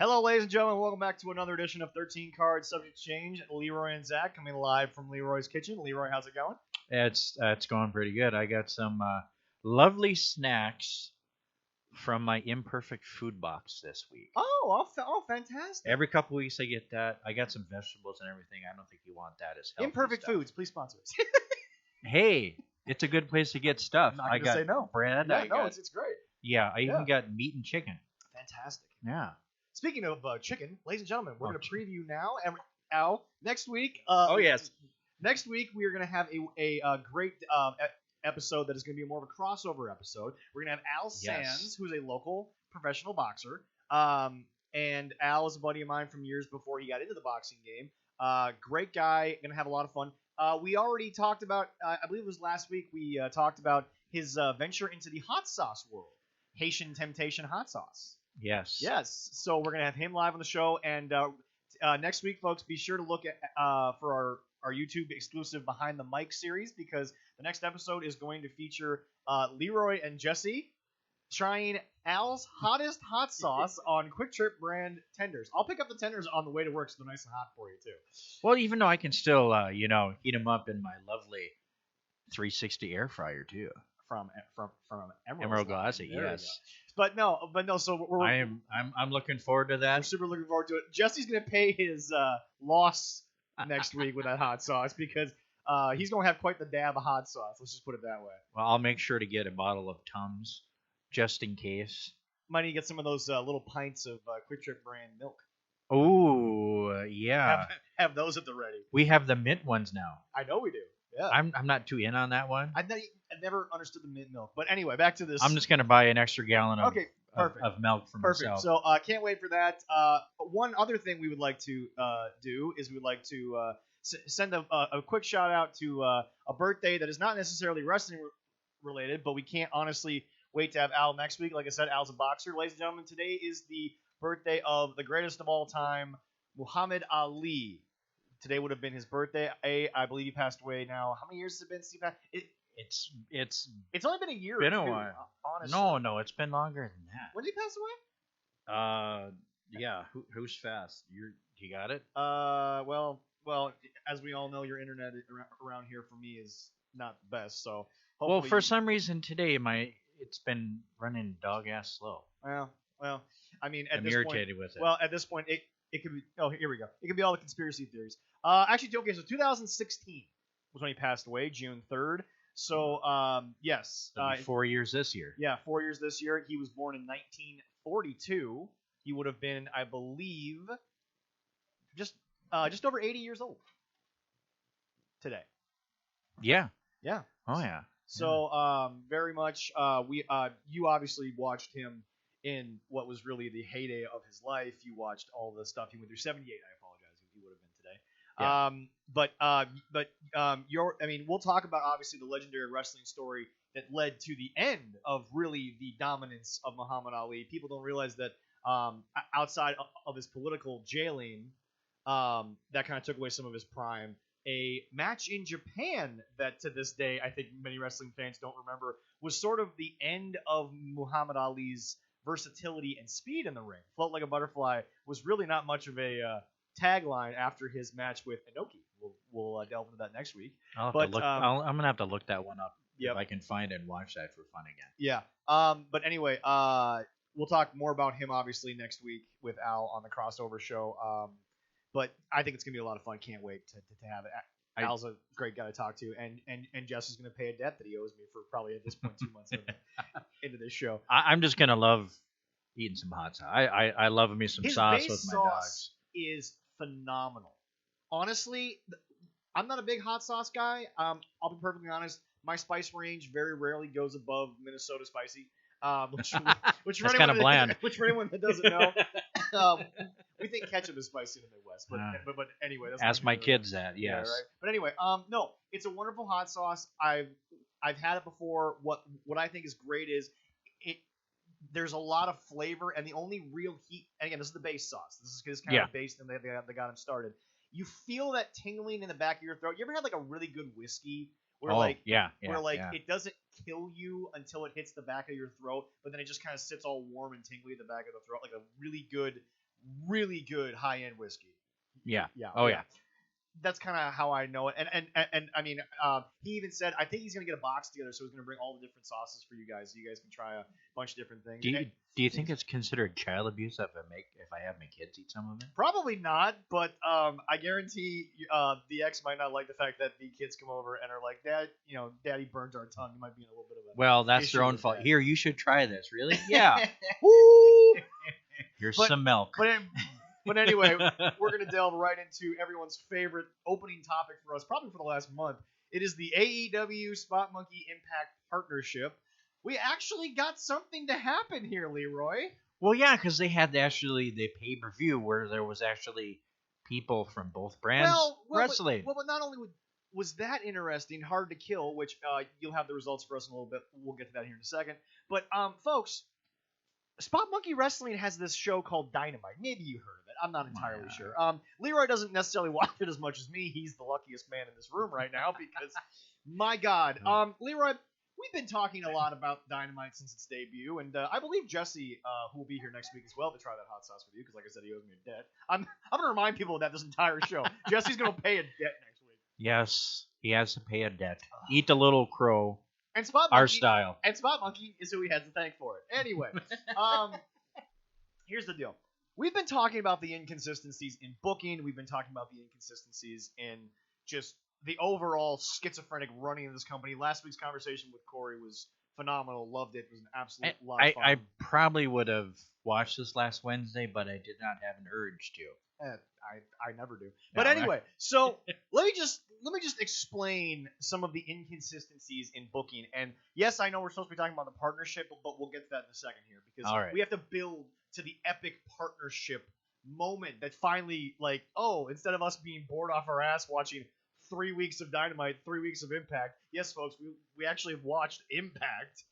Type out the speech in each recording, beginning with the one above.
Hello, ladies and gentlemen. Welcome back to another edition of 13 Card Subject Change. Leroy and Zach coming live from Leroy's kitchen. Leroy, how's it going? It's going pretty good. I got some lovely snacks from my imperfect food box this week. Oh, fantastic. Every couple weeks I get that. I got some vegetables and everything. I don't think you want that as healthy Imperfect stuff. Foods, please sponsor us. Hey, it's a good place to get stuff. I'm not I gonna got say no. bread. Yeah, I got, it's great. yeah, I even got meat and chicken. Fantastic. Yeah. Speaking of chicken, ladies and gentlemen, we're going to preview now. Al, next week. Oh, yes. Next week we are going to have a great episode that is going to be more of a crossover episode. We're going to have Al Sands, who's a local professional boxer. And Al is a buddy of mine from years before he got into the boxing game. Great guy. Going to have a lot of fun. We already talked about, I believe it was last week, we talked about his venture into the hot sauce world. Haitian Temptation hot sauce. Yes. Yes. So we're gonna have him live on the show, and next week, folks, be sure to look at for our YouTube exclusive Behind the Mic series, because the next episode is going to feature Leroy and Jesse trying Al's hottest hot sauce on Quick Trip brand tenders. I'll pick up the tenders on the way to work, so they're nice and hot for you too. Well, even though I can still, heat them up in my lovely 360 air fryer too. From Emerald Glassy, yes. But no. So I'm looking forward to that. We're super looking forward to it. Jesse's gonna pay his loss next week with that hot sauce, because he's gonna have quite the dab of hot sauce. Let's just put it that way. Well, I'll make sure to get a bottle of Tums just in case. Might need to get some of those little pints of Quick Trip brand milk. Oh, yeah. Have those at the ready. We have the mint ones now. I know we do. Yeah. I'm not too in on that one. I never understood the mint milk. But anyway, back to this. I'm just gonna buy an extra gallon of milk for myself. So can't wait for that. One other thing we would like to do is we would like to send a quick shout out to a birthday that is not necessarily wrestling related, but we can't honestly wait to have Al next week. Like I said, Al's a boxer. Ladies and gentlemen, today is the birthday of the greatest of all time, Muhammad Ali. Today would have been his birthday. I believe he passed away now. How many years has it been, Steve? It's only been a year. Been or a two, while. Honestly. No, it's been longer than that. When did he pass away? Yeah. Who's fast? You got it? Well, as we all know, your internet around here for me is not the best. So well, for some reason today it's been running dog ass slow. Well, I mean, I'm irritated with it. Well, at this point, it could be. Oh, here we go. It could be all the conspiracy theories. Actually, okay. So 2016 was when he passed away, June 3rd. So, yes. 4 years this year. Yeah, 4 years this year. He was born in 1942. He would have been, I believe, just over 80 years old today. Yeah. Yeah. Oh yeah. So, very much. You obviously watched him in what was really the heyday of his life. You watched all the stuff he went through. 78. I apologize if he would have been today. Yeah. We'll talk about obviously the legendary wrestling story that led to the end of really the dominance of Muhammad Ali. People don't realize that outside of his political jailing, that kind of took away some of his prime. A match in Japan that to this day I think many wrestling fans don't remember was sort of the end of Muhammad Ali's versatility and speed in the ring. Float like a butterfly was really not much of a tagline after his match with Inoki. We'll delve into that next week. I'm gonna have to look that one up if I can find it and watch that for fun again. Yeah. But anyway, we'll talk more about him obviously next week with Al on the crossover show. But I think it's gonna be a lot of fun. Can't wait to have it. Al's a great guy to talk to, and Jess is gonna pay a debt that he owes me for probably at this point 2 months into this show. I'm just gonna love eating some hot sauce. I love me some sauce with my dogs. Is phenomenal. Honestly, I'm not a big hot sauce guy. I'll be perfectly honest. My spice range very rarely goes above Minnesota spicy. Which That's kind of bland. Which for anyone that doesn't know, we think ketchup is spicy in the Midwest. But anyway, that's ask my kids that. Yes. Yeah, right. But anyway, no, it's a wonderful hot sauce. I've had it before. What I think is great is there's a lot of flavor, and the only real heat. And again, this is the base sauce. This is kind of the base, and they got him started. You feel that tingling in the back of your throat. You ever had like a really good whiskey where it doesn't kill you until it hits the back of your throat, but then it just kind of sits all warm and tingly at the back of the throat, like a really good really good high-end whiskey. Yeah. Yeah. Oh yeah. That's kind of how I know it. And I mean, he even said, I think he's going to get a box together, so he's going to bring all the different sauces for you guys, so you guys can try a bunch of different things. Do you think it's considered child abuse if I have my kids eat some of it? Probably not, but I guarantee the ex might not like the fact that the kids come over and are like, Dad, Daddy burns our tongue. You might be in a little bit of a Well, that's issue their own with fault. that. Here, you should try this. Really? Yeah. Woo! Here's some milk. But anyway, we're going to delve right into everyone's favorite opening topic for us, probably for the last month. It is the AEW Spot Monkey Impact Partnership. We actually got something to happen here, Leroy. Well, yeah, because they had the pay-per-view where there was actually people from both brands wrestling. But not only was that interesting, Hard to Kill, which you'll have the results for us in a little bit. We'll get to that here in a second. But, folks, Spot Monkey Wrestling has this show called Dynamite. Maybe you heard of it. I'm not entirely sure. Leroy doesn't necessarily watch it as much as me. He's the luckiest man in this room right now because, my God. Leroy, we've been talking a lot about Dynamite since its debut, and I believe Jesse, who will be here next week as well to try that hot sauce with you, because like I said, he owes me a debt. I'm going to remind people of that this entire show. Jesse's going to pay a debt next week. Yes, he has to pay a debt. Eat the little crow. And Spot Monkey, our style. And Spot Monkey is who he has to thank for it. Anyway, here's the deal. We've been talking about the inconsistencies in booking. We've been talking about the inconsistencies in just the overall schizophrenic running of this company. Last week's conversation with Corey was phenomenal. Loved it. It was an absolute lot of fun. I probably would have watched this last Wednesday, but I did not have an urge to. I never do. But anyway, so let me just explain some of the inconsistencies in booking. And yes, I know we're supposed to be talking about the partnership, but we'll get to that in a second here because we have to build to the epic partnership moment that finally, like, instead of us being bored off our ass watching 3 weeks of Dynamite, 3 weeks of Impact. Yes, folks, we actually have watched Impact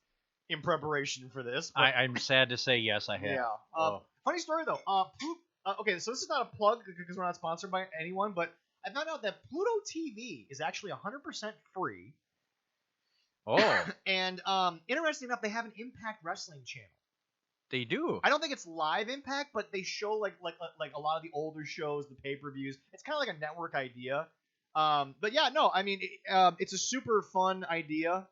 in preparation for this. I'm sad to say yes, I have. Yeah. Funny story though. Okay, so this is not a plug because we're not sponsored by anyone, but I found out that Pluto TV is actually 100% free. Oh. And interesting enough, they have an Impact Wrestling channel. They do. I don't think it's live Impact, but they show like a lot of the older shows, the pay-per-views. It's kind of like a network idea. But yeah, no, I mean, it's a super fun idea.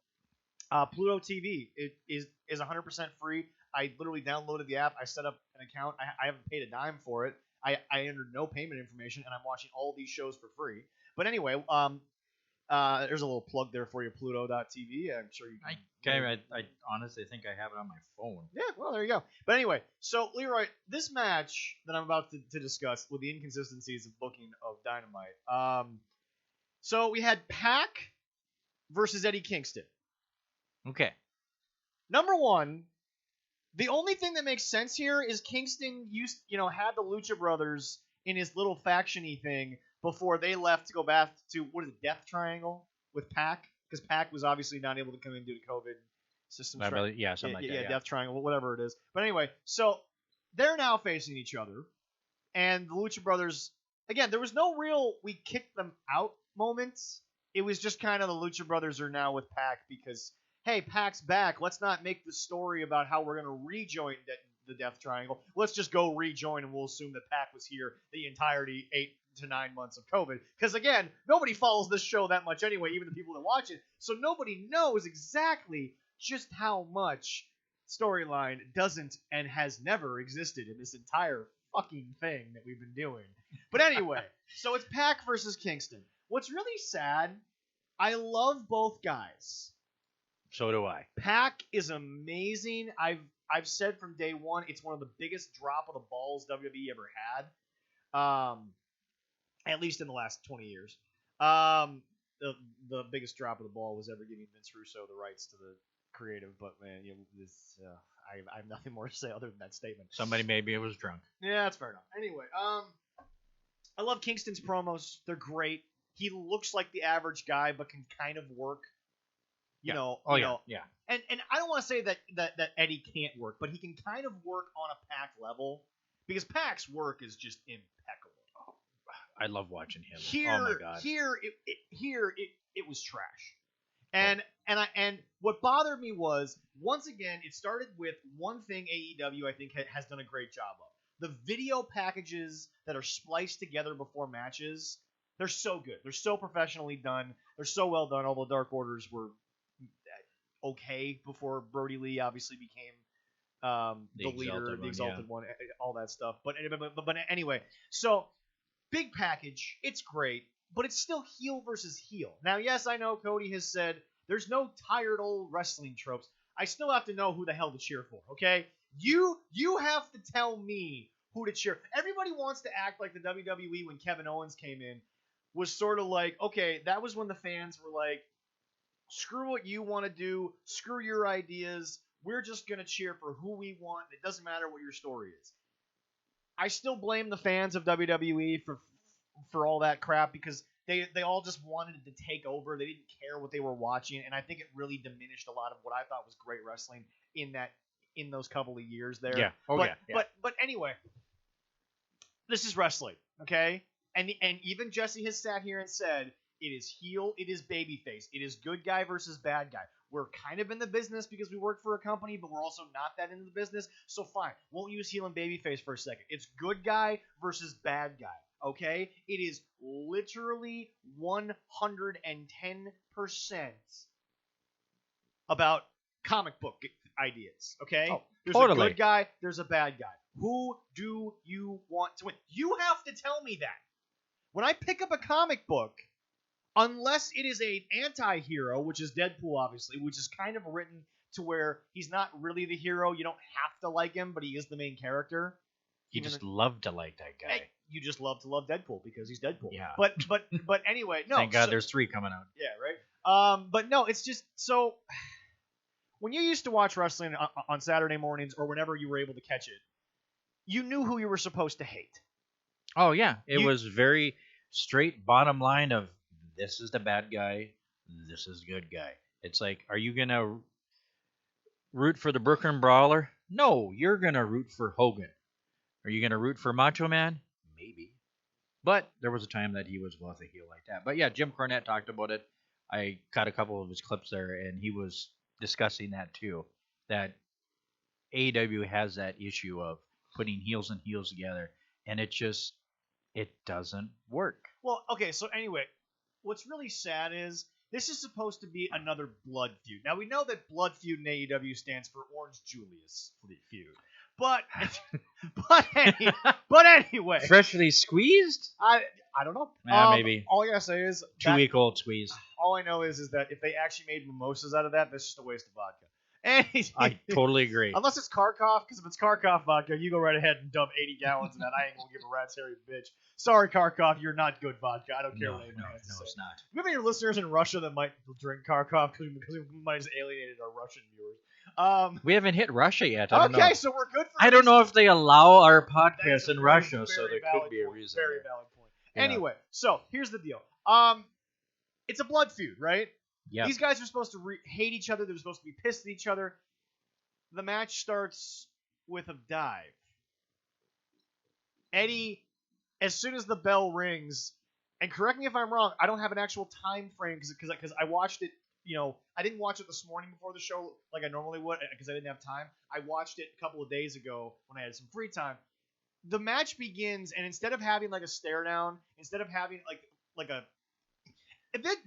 Pluto TV is 100% free. I literally downloaded the app. I set up an account. I haven't paid a dime for it. I entered no payment information, and I'm watching all these shows for free. But anyway, there's a little plug there for you, Pluto.tv. I'm sure you can. I honestly think I have it on my phone. Yeah, well, there you go. But anyway, so Leroy, this match that I'm about to discuss with the inconsistencies of booking of Dynamite. So we had Pac versus Eddie Kingston. Okay. Number one, the only thing that makes sense here is Kingston had the Lucha Brothers in his little faction-y thing before they left to go back to, Death Triangle with Pac? Because Pac was obviously not able to come in due to COVID system. Something like that. Yeah, Death Triangle, whatever it is. But anyway, so they're now facing each other, and the Lucha Brothers, again, there was no real we kicked them out moments. It was just kind of the Lucha Brothers are now with Pac because, hey, Pac's back. Let's not make the story about how we're going to rejoin the Death Triangle. Let's just go rejoin, and we'll assume that Pac was here the entirety 8 to 9 months of COVID. Because, again, nobody follows this show that much anyway, even the people that watch it. So nobody knows exactly just how much storyline doesn't and has never existed in this entire fucking thing that we've been doing. But anyway, so it's Pac versus Kingston. What's really sad, I love both guys. So do I. Pac is amazing. I've said from day one, it's one of the biggest drop of the balls WWE ever had. At least in the last 20 years. The biggest drop of the ball was ever giving Vince Russo the rights to the creative, but man, I have nothing more to say other than that statement. Somebody maybe was drunk. Yeah, that's fair enough. Anyway, I love Kingston's promos. They're great. He looks like the average guy, but can kind of work. You know. Yeah. And I don't want to say that Eddie can't work, but he can kind of work on a Pac level because Pac's work is just impeccable. I love watching him. Oh my God. Here it was trash. And what bothered me was, once again, it started with one thing AEW I think has done a great job of. The video packages that are spliced together before matches, they're so good. They're so professionally done. They're so well done. Although Dark Orders were okay before Brody Lee obviously became the leader, the exalted one, all that stuff. But anyway, so big package, it's great, but it's still heel versus heel. Now, yes, I know Cody has said there's no tired old wrestling tropes. I still have to know who the hell to cheer for, okay? You have to tell me who to cheer. Everybody wants to act like the WWE when Kevin Owens came in was sort of like, okay, that was when the fans were like, screw what you want to do, screw your ideas, we're just going to cheer for who we want. It doesn't matter what your story is. I still blame the fans of WWE for all that crap because they all just wanted to take over. They didn't care what they were watching, and I think it really diminished a lot of what I thought was great wrestling in those couple of years there. Yeah. But anyway, this is wrestling, okay? And even Jesse has sat here and said it is heel, it is babyface, it is good guy versus bad guy. We're kind of in the business because we work for a company, but we're also not that into the business. So fine, won't use heel and babyface for a second. It's good guy versus bad guy, okay? It is literally 110% about comic book ideas, okay? Oh, there's totally. a good guy, there's a bad guy. Who do you want to win? You have to tell me that. When I pick up a comic book, unless it is an anti-hero, which is Deadpool, obviously, which is kind of written to where he's not really the hero. You don't have to like him, but he is the main character. You just love to like that guy. You just love to love Deadpool because he's Deadpool. Yeah. But anyway, no. Thank God there's 3 coming out. Yeah, right. But no, it's just so. When you used to watch wrestling on Saturday mornings or whenever you were able to catch it, you knew who you were supposed to hate. Oh yeah, it was very straight bottom line of this is the bad guy, this is the good guy. It's like, are you gonna root for the Brooklyn Brawler? No, you're gonna root for Hogan. Are you gonna root for Macho Man? Maybe. But there was a time that he was both a heel like that. But yeah, Jim Cornette talked about it. I caught a couple of his clips there, and he was discussing that too. That AEW has that issue of putting heels and heels together, and it doesn't work. Well, okay, so anyway, what's really sad is this is supposed to be another blood feud. Now, we know that blood feud in AEW stands for Orange Julius feud. But anyway. Freshly squeezed? I don't know. Maybe. All I gotta say is 2-week-old squeeze. All I know is that if they actually made mimosas out of that, that's just a waste of vodka. I totally agree. Unless it's Kharkov, because if it's Kharkov vodka, you go right ahead and dump 80 gallons in that. I ain't gonna give a rat's hairy bitch. Sorry, Kharkov, you're not good vodka. I don't care what anyone has to say. It's not. Do you have any listeners in Russia that might drink Kharkov because we might have alienated our Russian viewers? We haven't hit Russia yet. I don't know. So we're good for I don't know if they allow our podcast in very, Russia, very so there could be a reason. Very valid point. Yeah. Anyway, so here's the deal. It's a blood feud, right? Yeah. These guys are supposed to hate each other. They're supposed to be pissed at each other. The match starts with a dive. Eddie, as soon as the bell rings, and correct me if I'm wrong, I don't have an actual time frame because I watched it. I didn't watch it this morning before the show like I normally would because I didn't have time. I watched it a couple of days ago when I had some free time. The match begins, and instead of having like a stare down, instead of having like a,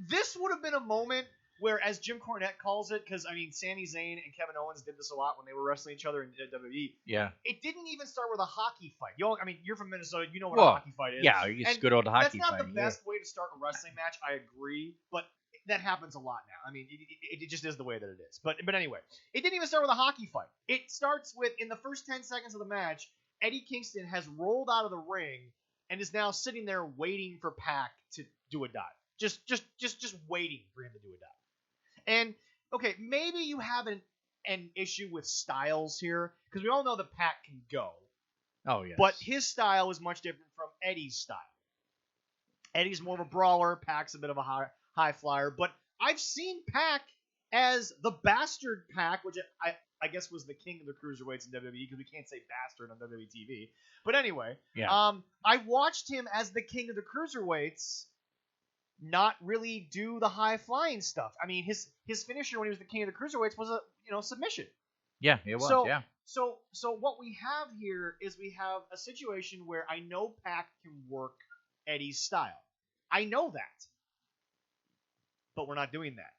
this would have been a moment where, as Jim Cornette calls it, because I mean Sami Zayn and Kevin Owens did this a lot when they were wrestling each other in WWE. Yeah. It didn't even start with a hockey fight. You're from Minnesota, you know what a hockey fight is. Yeah, it's good old hockey fight. That's not the best way to start a wrestling match. I agree, but that happens a lot now. I mean, it just is the way that it is. But anyway, it didn't even start with a hockey fight. It starts with, in the first 10 seconds of the match, Eddie Kingston has rolled out of the ring and is now sitting there waiting for Pac to do a dive. Just waiting for him to do a dive. And okay, maybe you have an issue with styles here because we all know that Pac can go. Oh yeah. But his style is much different from Eddie's style. Eddie's more of a brawler. Pac's a bit of a high flyer. But I've seen Pac as the bastard Pac, which I guess was the king of the cruiserweights in WWE because we can't say bastard on WWE TV. But anyway, I watched him as the king of the cruiserweights not really do the high flying stuff. I mean, his finisher when he was the king of the cruiserweights was a submission. Yeah, it was. So what we have here is we have a situation where I know Pac can work Eddie's style. I know that. But we're not doing that.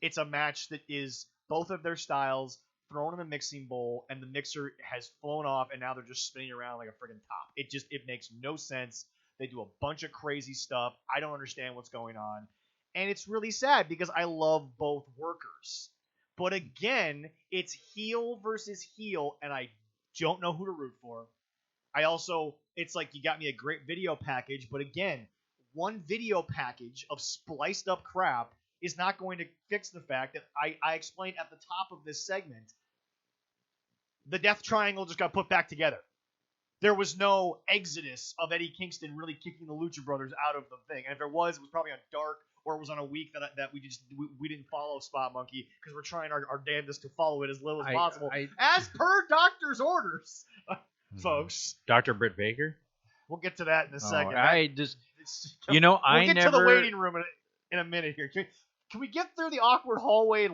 It's a match that is both of their styles thrown in a mixing bowl, and the mixer has flown off, and now they're just spinning around like a friggin' top. It makes no sense. They do a bunch of crazy stuff. I don't understand what's going on. And it's really sad because I love both workers. But again, it's heel versus heel, and I don't know who to root for. It's like you got me a great video package, but again, one video package of spliced up crap is not going to fix the fact that I explained at the top of this segment. The Death Triangle just got put back together. There was no exodus of Eddie Kingston really kicking the Lucha Brothers out of the thing. And if there was, it was probably on Dark, or it was on a week that we didn't follow Spot Monkey because we're trying our damnedest to follow it as little as possible, as per doctor's orders, folks. Dr. Britt Baker? We'll get to that in a second. We'll get to the waiting room in a minute here. Can we get through the awkward hallway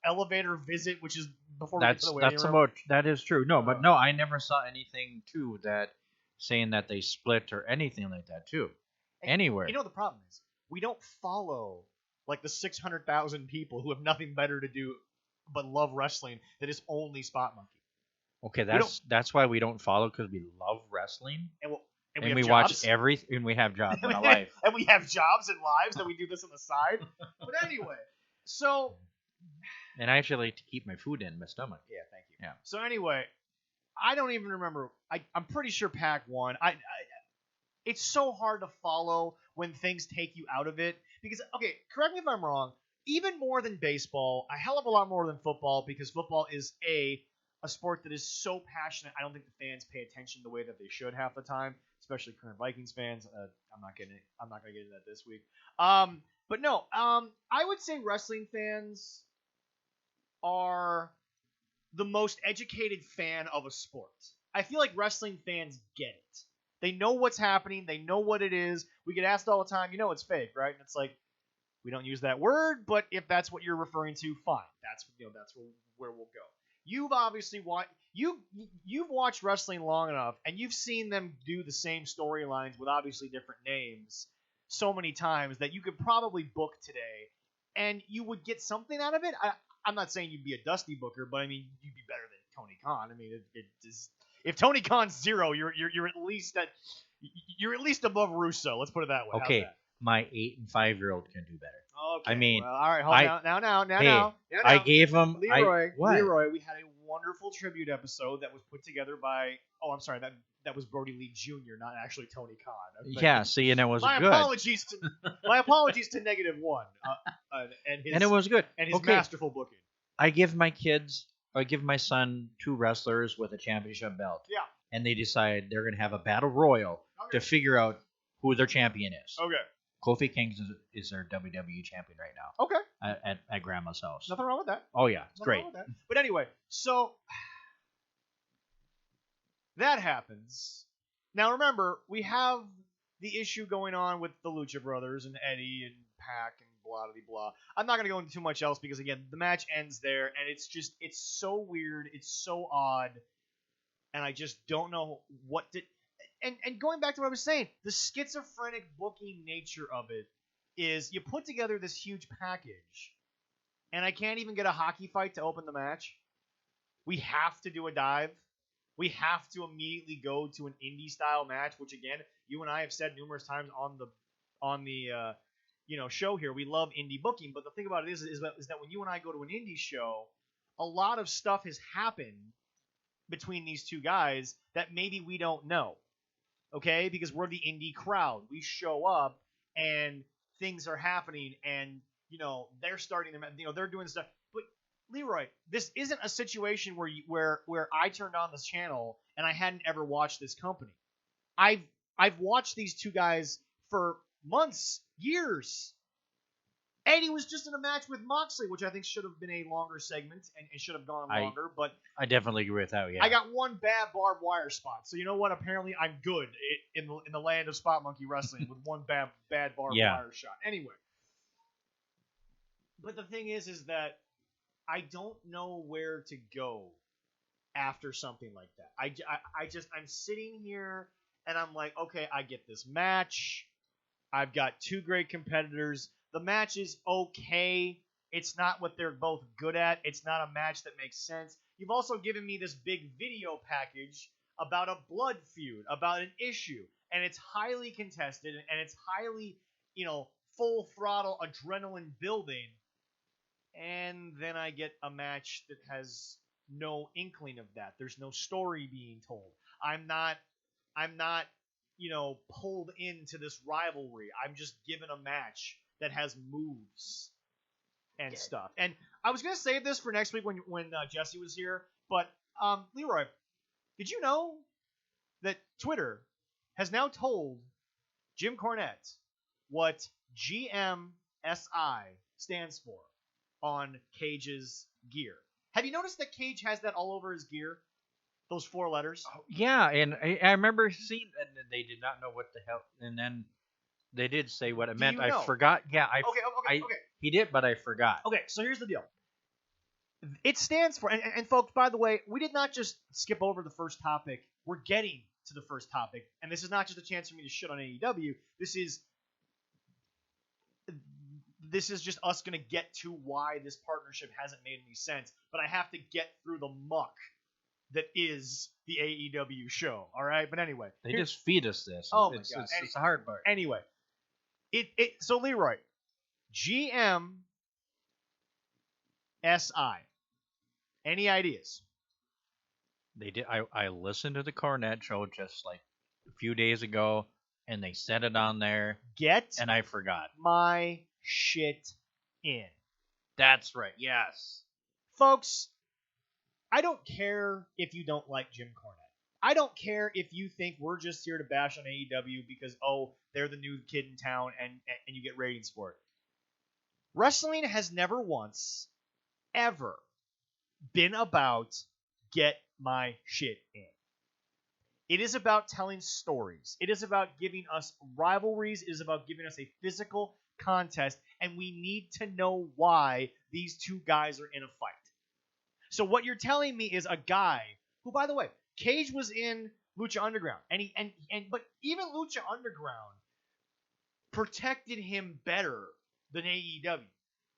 elevator visit, which is before we get to the waiting room? That is true. No, but no, I never saw anything too that saying that they split or anything like that too. Anywhere. You know what the problem is? We don't follow like the 600,000 people who have nothing better to do but love wrestling that is only Spot Monkey. Okay, that's why we don't follow, because we love wrestling. And we watch everything, and we have jobs in our life. And we have jobs and lives that we do this on the side. But anyway, so... And I actually like to keep my food in my stomach. Yeah, thank you. Yeah. So anyway, I don't even remember. I'm pretty sure Pac won. It's so hard to follow when things take you out of it. Because, okay, correct me if I'm wrong, even more than baseball, a hell of a lot more than football, because football is a sport that is so passionate, I don't think the fans pay attention the way that they should half the time, especially current Vikings fans. I'm not going to get into that this week. But no, I would say wrestling fans are the most educated fan of a sport. I feel like wrestling fans get it. They know what's happening. They know what it is. We get asked all the time, it's fake, right? And it's like, we don't use that word, but if that's what you're referring to, fine. That's where we'll go. You've obviously you've watched wrestling long enough, and you've seen them do the same storylines with obviously different names so mmany times that you could probably book today, and you would get something out of it. I'm not saying you'd be a Dusty Booker, but I mean you'd be better than Tony Khan. I mean, if Tony Khan's zero, you're at least above Russo. Let's put it that way. Okay, my 8 and 5-year-old can do better. Okay. I mean, all right, hold on. Now. I gave him Leroy. Leroy, we had a wonderful tribute episode that was put together by. Oh, I'm sorry. That was Brody Lee Jr., not actually Tony Khan. Yeah. See, and it was my good. Apologies to -1. And it was good. And his masterful booking. I give my son 2 wrestlers with a championship belt. Yeah. And they decide they're going to have a battle royal to figure out who their champion is. Okay. Kofi Kingston is their WWE champion right now. Okay. At Grandma's house. Nothing wrong with that. Oh yeah, it's great. But anyway, so that happens. Now remember, we have the issue going on with the Lucha Brothers and Eddie and Pac and blah blah blah. I'm not going to go into too much else because again, the match ends there, and it's so weird, it's so odd, and I just don't know what to. And going back to what I was saying, the schizophrenic booking nature of it is you put together this huge package, and I can't even get a hockey fight to open the match. We have to do a dive. We have to immediately go to an indie style match, which again, you and I have said numerous times on the show here. We love indie booking, but the thing about it is that when you and I go to an indie show, a lot of stuff has happened between these two guys that maybe we don't know. Okay, because we're the indie crowd. We show up and things are happening, and they're starting to, they're doing stuff. But Leroy, this isn't a situation where I turned on this channel and I hadn't ever watched this company. I've watched these two guys for months, years. Eddie was just in a match with Moxley, which I think should have been a longer segment and should have gone longer. But I definitely agree with that. Yeah. I got one bad barbed wire spot, so you know what? Apparently, I'm good in the land of Spot Monkey Wrestling with one bad barbed wire shot. Anyway, but the thing is that I don't know where to go after something like that. I'm sitting here and I'm like, okay, I get this match. I've got two great competitors. The match is okay. It's not what they're both good at. It's not a match that makes sense. You've also given me this big video package about a blood feud, about an issue, and it's highly contested and it's highly, full throttle adrenaline building. And then I get a match that has no inkling of that. There's no story being told. I'm not pulled into this rivalry. I'm just given a match that has moves and stuff. And I was gonna save this for next week when Jesse was here, but Leroy, did you know that Twitter has now told Jim Cornette what GMSI stands for on Cage's gear? Have you noticed that Cage has that all over his gear? Those 4 letters? Oh, yeah, and I remember seeing that they did not know what the hell, and then they did say what it meant. I forgot. Yeah, okay. He did, but I forgot. Okay, so here's the deal. It stands for, and folks, by the way, we did not just skip over the first topic. We're getting to the first topic, and this is not just a chance for me to shit on AEW. This is just us going to get to why this partnership hasn't made any sense, but I have to get through the muck that is the AEW show, all right? But anyway. They just feed us this. Oh, my God. It's the hard part. Anyway. So, Leroy, GMSI. Any ideas? They did. I listened to the Cornette show just like a few days ago, and they said it on there. And I forgot. My shit in. That's right. Yes. Folks, I don't care if you don't like Jim Cornette. I don't care if you think we're just here to bash on AEW because, they're the new kid in town and you get ratings for it. Wrestling has never once, ever been about get my shit in. It is about telling stories. It is about giving us rivalries. It is about giving us a physical contest, and we need to know why these two guys are in a fight. So what you're telling me is a guy who, by the way, Cage was in Lucha Underground, but even Lucha Underground protected him better than AEW,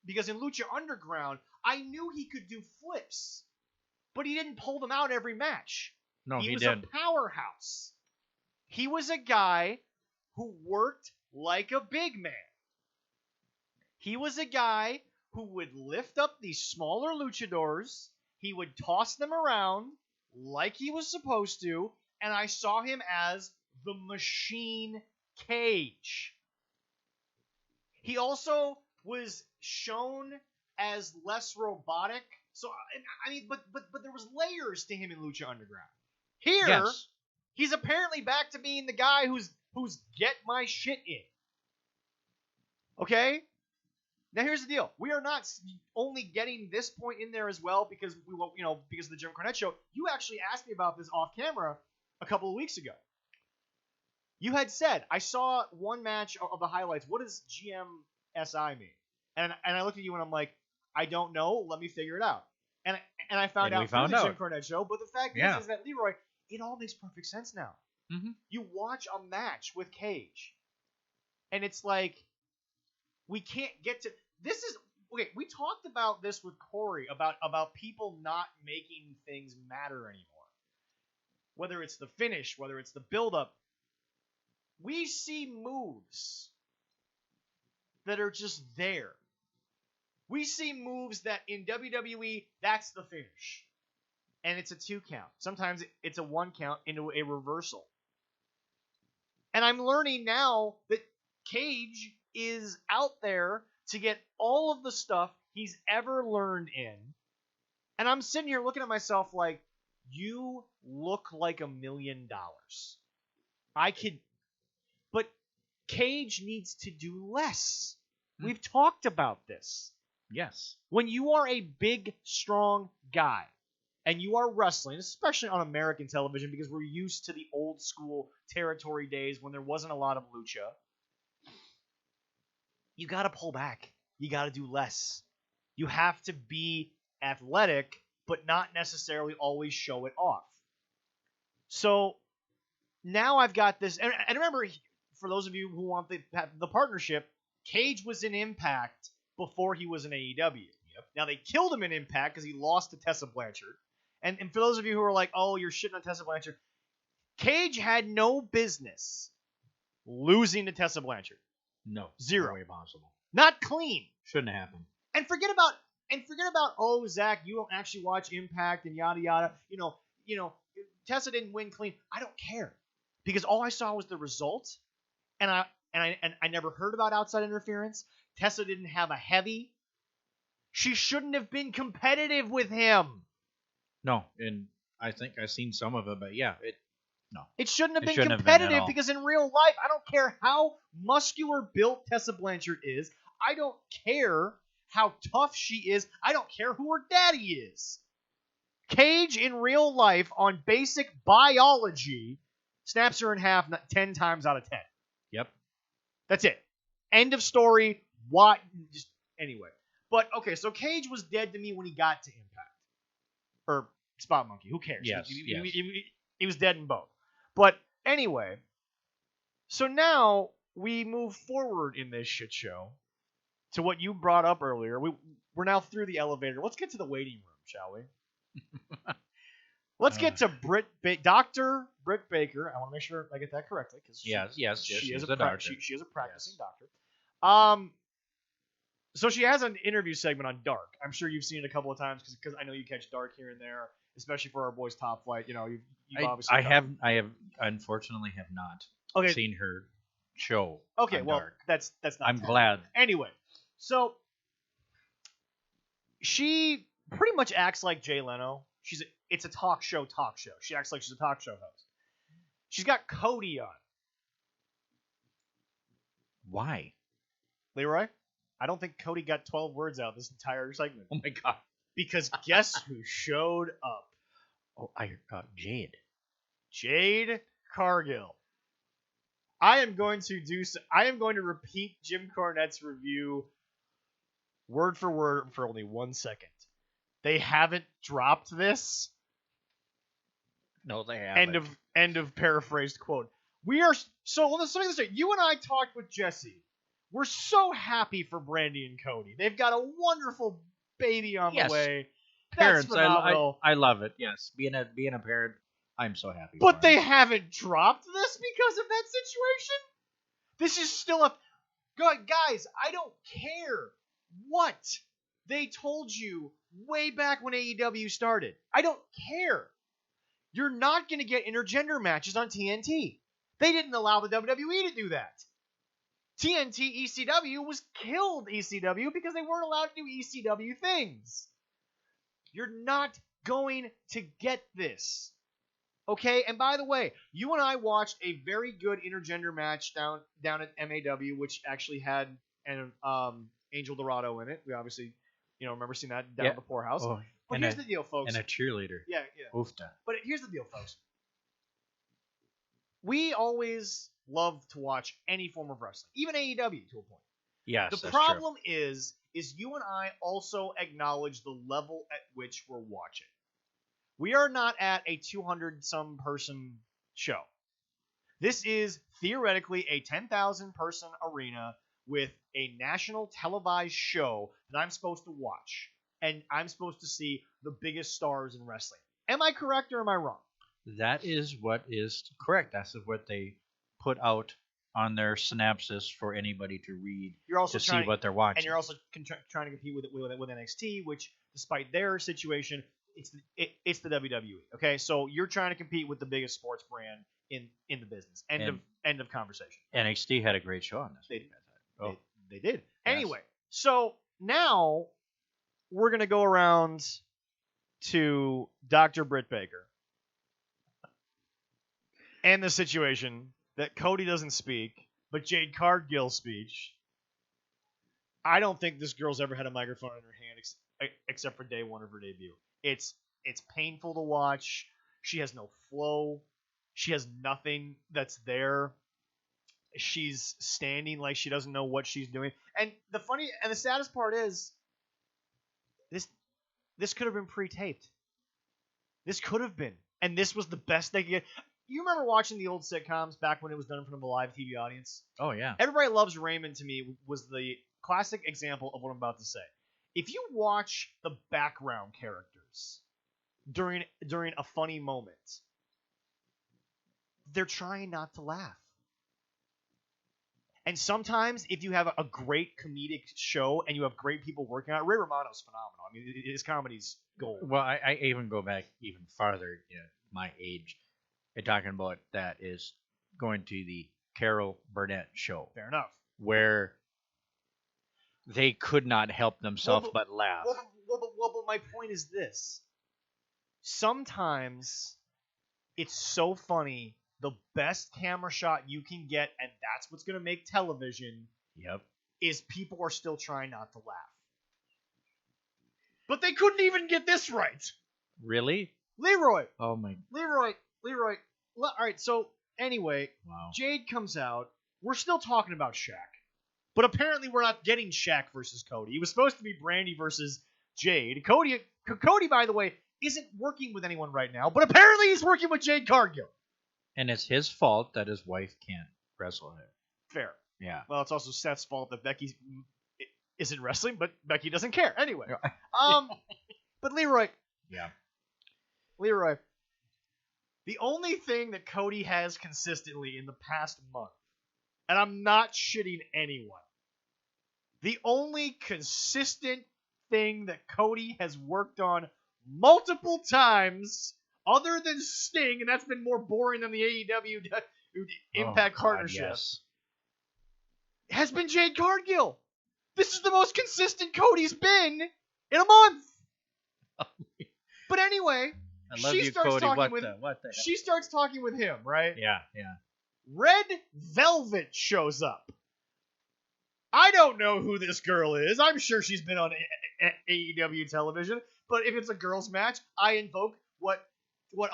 because in Lucha Underground, I knew he could do flips, but he didn't pull them out every match. No, he was didn't. a powerhouse. He was a guy who worked like a big man. He was a guy who would lift up these smaller luchadors. He would toss them around like he was supposed to, and I saw him as the Machine Cage. He also was shown as less robotic. So but there was layers to him in Lucha Underground. Here, yes. He's apparently back to being the guy who's get my shit in. Okay? Now here's the deal. We are not only getting this point in there as well because because of the Jim Cornette show. You actually asked me about this off camera a couple of weeks ago. You had said, I saw one match of the highlights. What does GMSI mean? And I looked at you and I'm like, I don't know. Let me figure it out. And I found out through the Jim Cornette show. But the fact is that, Leroy, it all makes perfect sense now. Mm-hmm. You watch a match with Cage, and it's like, we can't get to... This is... Okay, we talked about this with Corey, about people not making things matter anymore. Whether it's the finish, whether it's the build-up. We see moves that are just there. We see moves that in WWE, that's the finish. And it's a 2 count. Sometimes it's a 1 count into a reversal. And I'm learning now that Cage is out there to get all of the stuff he's ever learned in. And I'm sitting here looking at myself like, you look like $1 million. But Cage needs to do less. We've talked about this. Yes. When you are a big, strong guy, and you are wrestling, especially on American television, because we're used to the old school territory days when there wasn't a lot of lucha, you got to pull back. You got to do less. You have to be athletic but not necessarily always show it off. So now I've got this, and remember, for those of you who want the partnership, Cage was in Impact before he was in AEW. Yep. Now they killed him in Impact because he lost to Tessa Blanchard. And for those of you who are like, oh, you're shitting on Tessa Blanchard, Cage had no business losing to Tessa Blanchard. No. Zero. No way possible. Not clean. Shouldn't have happened. And forget about oh, Zach, you don't actually watch Impact and yada yada. You know, Tessa didn't win clean. I don't care. Because all I saw was the result, and I never heard about outside interference. Tessa didn't have a heavy. She shouldn't have been competitive with him. No, and I think I've seen some of it, but yeah, it shouldn't have It been shouldn't have been competitive at all. because in real life, I don't care how muscular built Tessa Blanchard is. I don't care how tough she is. I don't care who her daddy is. Cage in real life on basic biology snaps her in half 10 times out of 10. Yep. That's it. End of story. Why? Just anyway. But okay, so Cage was dead to me when he got to Impact or Spot Monkey. Who cares? Yes. He was dead in both. But anyway, so now we move forward in this shit show to what you brought up earlier. We're now through the elevator. Let's get to the waiting room, shall we? Let's get to Dr. Britt Baker. I want to make sure I get that correctly because she is a doctor. She is a practicing doctor. So she has an interview segment on Dark. I'm sure you've seen it a couple of times because I know you catch Dark here and there, especially for our boys Top Flight. You know, you've obviously. I have unfortunately have not seen her show. Okay, on well Dark. that's not. I'm glad. Anyway, so she pretty much acts like Jay Leno. It's a talk show. She acts like she's a talk show host. She's got Cody on. Why? Leroy? I don't think Cody got 12 words out this entire segment. Oh my god. Because guess who showed up? Oh, Jade. Jade Cargill. I am going to repeat Jim Cornette's review word for word for only 1 second. They haven't dropped this. No, they haven't. End of paraphrased quote. We are so let's make this straight. You and I talked with Jesse. We're so happy for Brandy and Cody. They've got a wonderful baby on the way. Parents, That's phenomenal. I love it. Yes, being a parent, I'm so happy. But they haven't dropped this because of that situation. This is still guys. I don't care what they told you way back when AEW started. I don't care. You're not going to get intergender matches on TNT. They didn't allow the WWE to do that. TNT ECW was killed ECW because they weren't allowed to do ECW things. You're not going to get this. Okay? And by the way, you and I watched a very good intergender match down at MAW, which actually had an Angel Dorado in it. We obviously, remember seeing that down at the poorhouse. Oh, but here's the deal, folks. And a cheerleader. Yeah. Oofta. But here's the deal, folks. We always love to watch any form of wrestling, even AEW to a point. Yes, the problem is you and I also acknowledge the level at which we're watching. We are not at a 200-some person show. This is theoretically a 10,000 person arena with a national televised show that I'm supposed to watch. And I'm supposed to see the biggest stars in wrestling. Am I correct or am I wrong? That is what is correct. That's what they put out on their synopsis for anybody to read to see what they're watching. And you're also trying to compete with NXT, which, despite their situation, it's the WWE. Okay, so you're trying to compete with the biggest sports brand in the business. End of conversation. NXT had a great show on this. They did. Yes. Anyway, so now we're gonna go around to Dr. Britt Baker and the situation that Cody doesn't speak, but Jade Cargill speaks. I don't think this girl's ever had a microphone in her hand except for day one of her debut. It's painful to watch. She has no flow. She has nothing that's there. She's standing like she doesn't know what she's doing. And the saddest part is this could have been pre-taped. This could have been. And this was the best they could get. You remember watching the old sitcoms back when it was done in front of a live TV audience? Oh, yeah. Everybody Loves Raymond, to me, was the classic example of what I'm about to say. If you watch the background characters during a funny moment, they're trying not to laugh. And sometimes, if you have a great comedic show and you have great people working on it, Ray Romano's phenomenal. I mean, his comedy's gold. Well, I even go back even farther, my age, and talking about that is going to the Carol Burnett show. Fair enough. Where they could not help themselves but laugh. But my point is this. Sometimes it's so funny, the best camera shot you can get, and that's what's going to make television, is people are still trying not to laugh. But they couldn't even get this right. Really? Leroy. Oh, my. Leroy. All right, so anyway, wow. Jade comes out. We're still talking about Shaq. But apparently we're not getting Shaq versus Cody. It was supposed to be Brandy versus Jade. Cody, by the way, isn't working with anyone right now, but apparently he's working with Jade Cargill. And it's his fault that his wife can't wrestle him. Fair. Yeah. Well, it's also Seth's fault that Becky isn't wrestling, but Becky doesn't care. Anyway. But Leroy. Yeah. Leroy. The only thing that Cody has consistently in the past month, and I'm not shitting anyone, the only consistent thing that Cody has worked on multiple times, other than Sting, and that's been more boring than the AEW Impact partnership, has been Jade Cargill. This is the most consistent Cody's been in a month. But anyway, I love you, Cody. What the hell? She starts talking with him, right? Yeah. Red Velvet shows up. I don't know who this girl is. I'm sure she's been on AEW television. But if it's a girls' match, I invoke what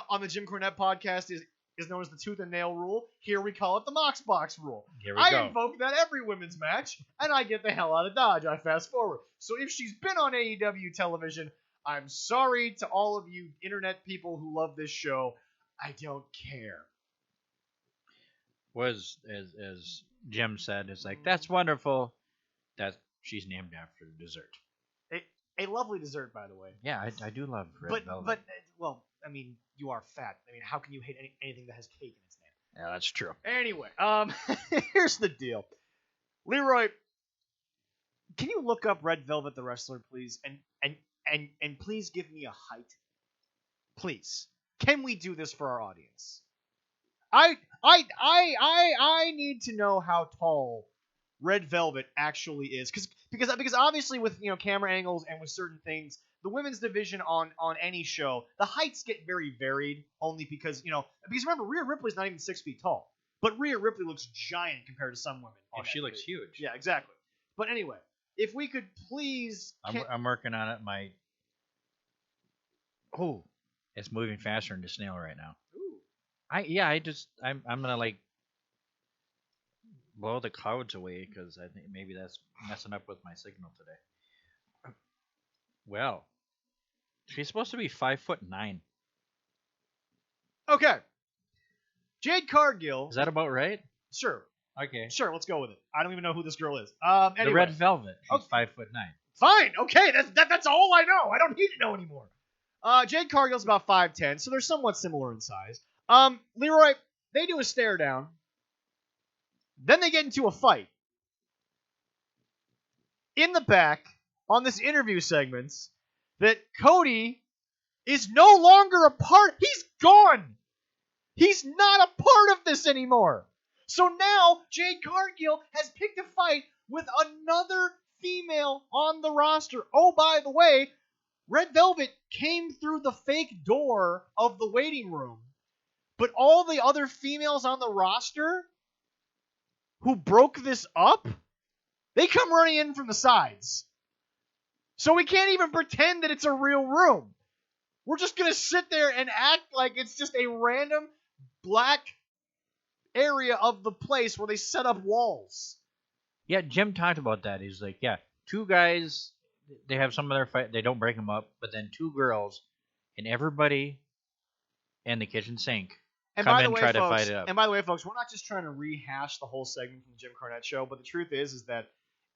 on the Jim Cornette podcast is known as the tooth and nail rule. Here we call it the Mox Box rule. Here we go. I invoke that every women's match, and I get the hell out of Dodge. I fast forward. So if she's been on AEW television, I'm sorry to all of you internet people who love this show. I don't care. Was as Jim said, it's like, that's wonderful that she's named after the dessert. A lovely dessert, by the way. Yeah, I do love red velvet. But well, I mean, you are fat. I mean, how can you hate anything that has cake in its name? Yeah, that's true. Anyway, here's the deal. Leroy, can you look up Red Velvet the wrestler, please, and please give me a height? Please. Can we do this for our audience? I need to know how tall Red Velvet actually is, because obviously with camera angles and with certain things, the women's division on any show, the heights get very varied, only because remember, Rhea Ripley's not even 6 feet tall, but Rhea Ripley looks giant compared to some women. Oh, she looks huge. Yeah, exactly. But anyway, if we could please, I'm working on it. It's moving faster than the snail right now. I'm gonna blow the clouds away because I think maybe that's messing up with my signal today. Well, she's supposed to be 5'9". Okay. Jade Cargill. Is that about right? Sure. Okay. Sure, let's go with it. I don't even know who this girl is. Anyway. The Red Velvet. She's 5'9". Fine. Okay, that's all I know. I don't need to know anymore. Jade Cargill's about 5'10", so they're somewhat similar in size. Leroy, they do a stare down. Then they get into a fight. In the back, on this interview segment, that Cody is no longer a part. He's gone. He's not a part of this anymore. So now Jade Cargill has picked a fight with another female on the roster. Oh, by the way, Red Velvet came through the fake door of the waiting room. But all the other females on the roster who broke this up, they come running in from the sides. So we can't even pretend that it's a real room. We're just going to sit there and act like it's just a random black area of the place where they set up walls. Yeah, Jim talked about that. He's like, yeah, two guys, they have some of their fight, they don't break them up, but then two girls, and everybody and the kitchen sink And come by the in way, try to folks, fight it up. and by the way, folks, we're not just trying to rehash the whole segment from the Jim Cornette show, but the truth is that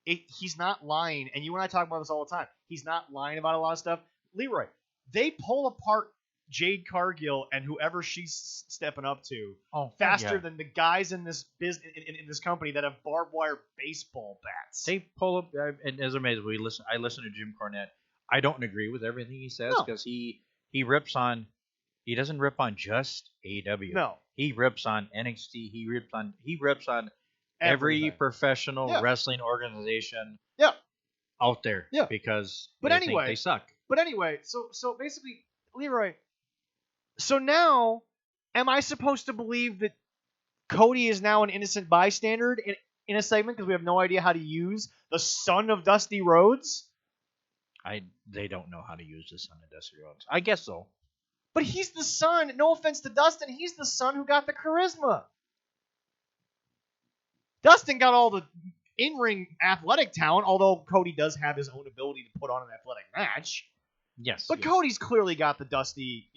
he's not lying. And you and I talk about this all the time. He's not lying about a lot of stuff. Leroy, they pull apart Jade Cargill and whoever she's stepping up to faster than the guys in this business in this company that have barbed wire baseball bats. They pull up, and as amazing, I listen to Jim Cornette. I don't agree with everything he says because he rips on. He doesn't rip on just AEW. No, he rips on NXT. He rips on every professional wrestling organization. Out there. Because think they suck. But anyway, so basically, Leroy. So now, am I supposed to believe that Cody is now an innocent bystander in a segment because we have no idea how to use the son of Dusty Rhodes? They don't know how to use the son of Dusty Rhodes. I guess so. But he's the son. No offense to Dustin, he's the son who got the charisma. Dustin got all the in-ring athletic talent, although Cody does have his own ability to put on an athletic match. Yes. But Cody's clearly got the Dusty,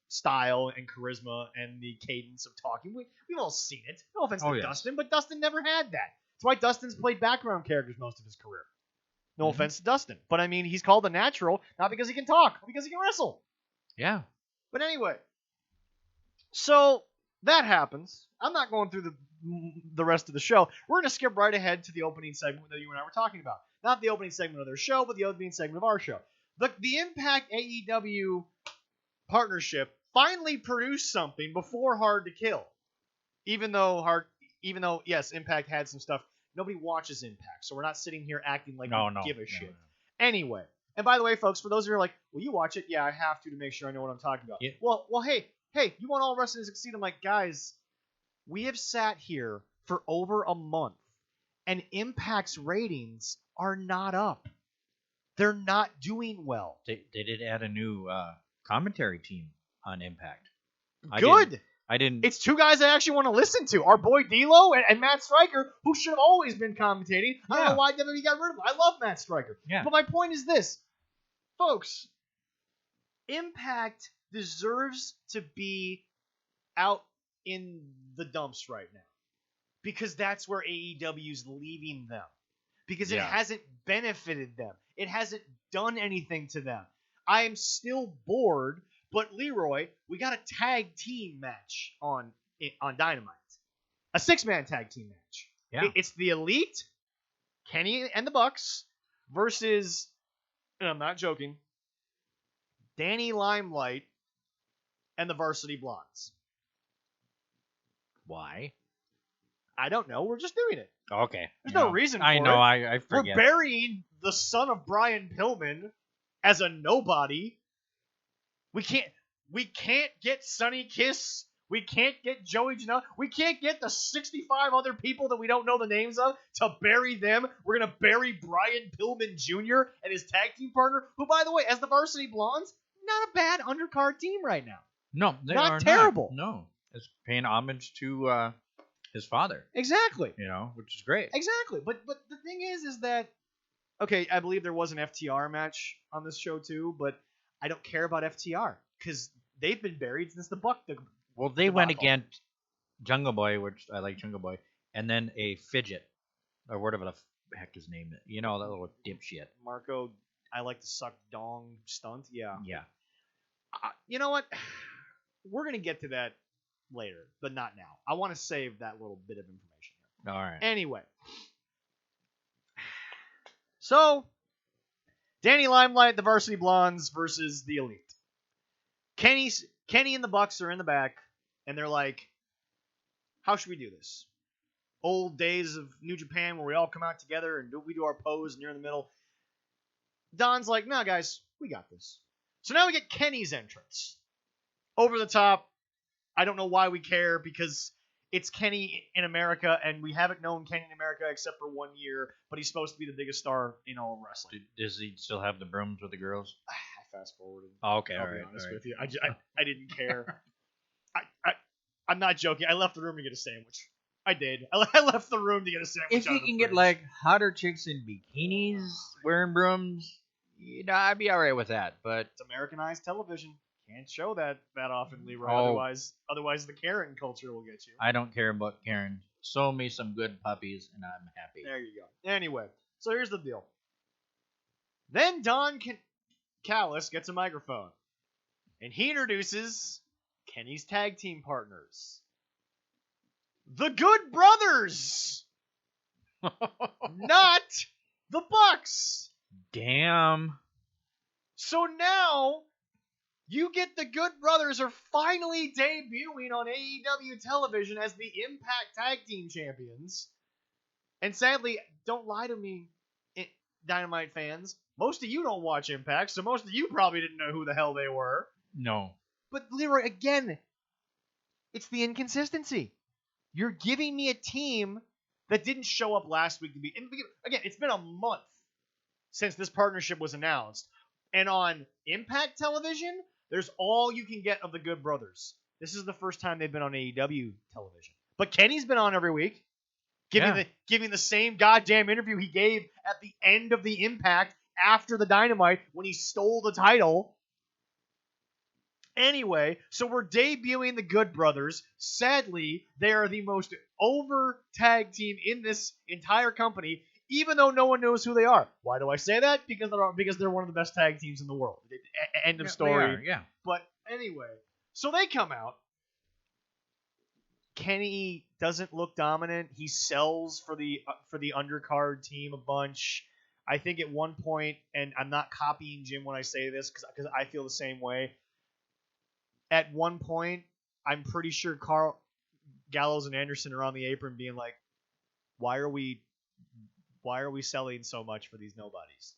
style and charisma and the cadence of talking. We've all seen it. No offense to Dustin, but Dustin never had that. That's why Dustin's played background characters most of his career. No offense to Dustin. But I mean, he's called a natural, not because he can talk, but because he can wrestle. Yeah. But anyway, so that happens. I'm not going through the rest of the show. We're going to skip right ahead to the opening segment that you and I were talking about. Not the opening segment of their show, but the opening segment of our show. The Impact AEW partnership finally produced something before Hard to Kill. Even though yes, Impact had some stuff. Nobody watches Impact, so we're not sitting here acting like we give a shit. No. Anyway, and by the way, folks, for those of you who are like, well, you watch it. Yeah, I have to make sure I know what I'm talking about. Yeah. Well, hey, you want all wrestling to succeed? I'm like, guys, we have sat here for over a month, and Impact's ratings are not up. They're not doing well. They did add a new commentary team on Impact. Good. I didn't. It's two guys I actually want to listen to. Our boy D'Lo and Matt Stryker, who should have always been commentating. I don't know why WWE got rid of him. I love Matt Stryker. Yeah. But my point is this. Folks, Impact deserves to be out in the dumps right now. Because that's where AEW's leaving them. Because it hasn't benefited them. It hasn't done anything to them. I am still bored, but Leroy, we got a tag team match on Dynamite. A 6-man tag team match. Yeah. It's the Elite, Kenny and the Bucks, versus, and I'm not joking, Danny Limelight and the Varsity Blondes. Why? I don't know. We're just doing it. Okay. There's no reason for it. I know. I forget. We're burying the son of Brian Pillman as a nobody. We can't get Sonny Kiss. We can't get Joey Janela. We can't get the 65 other people that we don't know the names of to bury them. We're going to bury Brian Pillman Jr. and his tag team partner, who, by the way, as the Varsity Blondes, not a bad undercard team right now. No, they not are terrible. Not. No, it's paying homage to his father. Exactly. Which is great. Exactly. But the thing is that, okay, I believe there was an FTR match on this show too, but I don't care about FTR because they've been buried since the Buck. Well, they went against Jungle Boy, which I like Jungle Boy, and then a Fidget, or whatever the heck his name is. You know, that little dipshit. Marco, I like to suck dong stunt. Yeah. Yeah. You know what? We're going to get to that later, but not now. I want to save that little bit of information here. All right. Anyway. So, Danny Limelight, the Varsity Blondes versus the Elite. Kenny and the Bucks are in the back, and they're like, how should we do this? Old days of New Japan where we all come out together and we do our pose and you're in the middle. Don's like, nah, guys, we got this. So now we get Kenny's entrance. Over the top. I don't know why we care because it's Kenny in America, and we haven't known Kenny in America except for 1 year, but he's supposed to be the biggest star in all of wrestling. Does he still have the brooms with the girls? I fast forwarded. Oh, okay, I'll all be right. honest with you. I didn't care. I'm not joking. I left the room to get a sandwich. I did. I left the room to get a sandwich. If you can get like hotter chicks in bikinis wearing brooms, I'd be all right with that. But it's Americanized television. Can't show that often, Leroy. Oh. Otherwise the Karen culture will get you. I don't care about Karen. Show me some good puppies, and I'm happy. There you go. Anyway, so here's the deal. Then Don Callis gets a microphone, and he introduces Kenny's tag team partners, the Good Brothers, not the Bucks. Damn. So now you get the Good Brothers are finally debuting on AEW television as the Impact Tag Team Champions. And sadly, don't lie to me, Dynamite fans. Most of you don't watch Impact, so most of you probably didn't know who the hell they were. No. But Leroy, again, it's the inconsistency. You're giving me a team that didn't show up last week to be. Again, it's been a month since this partnership was announced. And on Impact Television, there's all you can get of the Good Brothers. This is the first time they've been on AEW television. But Kenny's been on every week, giving the same goddamn interview he gave at the end of the Impact after the Dynamite when he stole the title. Anyway, so we're debuting the Good Brothers. Sadly, they are the most over tag team in this entire company, even though no one knows who they are. Why do I say that? Because they're one of the best tag teams in the world. End of story. Yeah. But anyway, so they come out. Kenny doesn't look dominant. He sells for the undercard team a bunch. I think at one point, and I'm not copying Jim when I say this because I feel the same way. At one point, I'm pretty sure Carl Gallows and Anderson are on the apron being like, why are we selling so much for these nobodies?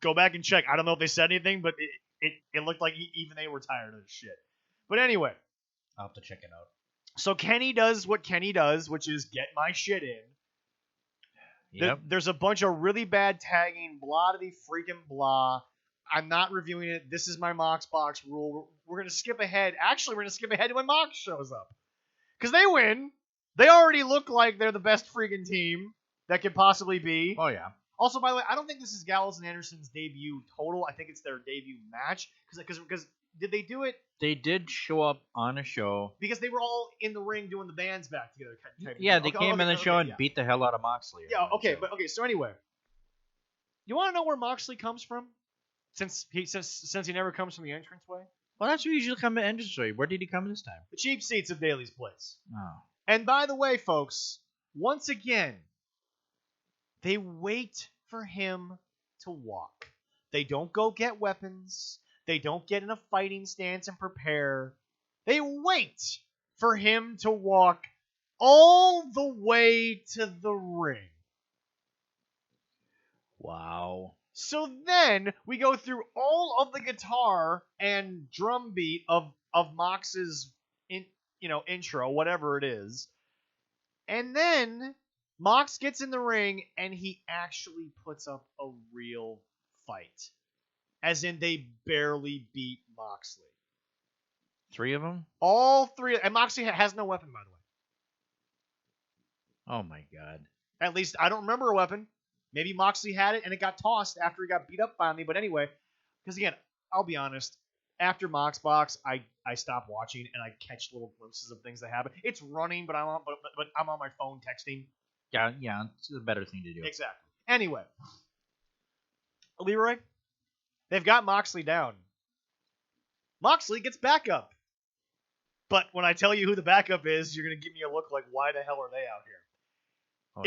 Go back and check. I don't know if they said anything, but it looked like even they were tired of this shit. But anyway, I'll have to check it out. So Kenny does what Kenny does, which is get my shit in. Yep. There's a bunch of really bad tagging, blah to the freaking blah. I'm not reviewing it. This is my Mox Box rule. We're going to skip ahead. Actually, we're going to skip ahead to when Mox shows up. Because they win. They already look like they're the best freaking team that could possibly be. Oh, yeah. Also, by the way, I don't think this is Gallows and Anderson's debut total. I think it's their debut match. Because did they do it? They did show up on a show. Because they were all in the ring doing the bands back together. Yeah, they came in the show and beat the hell out of Moxley. Yeah, okay. So anyway. You want to know where Moxley comes from? Since he never comes from the entranceway? Well, that's where you usually come to entranceway. Where did he come this time? The cheap seats of Daly's Place. Oh. And by the way, folks, once again, they wait for him to walk. They don't go get weapons. They don't get in a fighting stance and prepare. They wait for him to walk all the way to the ring. Wow. So then we go through all of the guitar and drum beat of Mox's intro, whatever it is. And then Mox gets in the ring and he actually puts up a real fight. As in they barely beat Moxley. 3 of them? All 3. And Moxley has no weapon, by the way. Oh my god. At least I don't remember a weapon. Maybe Moxley had it and it got tossed after he got beat up finally. But anyway, because again, I'll be honest. After Mox Box, I stopped watching and I catch little glimpses of things that happen. It's running, but I'm on my phone texting. Yeah, it's a better thing to do. Exactly. Anyway, Leroy, they've got Moxley down. Moxley gets backup. But when I tell you who the backup is, you're going to give me a look like, why the hell are they out here?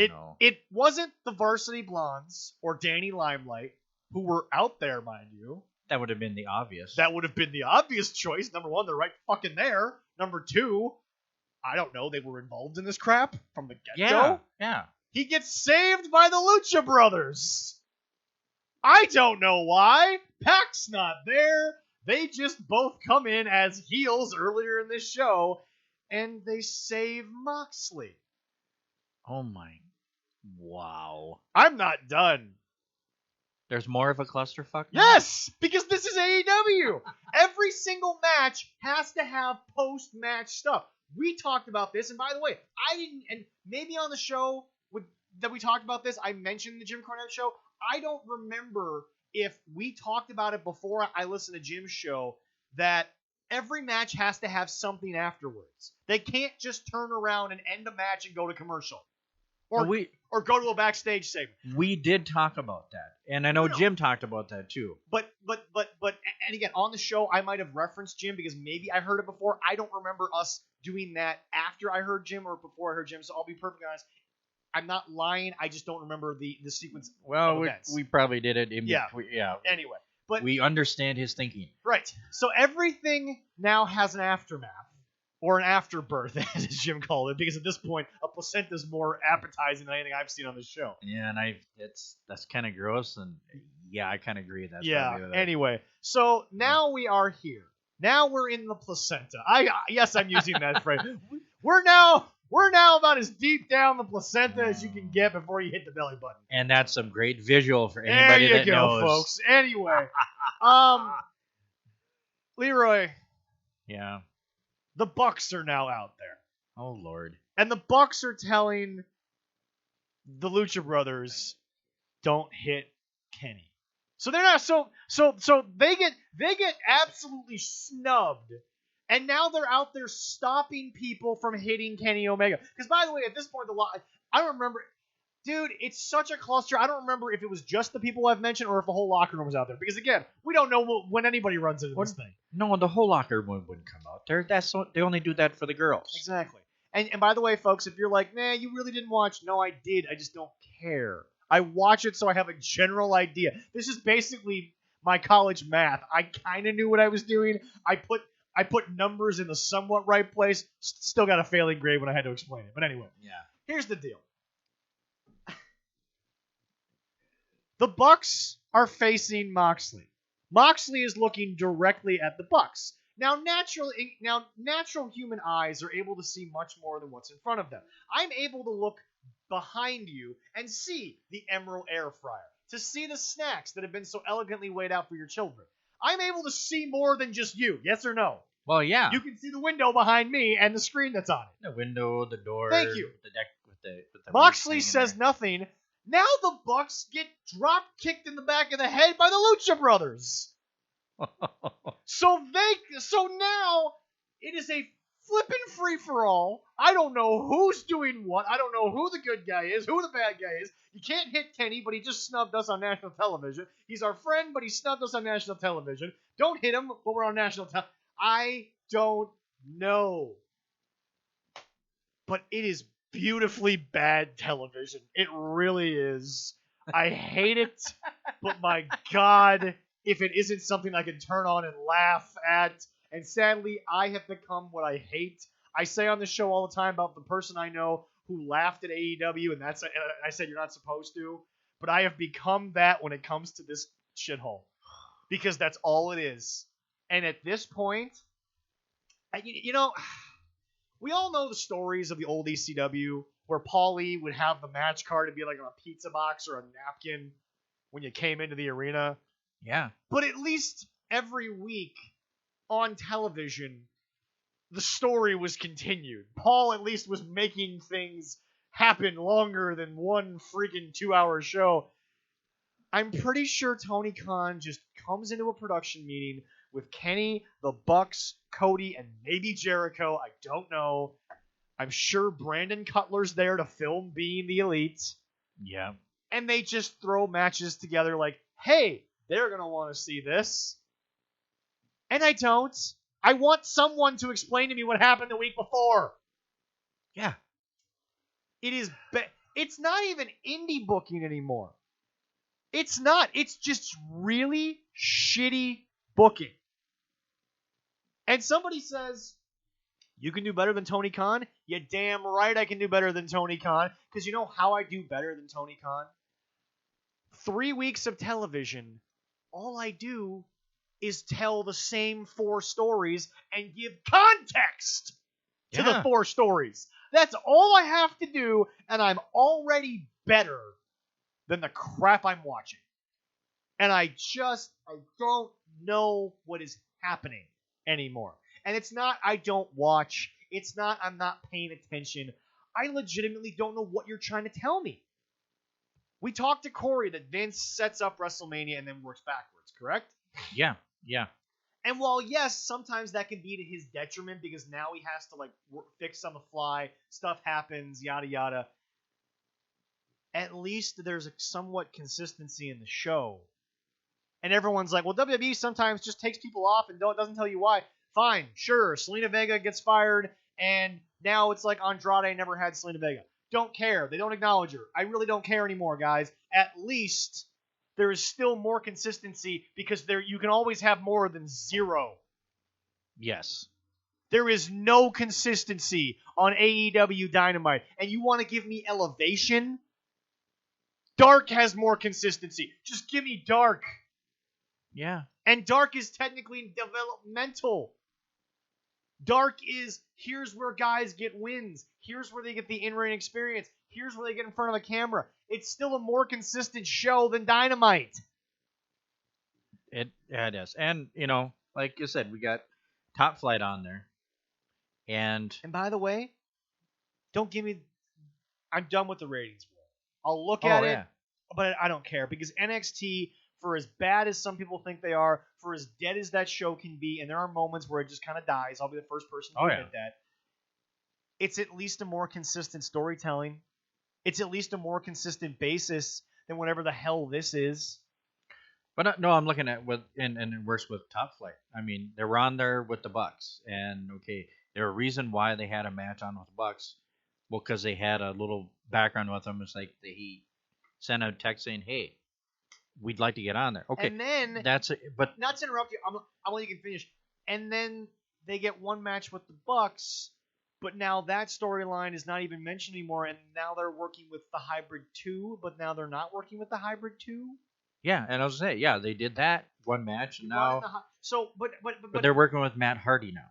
No. It wasn't the Varsity Blondes or Danny Limelight, who were out there, mind you. That would have been the obvious. That would have been the obvious choice. Number 1, they're right fucking there. Number 2, I don't know, they were involved in this crap from the get-go. Yeah. He gets saved by the Lucha Brothers. I don't know why. Pac's not there. They just both come in as heels earlier in this show, and they save Moxley. Oh my. Wow. I'm not done. There's more of a clusterfuck now? Yes! Because this is AEW. Every single match has to have post-match stuff. We talked about this, and by the way, I didn't, and maybe on the show that we talked about this, I mentioned the Jim Cornette show. I don't remember if we talked about it before I listened to Jim's show, that every match has to have something afterwards. They can't just turn around and end a match and go to commercial. Or go to a backstage segment. We did talk about that. And I know Jim talked about that too. But and again, on the show, I might have referenced Jim because maybe I heard it before. I don't remember us doing that after I heard Jim or before I heard Jim, so I'll be perfectly honest. I'm not lying. I just don't remember the sequence of events. We probably did it in between. Yeah. Anyway. But we understand his thinking. Right. So everything now has an aftermath. Or an afterbirth, as Jim called it, because at this point, a placenta is more appetizing than anything I've seen on this show. Yeah, and that's kind of gross, and yeah, I kind of agree. That's Anyway, so now we are here. Now we're in the placenta. Yes, I'm using that phrase. We're now about as deep down the placenta as you can get before you hit the belly button. And that's some great visual for anybody that knows. There you go, folks. Anyway, Leroy. Yeah. The Bucks are now out there. Oh, Lord. And the Bucks are telling the Lucha Brothers, don't hit Kenny. So they're not so they get absolutely snubbed. And now they're out there stopping people from hitting Kenny Omega. Because by the way, at this point I don't remember. Dude, it's such a cluster. I don't remember if it was just the people I've mentioned or if the whole locker room was out there. Because, again, we don't know when anybody runs into this thing. No, the whole locker room wouldn't come out there. They only do that for the girls. Exactly. And by the way, folks, if you're like, nah, you really didn't watch. No, I did. I just don't care. I watch it so I have a general idea. This is basically my college math. I kind of knew what I was doing. I put numbers in the somewhat right place. Still got a failing grade when I had to explain it. But anyway. Yeah. Here's the deal. The Bucks are facing Moxley. Moxley is looking directly at the Bucks. Now, natural human eyes are able to see much more than what's in front of them. I'm able to look behind you and see the Emerald Air Fryer, to see the snacks that have been so elegantly laid out for your children. I'm able to see more than just you, yes or no? Well, yeah. You can see the window behind me and the screen that's on it. The window, the door. Thank you. The deck with the Moxley says nothing. Now the Bucks get drop kicked in the back of the head by the Lucha Brothers. So now it is a flippin' free-for-all. I don't know who's doing what. I don't know who the good guy is, who the bad guy is. You can't hit Kenny, but he just snubbed us on national television. He's our friend, but he snubbed us on national television. Don't hit him, but we're on national television. I don't know. But it is beautifully bad television. It really is. I hate it, but my God, if it isn't something I can turn on and laugh at. And sadly, I have become what I hate. I say on the show all the time about the person I know who laughed at AEW, and I said you're not supposed to. But I have become that when it comes to this shithole. Because that's all it is. And at this point, we all know the stories of the old ECW where Paulie would have the match card and be like on a pizza box or a napkin when you came into the arena. Yeah. But at least every week on television, the story was continued. Paul at least was making things happen longer than one freaking 2-hour show. I'm pretty sure Tony Khan just comes into a production meeting with Kenny, the Bucks, Cody, and maybe Jericho. I don't know. I'm sure Brandon Cutler's there to film Being the Elite. Yeah. And they just throw matches together like, hey, they're going to want to see this. And I don't. I want someone to explain to me what happened the week before. Yeah. It's not even indie booking anymore. It's not. It's just really shitty booking. And somebody says, you can do better than Tony Khan? You damn right I can do better than Tony Khan. Because you know how I do better than Tony Khan? 3 weeks of television, all I do is tell the same 4 stories and give context to the 4 stories. That's all I have to do, and I'm already better than the crap I'm watching. And I don't know what is happening anymore. And it's not I don't watch. It's not I'm not paying attention. I legitimately don't know what you're trying to tell me. We talked to Corey that Vince sets up WrestleMania and then works backwards, correct? Yeah. Yeah. And while, yes, sometimes that can be to his detriment because now he has to, like, fix on the fly, stuff happens, yada, yada, at least there's a somewhat consistency in the show. And everyone's like, well, WWE sometimes just takes people off and doesn't tell you why. Fine, sure, Selena Vega gets fired, and now it's like Andrade never had Selena Vega. Don't care. They don't acknowledge her. I really don't care anymore, guys. At least there is still more consistency because you can always have more than zero. Yes. There is no consistency on AEW Dynamite. And you want to give me Elevation? Dark has more consistency. Just give me Dark. Yeah. And Dark is technically developmental. Dark is, here's where guys get wins. Here's where they get the in-ring experience. Here's where they get in front of a camera. It's still a more consistent show than Dynamite. It is. And, like you said, we got Top Flight on there. And by the way, don't give me... I'm done with the ratings war. I'll look at it, but I don't care. Because NXT, for as bad as some people think they are, for as dead as that show can be, and there are moments where it just kind of dies, I'll be the first person to admit that. It's at least a more consistent storytelling. It's at least a more consistent basis than whatever the hell this is. But no, I'm looking at and it works with Top Flight. I mean, they were on there with the Bucks, and okay, there a reason why they had a match on with the Bucks. Well, because they had a little background with them. It's like he sent a text saying, "Hey, we'd like to get on there." Okay, and then that's it. But not to interrupt you, I'll let you finish. And then they get one match with the Bucks, but now that storyline is not even mentioned anymore. And now they're working with the Hybrid 2, but now they're not working with the Hybrid 2. Yeah, and I was gonna say, yeah, they did that one match, and now but they're working with Matt Hardy now.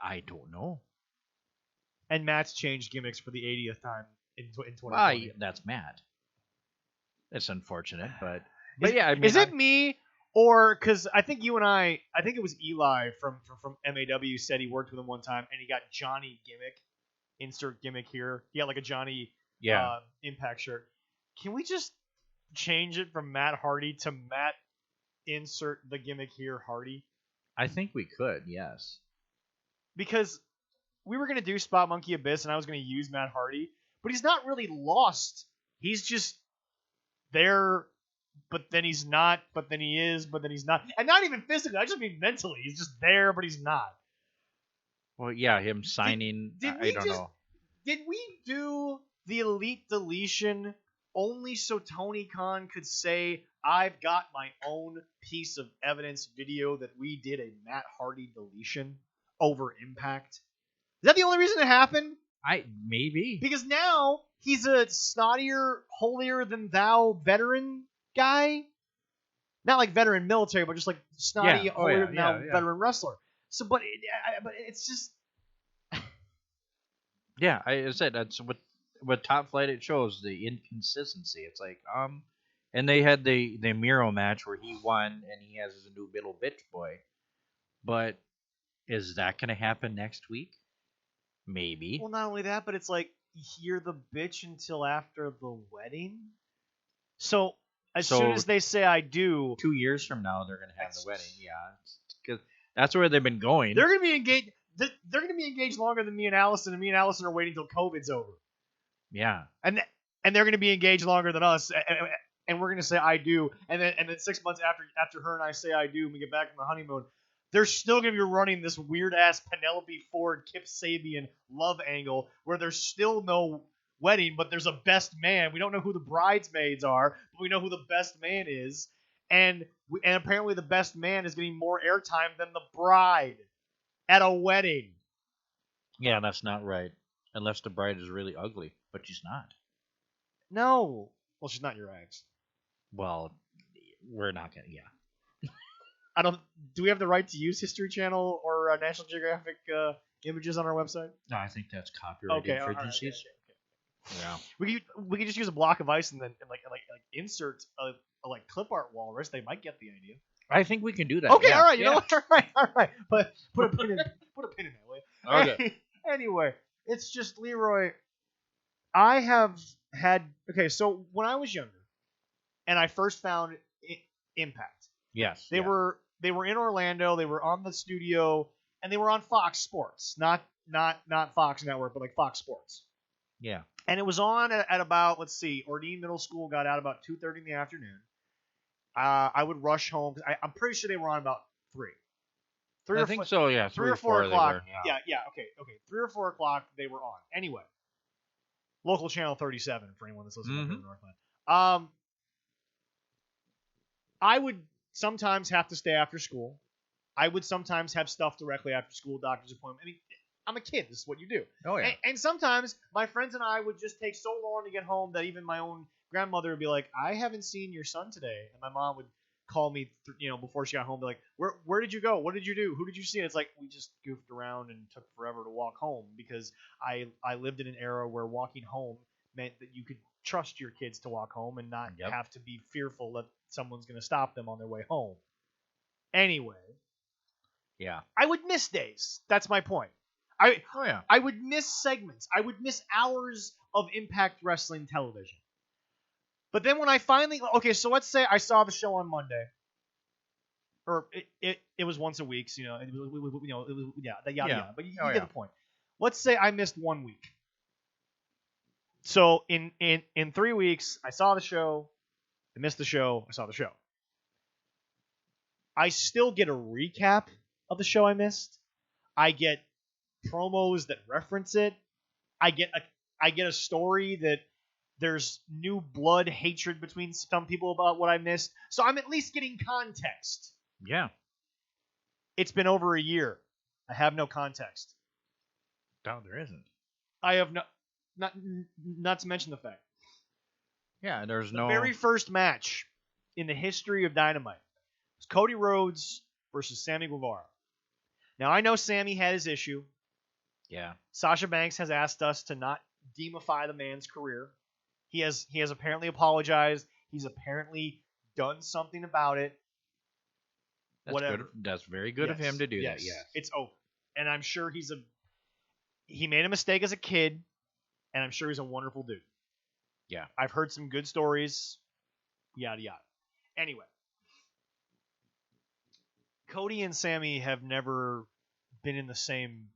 I don't know. And Matt's changed gimmicks for the 80th time in 2020. That's Matt. It's unfortunate, but yeah, I mean, is it me or because I think it was Eli from MAW said he worked with him one time and he got Johnny gimmick, insert gimmick here. He got like a Johnny Impact shirt. Can we just change it from Matt Hardy to Matt insert the gimmick here Hardy? I think we could, yes. Because we were going to do Spot Monkey Abyss and I was going to use Matt Hardy, but he's not really lost. He's just there, but then he's not, but then he is, but then he's not. And not even physically, I just mean mentally. He's just there, but he's not. Well, yeah, him signing, I don't know. Did we do the Elite Deletion only so Tony Khan could say, I've got my own piece of evidence video that we did a Matt Hardy deletion over Impact? Is that the only reason it happened? Maybe. Because now he's a snottier, holier-than-thou veteran guy. Not like veteran military, but just like snotty, holier-than-thou veteran wrestler. So, but it's just... Yeah, I said that's what Top Flight it shows, the inconsistency. It's like, and they had the Miro match where he won and he has his new little bitch boy. But is that going to happen next week? Maybe. Well, not only that, but it's like, you're the bitch until after the wedding? So, soon as they say I do... 2 years from now, they're going to have the wedding. Yeah. Because that's where they've been going. They're going to be engaged... They're going to be engaged longer than me and Allison are waiting until COVID's over. Yeah. And they're going to be engaged longer than us, and we're going to say I do, and then 6 months after her and I say I do, and we get back from the honeymoon, they're still going to be running this weird-ass Penelope Ford, Kip Sabian love angle where there's still no wedding, but there's a best man. We don't know who the bridesmaids are, but we know who the best man is. And apparently the best man is getting more airtime than the bride at a wedding. Yeah, that's not right. Unless the bride is really ugly, but she's not. No. Well, she's not your ex. Well, we're not going to, yeah. Do we have the right to use History Channel or National Geographic images on our website? No, I think that's copyright infringements. Okay. Yeah. We could just use a block of ice and then like insert a like clip art walrus. They might get the idea. I think we can do that. Okay, yeah. all right. You know what? All right. But put a pin in that way. Okay. Anyway, it's just Leroy. I have had so when I was younger, and I first found Impact, Yes. they were in Orlando. They were on the studio, and they were on Fox Sports, not Fox Network, but like Fox Sports. Yeah. And it was on at about, let's see, Ordine Middle School got out about 2:30 in the afternoon. I would rush home. I'm pretty sure they were on about 3. I think so. Yeah. 3 or 4 o'clock. Yeah. Okay. 3 or 4 o'clock they were on. Anyway, local channel 37 for anyone that's listening to Northland. I would sometimes have to stay after school. I would sometimes have stuff directly after school, doctor's appointment. I mean, I'm a kid. This is what you do. Oh yeah. And sometimes my friends and I would just take so long to get home that even my own grandmother would be like, "I haven't seen your son today," and my mom would call me, before she got home, be like, "Where did you go? What did you do? Who did you see?" And it's like we just goofed around and took forever to walk home because I lived in an era where walking home meant that you could trust your kids to walk home and not have to be fearful that someone's going to stop them on their way home. Anyway. Yeah. I would miss days. That's my point. I would miss segments. I would miss hours of Impact Wrestling television. But then when I finally so let's say I saw the show on Monday, or it was once a week, so, it was yada. But you get the point. Let's say I missed 1 week. So in 3 weeks, I saw the show, I missed the show, I saw the show. I still get a recap of the show I missed. I get promos that reference it. I get a story that there's new blood hatred between some people about what I missed. So I'm at least getting context. Yeah. It's been over a year. I have no context. No, there isn't. I have not to mention the fact. Yeah, there's the very first match in the history of Dynamite was Cody Rhodes versus Sammy Guevara. Now I know Sammy had his issue. Yeah. Sasha Banks has asked us to not demify the man's career. He has apparently apologized. He's apparently done something about it. That's Whatever. Good. That's very good of him to do that. Yes. It's over. And I'm sure he made a mistake as a kid, and I'm sure he's a wonderful dude. Yeah. I've heard some good stories. Yada yada. Anyway. Cody and Sammy have never been in the same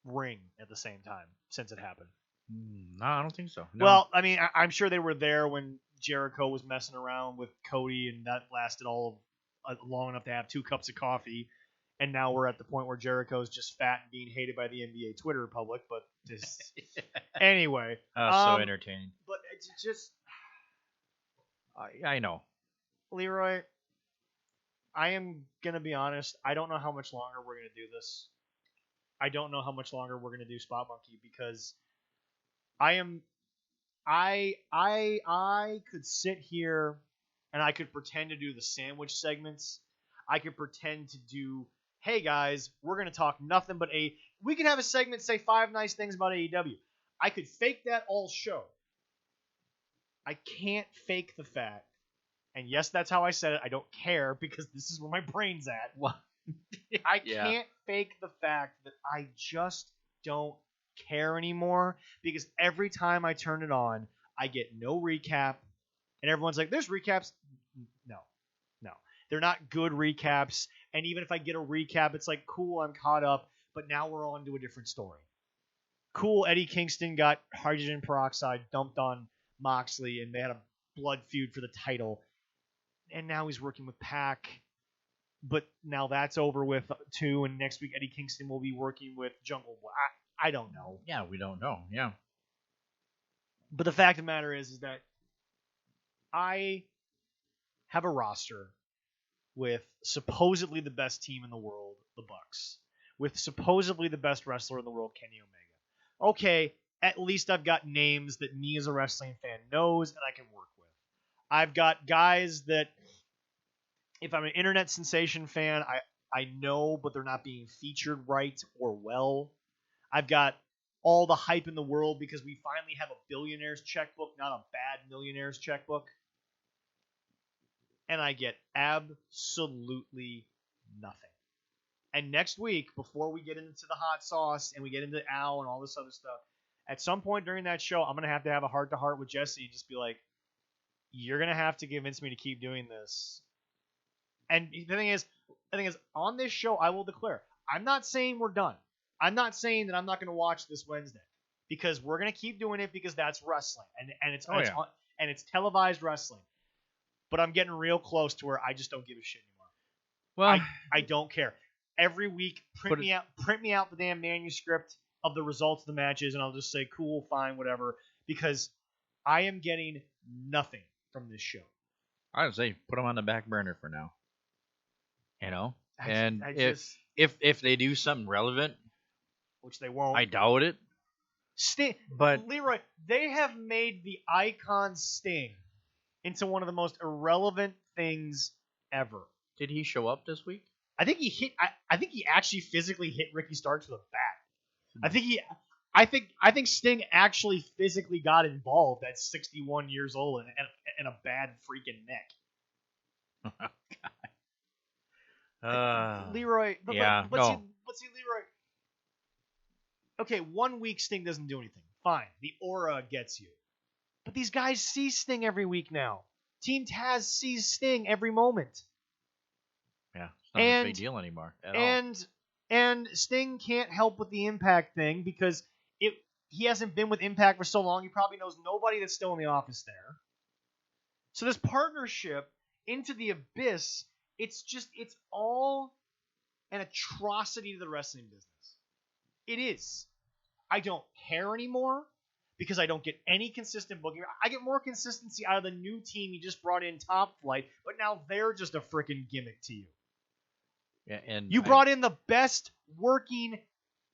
ring at the same time since it happened. No, I don't think so. No. Well, I mean, I'm sure they were there when Jericho was messing around with Cody, and that lasted all long enough to have 2 cups of coffee. And now we're at the point where Jericho's just fat and being hated by the NBA Twitter public. But just anyway, so entertaining. But it's just, I know, Leroy. I am gonna be honest. I don't know how much longer we're gonna do this. I don't know how much longer we're gonna do Spot Monkey because I could sit here and I could pretend to do the sandwich segments. I could pretend to do, hey guys, we're gonna talk nothing but we can have a segment say 5 nice things about AEW. I could fake that all show. I can't fake the fact. And yes, that's how I said it. I don't care because this is where my brain's at. I can't fake the fact that I just don't care anymore because every time I turn it on, I get no recap. And everyone's like, there's recaps. No. They're not good recaps. And even if I get a recap, it's like, cool, I'm caught up. But now we're on to a different story. Cool, Eddie Kingston got hydrogen peroxide dumped on Moxley and they had a blood feud for the title. And now he's working with Pac, but now that's over with too. And next week, Eddie Kingston will be working with Jungle Boy. I don't know. Yeah, we don't know. Yeah. But the fact of the matter is that I have a roster with supposedly the best team in the world, the Bucks, with supposedly the best wrestler in the world, Kenny Omega. Okay, at least I've got names that me as a wrestling fan knows and I can work with. I've got guys that, if I'm an internet sensation fan, I know, but they're not being featured right or well. I've got all the hype in the world because we finally have a billionaire's checkbook, not a bad millionaire's checkbook. And I get absolutely nothing. And next week, before we get into the hot sauce and we get into Al and all this other stuff, At some point during that show, I'm going to have a heart-to-heart with Jesse and just be like, you're going to have to convince me to keep doing this. And the thing is, on this show, I will declare, I'm not saying we're done. I'm not saying that I'm not going to watch this Wednesday, because we're going to keep doing it because that's wrestling, and it's televised wrestling. But I'm getting real close to where I just don't give a shit anymore. Well, I don't care. Every week, print me out the damn manuscript of the results of the matches, and I'll just say, cool, fine, whatever, because I am getting nothing from this show. I would say put them on the back burner for now. You know, if they do something relevant, which they won't, I doubt it. But Leroy, they have made the icon Sting into one of the most irrelevant things ever. Did he show up this week? I think he actually physically hit Ricky Starks with a bat. I think Sting actually physically got involved at 61 years old and a bad freaking neck. Oh, God. Leroy, yeah, see, Leroy. Okay, 1 week Sting doesn't do anything. Fine, the aura gets you. But these guys see Sting every week now. Team Taz sees Sting every moment. Yeah, it's not a big deal anymore at all. And Sting can't help with the Impact thing because he hasn't been with Impact for so long. He probably knows nobody that's still in the office there. So this partnership into the abyss, it's all an atrocity to the wrestling business. It is. I don't care anymore because I don't get any consistent booking. I get more consistency out of the new team you just brought in, Top Flight, but now they're just a freaking gimmick to you. Yeah, and you brought in the best working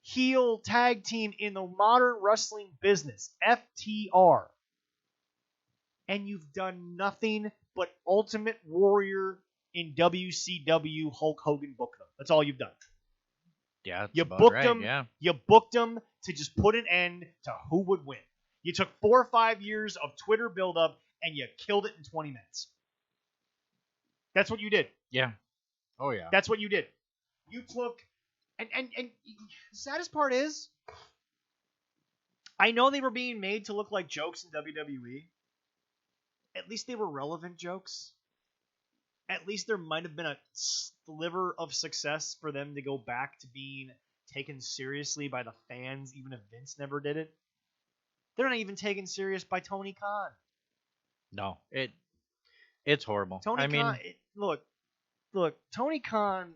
heel tag team in the modern wrestling business, FTR. And you've done nothing but Ultimate Warrior in WCW Hulk Hogan book them. That's all you've done. Yeah, you booked them. Yeah. You booked them to just put an end to who would win. You took 4 or 5 years of Twitter buildup and you killed it in 20 minutes. That's what you did. Yeah. Oh yeah. That's what you did. You took and the saddest part is, I know they were being made to look like jokes in WWE. At least they were relevant jokes. At least there might have been a sliver of success for them to go back to being taken seriously by the fans, even if Vince never did it. They're not even taken serious by Tony Khan. No, it's horrible. Look, Tony Khan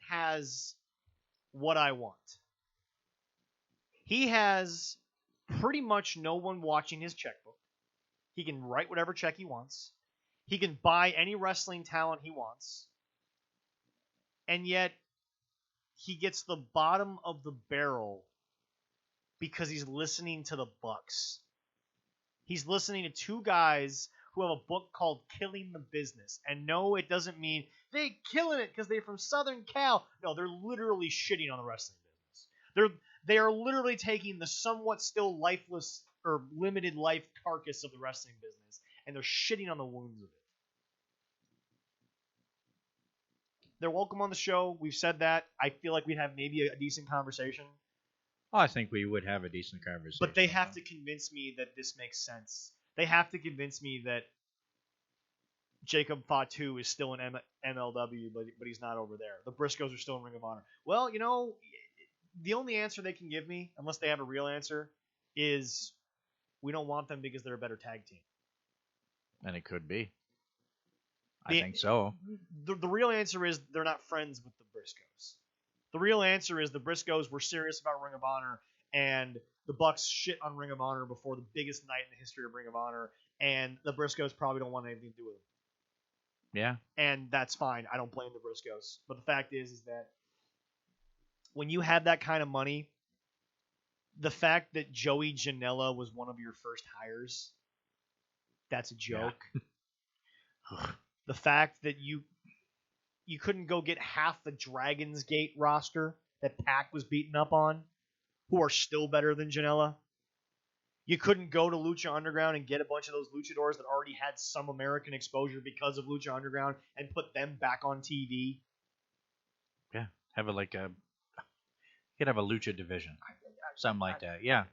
has what I want. He has pretty much no one watching his checkbook. He can write whatever check he wants. He can buy any wrestling talent he wants. And yet, he gets the bottom of the barrel because he's listening to the Bucks. He's listening to 2 guys who have a book called Killing the Business. And no, it doesn't mean they killing it because they're from Southern Cal. No, they're literally shitting on the wrestling business. They are literally taking the somewhat still lifeless or limited life carcass of the wrestling business, and they're shitting on the wounds of it. They're welcome on the show. We've said that. I feel like we'd have maybe a decent conversation. Oh, I think we would have a decent conversation. But they have to convince me that this makes sense. They have to convince me that Jacob Fatu is still in MLW, but he's not over there. The Briscoes are still in Ring of Honor. Well, the only answer they can give me, unless they have a real answer, is we don't want them because they're a better tag team. And it could be. I think so. The real answer is they're not friends with the Briscoes. The real answer is the Briscoes were serious about Ring of Honor, and the Bucks shit on Ring of Honor before the biggest night in the history of Ring of Honor, and the Briscoes probably don't want anything to do with them. Yeah. And that's fine. I don't blame the Briscoes. But the fact is that when you have that kind of money, the fact that Joey Janela was one of your first hires, that's a joke. Yeah. The fact that you couldn't go get half the Dragon's Gate roster that Pac was beaten up on, who are still better than Janela. You couldn't go to Lucha Underground and get a bunch of those luchadors that already had some American exposure because of Lucha Underground and put them back on TV. Yeah, you could have a lucha division, something like that. Yeah.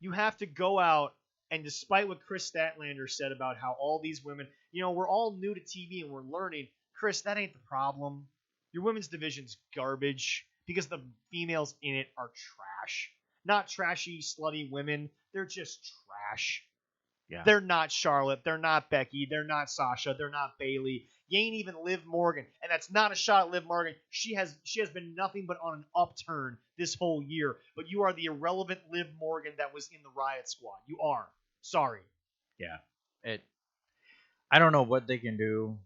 you have to go out and, despite what Chris Statlander said about how all these women, we're all new to TV and we're learning, Chris, that ain't the problem. Your women's division's garbage because the females in it are trash. Not trashy, slutty women. They're just trash. Yeah. They're not Charlotte. They're not Becky. They're not Sasha. They're not Bayley. You ain't even Liv Morgan. And that's not a shot at Liv Morgan. She has been nothing but on an upturn this whole year. But you are the irrelevant Liv Morgan that was in the Riot Squad. You are. Sorry. Yeah. I don't know what they can do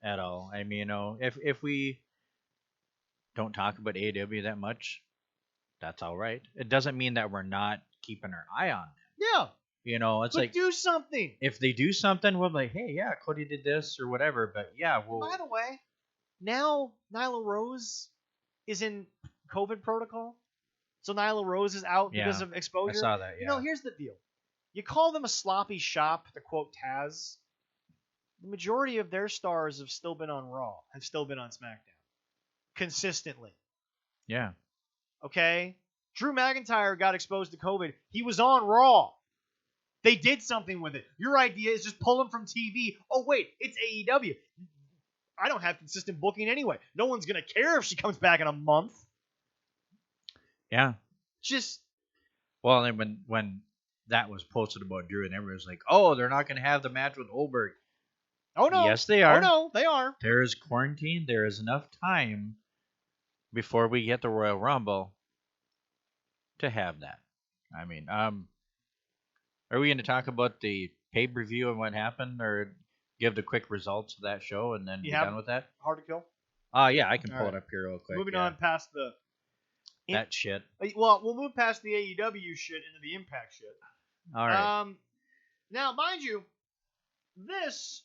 at all. I mean, if we don't talk about AEW that much, that's all right. It doesn't mean that we're not keeping our eye on them. Yeah. It's but like, do something. If they do something, we'll be like, hey, yeah, Cody did this or whatever. But yeah, By the way, now Nyla Rose is in COVID protocol. So Nyla Rose is out because of exposure. I saw that, yeah. Here's the deal. You call them a sloppy shop, to quote Taz. The majority of their stars have still been on Raw, have still been on SmackDown. Consistently. Yeah. Okay? Drew McIntyre got exposed to COVID. He was on Raw. They did something with it. Your idea is just pull him from TV. Oh, wait, it's AEW. I don't have consistent booking anyway. No one's going to care if she comes back in a month. Yeah. Just. Well, and when that was posted about Drew and everyone was like, oh, they're not going to have the match with Goldberg. Oh, no. Yes, they are. Oh, no, they are. There is quarantine. There is enough time before we get the Royal Rumble to have that. I mean, are we going to talk about the pay-per-view and what happened, or give the quick results of that show and then be done with that? Hard to Kill? Yeah, I can pull it up here real quick. Moving on past that shit. Well, we'll move past the AEW shit into the Impact shit. All right. Now, mind you, this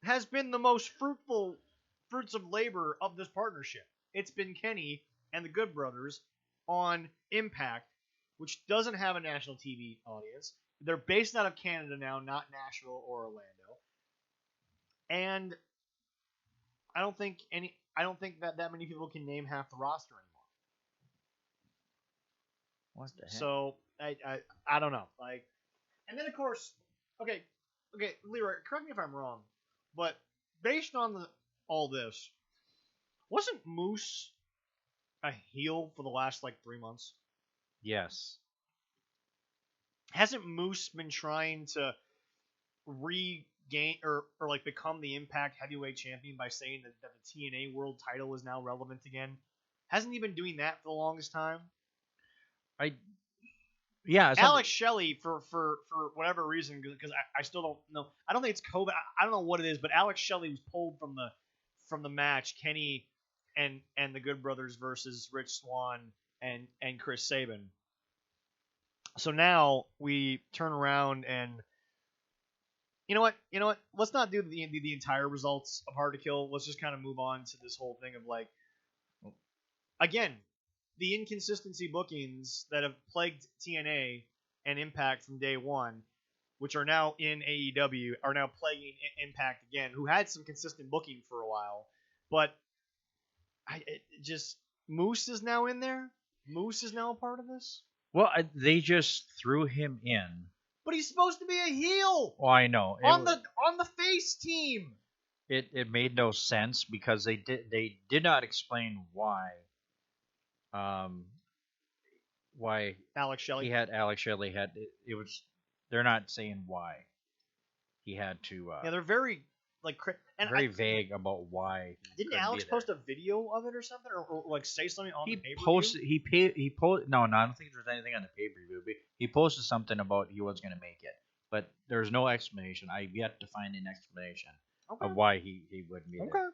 has been the most fruits of labor of this partnership. It's been Kenny and the Good Brothers on Impact, which doesn't have a national TV audience. They're based out of Canada now, not Nashville or Orlando. And I don't think that many people can name half the roster anymore. What the heck? So I don't know. Like, and then of course, okay, Leroy, correct me if I'm wrong, but based on all this, wasn't Moose a heel for the last 3 months? Yes. Hasn't Moose been trying to regain or become the Impact Heavyweight Champion by saying that the TNA World Title is now relevant again? Hasn't he been doing that for the longest time? Alex Shelley, for whatever reason, because I still don't know. I don't think it's COVID. I don't know what it is, but Alex Shelley was pulled from the match. Kenny and the Good Brothers versus Rich Swann and Chris Sabin. So now we turn around and you know what? Let's not do the entire results of Hard to Kill. Let's just kind of move on to this whole thing of again, the inconsistency bookings that have plagued TNA and Impact from day one, which are now in AEW, are now plaguing Impact again, who had some consistent booking for a while. But Moose is now in there. Moose is now a part of this. Well, they just threw him in. But he's supposed to be a heel. Oh, I know. On the face team. It made no sense because they did not explain why. Why Alex Shelley? It was. They're not saying why he had to. Yeah, they're very very vague about why. Didn't Alex post a video of it or something, or say something on the pay-per-view? He posted. No, I don't think there's anything on the pay-per-view. But he posted something about he was going to make it, but there's no explanation. I've yet to find an explanation of why he wouldn't be there.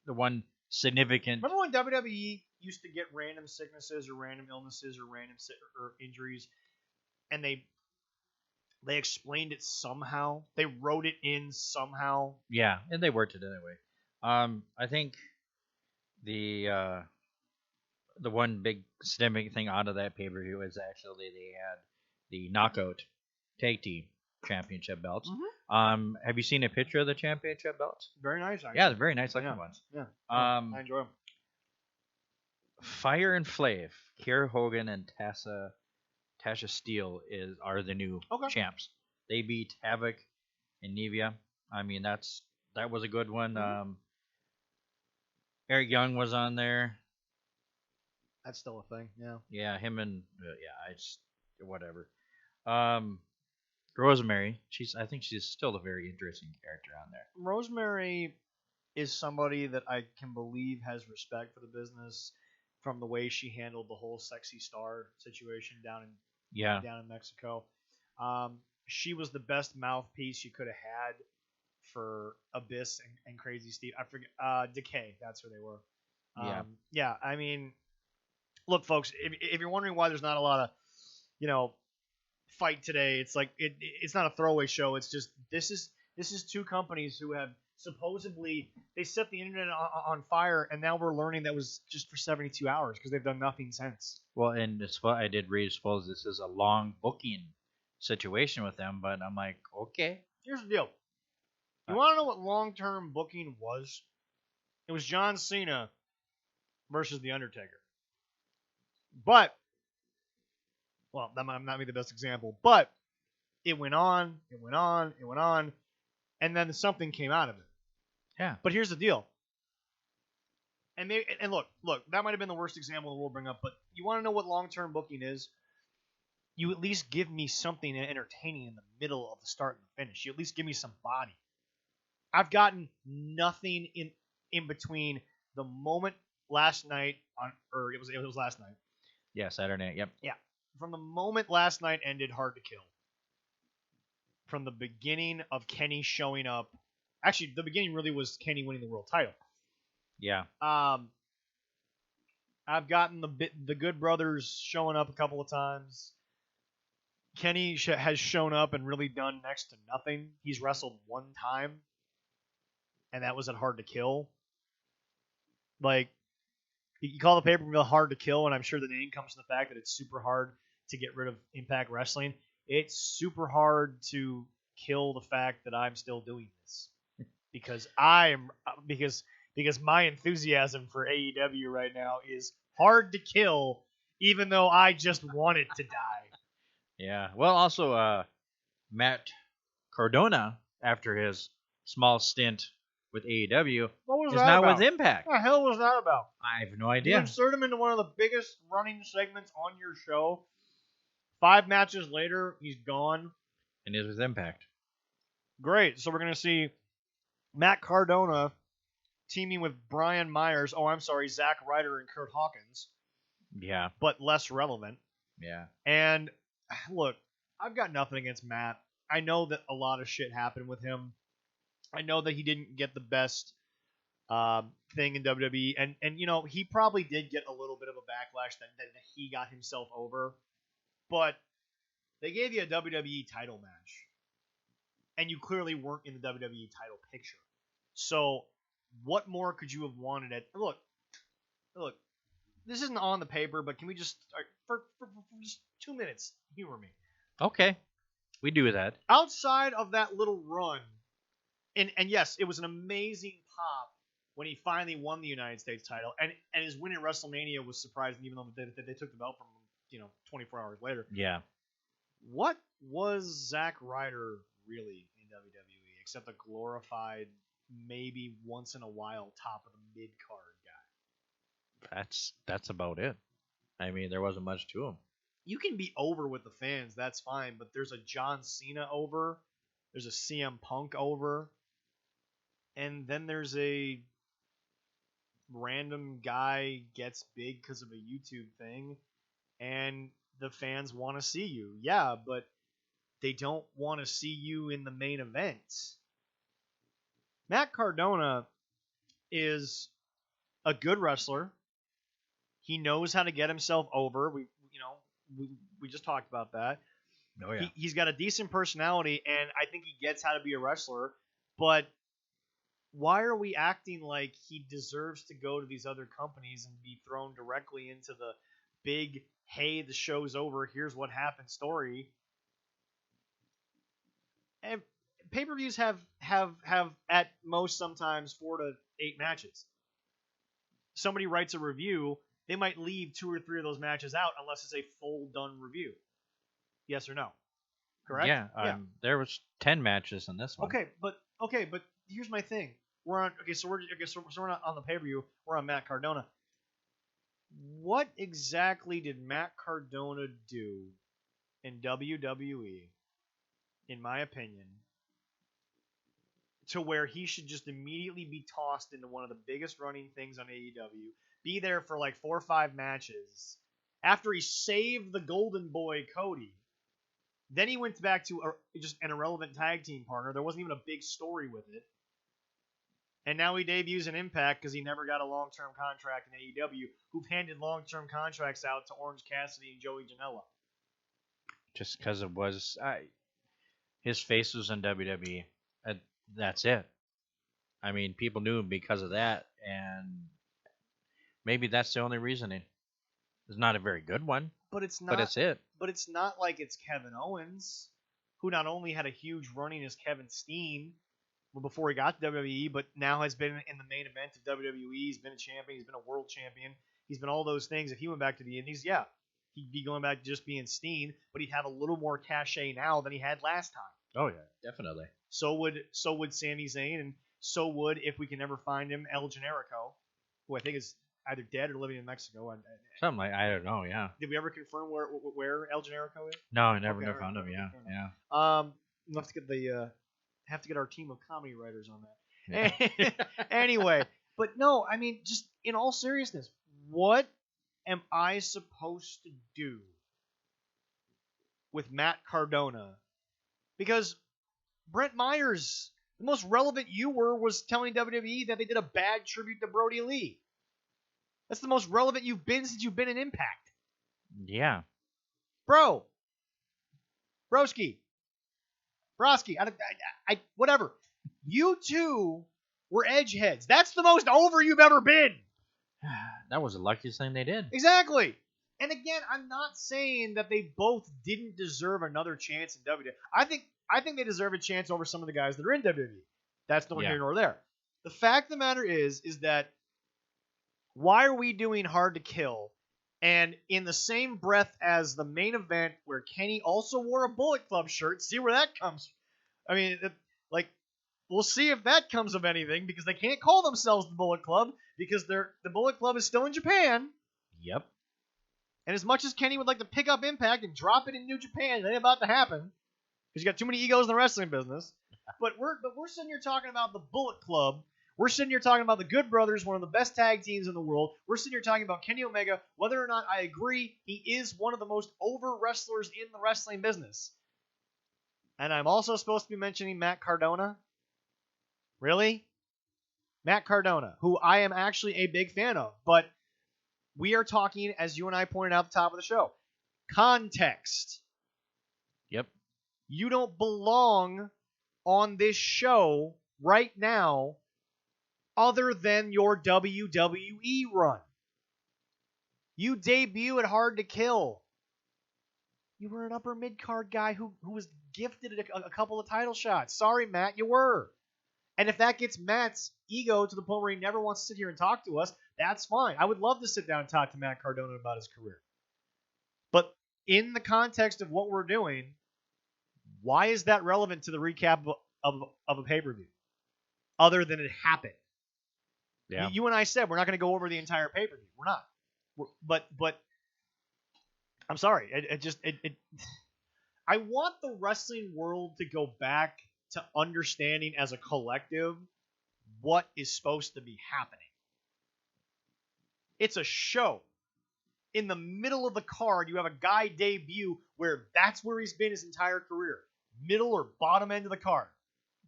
The one significant. Remember when WWE used to get random sicknesses or random illnesses or random or injuries, and they explained it somehow. They wrote it in somehow. Yeah, and they worked it anyway. I think the one big significant thing out of that pay-per-view is actually they had the Knockout Tag Team Championship belts. Mm-hmm. Have you seen a picture of the championship belts? Very nice, actually. Yeah, they're very nice looking ones. Yeah. I enjoy them. Fire and Flav, Kiera Hogan and Tessa Tasha Steele are the new Okay. champs. They beat Havoc and Nevia. I mean, that was a good one. Mhm. Eric Young was on there. That's still a thing. Yeah. Yeah, him and I just whatever. Um, Rosemary, I think she's still a very interesting character on there. Rosemary is somebody that I can believe has respect for the business from the way she handled the whole sexy star situation Yeah, down in Mexico. She was the best mouthpiece you could have had for Abyss and Crazy Steve. I forget Decay. That's who they were. yeah. Yeah. I mean, look, folks. If you're wondering why there's not a lot of, you know, fight today, it's like it's not a throwaway show. It's just this is two companies who have supposedly they set the internet on fire, and now we're learning that was just for 72 hours because they've done nothing since. Well, and it's what I did read. Suppose this is a long booking situation with them, but I'm like, okay. Here's the deal. You Uh, want to know what long-term booking was? It was John Cena versus The Undertaker. But, well, that might not be the best example, but it went on, it went on, it went on, and then something came out of it. Yeah. But here's the deal. And look, that might have been the worst example we'll bring up, but you want to know what long-term booking is? You at least give me something entertaining in the middle of the start and the finish. You at least give me some body. I've gotten nothing in between the moment last night or it was last night. Yeah, Saturday night. Yep. Yeah, from the moment last night ended Hard to Kill. From the beginning of Kenny showing up, actually the beginning really was Kenny winning the world title. Yeah. I've gotten the Good Brothers showing up a couple of times. Kenny has shown up and really done next to nothing. He's wrestled one time, and that was at Hard to Kill. Like, you call the pay-per-view Hard to Kill, and I'm sure the name comes from the fact that it's super hard to get rid of Impact Wrestling. It's super hard to kill the fact that I'm still doing this because because my enthusiasm for AEW right now is hard to kill, even though I just want it to die. Yeah. Well, also, Matt Cardona, after his small stint with AEW, What was is that now about? with Impact. What the hell was that about? I have no You idea. insert him into one of the biggest running segments on your show. 5 matches later, he's gone. And is with Impact. Great. So we're going to see Matt Cardona teaming with Brian Myers. Oh, I'm sorry, Zack Ryder and Kurt Hawkins. Yeah. But less relevant. Yeah. And look, I've got nothing against Matt. I know that a lot of shit happened with him. I know that he didn't get the best thing in WWE. And you know, he probably did get a little bit of a backlash that he got himself over. But they gave you a WWE title match. And you clearly weren't in the WWE title picture. So what more could you have wanted at look, this isn't on the paper, but can we just for just 2 minutes humor me? Okay. We do that. Outside of that little run, and yes, it was an amazing pop when he finally won the United States title, and his win at WrestleMania was surprising, even though they took the belt from him, 24 hours later. Yeah. What was Zack Ryder really in WWE except a glorified, maybe once in a while top of the mid card guy? That's about it. I mean, there wasn't much to him. You can be over with the fans, that's fine, but there's a John Cena over, there's a CM Punk over, and then there's a random guy gets big because of a YouTube thing, and the fans want to see you. Yeah, but they don't want to see you in the main event. Matt Cardona is a good wrestler. He knows how to get himself over. We just talked about that. Oh yeah. He's got a decent personality, and I think he gets how to be a wrestler. But why are we acting like he deserves to go to these other companies and be thrown directly into the big, hey, the show's over, here's what happened story? And pay-per-views have at most sometimes 4 to 8 matches. Somebody writes a review, they might leave 2 or 3 of those matches out unless it's a full done review. Yes or no? Correct? Yeah, there was 10 matches in this one. Okay, but here's my thing. We're on so we're not on the pay-per-view. We're on Matt Cardona. What exactly did Matt Cardona do in WWE, in my opinion, to where he should just immediately be tossed into one of the biggest running things on AEW, be there for like 4 or 5 matches, after he saved the Golden Boy Cody? Then he went back to just an irrelevant tag team partner. There wasn't even a big story with it. And now he debuts in Impact because he never got a long-term contract in AEW, who've handed long-term contracts out to Orange Cassidy and Joey Janela. Just because it was... his face was in WWE. That's it. I mean, people knew him because of that, and maybe that's the only reasoning. It's not a very good one, but it's not. But it's it. But it's not like it's Kevin Owens, who not only had a huge running as Kevin Steen before he got to WWE, but now has been in the main event of WWE. He's been a champion. He's been a world champion. He's been all those things. If he went back to the Indies, yeah, he'd be going back to just being Steen, but he'd have a little more cachet now than he had last time. Oh yeah, definitely. So would Sami Zayn, and so would, if we can never find him, El Generico, who I think is either dead or living in Mexico. Something like, I don't know. Yeah. Did we ever confirm where El Generico is? No, I never found him. Yeah, yeah. We'll have to get our team of comedy writers on that. Yeah. Anyway, but no, I mean, just in all seriousness, what am I supposed to do with Matt Cardona? Because Brent Myers, the most relevant you were was telling WWE that they did a bad tribute to Brody Lee. That's the most relevant you've been since you've been in Impact. Yeah. Broski, whatever. You two were edgeheads. That's the most over you've ever been. That was the luckiest thing they did. Exactly. And again, I'm not saying that they both didn't deserve another chance in WWE. I think they deserve a chance over some of the guys that are in WWE. That's neither here nor there. The fact of the matter is that why are we doing Hard to Kill? And in the same breath as the main event where Kenny also wore a Bullet Club shirt, see where that comes. I mean, we'll see if that comes of anything, because they can't call themselves the Bullet Club because the Bullet Club is still in Japan. Yep. And as much as Kenny would like to pick up Impact and drop it in New Japan, it ain't about to happen because you got too many egos in the wrestling business. But we're sitting here talking about the Bullet Club. We're sitting here talking about the Good Brothers, one of the best tag teams in the world. We're sitting here talking about Kenny Omega. Whether or not I agree, he is one of the most over wrestlers in the wrestling business. And I'm also supposed to be mentioning Matt Cardona. Really? Matt Cardona, who I am actually a big fan of. But we are talking, as you and I pointed out at the top of the show, context. Yep. You don't belong on this show right now other than your WWE run. You debut at Hard to Kill. You were an upper mid-card guy who was gifted a couple of title shots. Sorry, Matt, you were. And if that gets Matt's ego to the point where he never wants to sit here and talk to us, that's fine. I would love to sit down and talk to Matt Cardona about his career. But in the context of what we're doing, why is that relevant to the recap of a pay-per-view? Other than it happened. Yeah. You and I said we're not going to go over the entire pay-per-view. We're not. But I'm sorry. I want the wrestling world to go back to understanding as a collective what is supposed to be happening. It's a show. In the middle of the card, you have a guy debut where that's where he's been his entire career. Middle or bottom end of the card.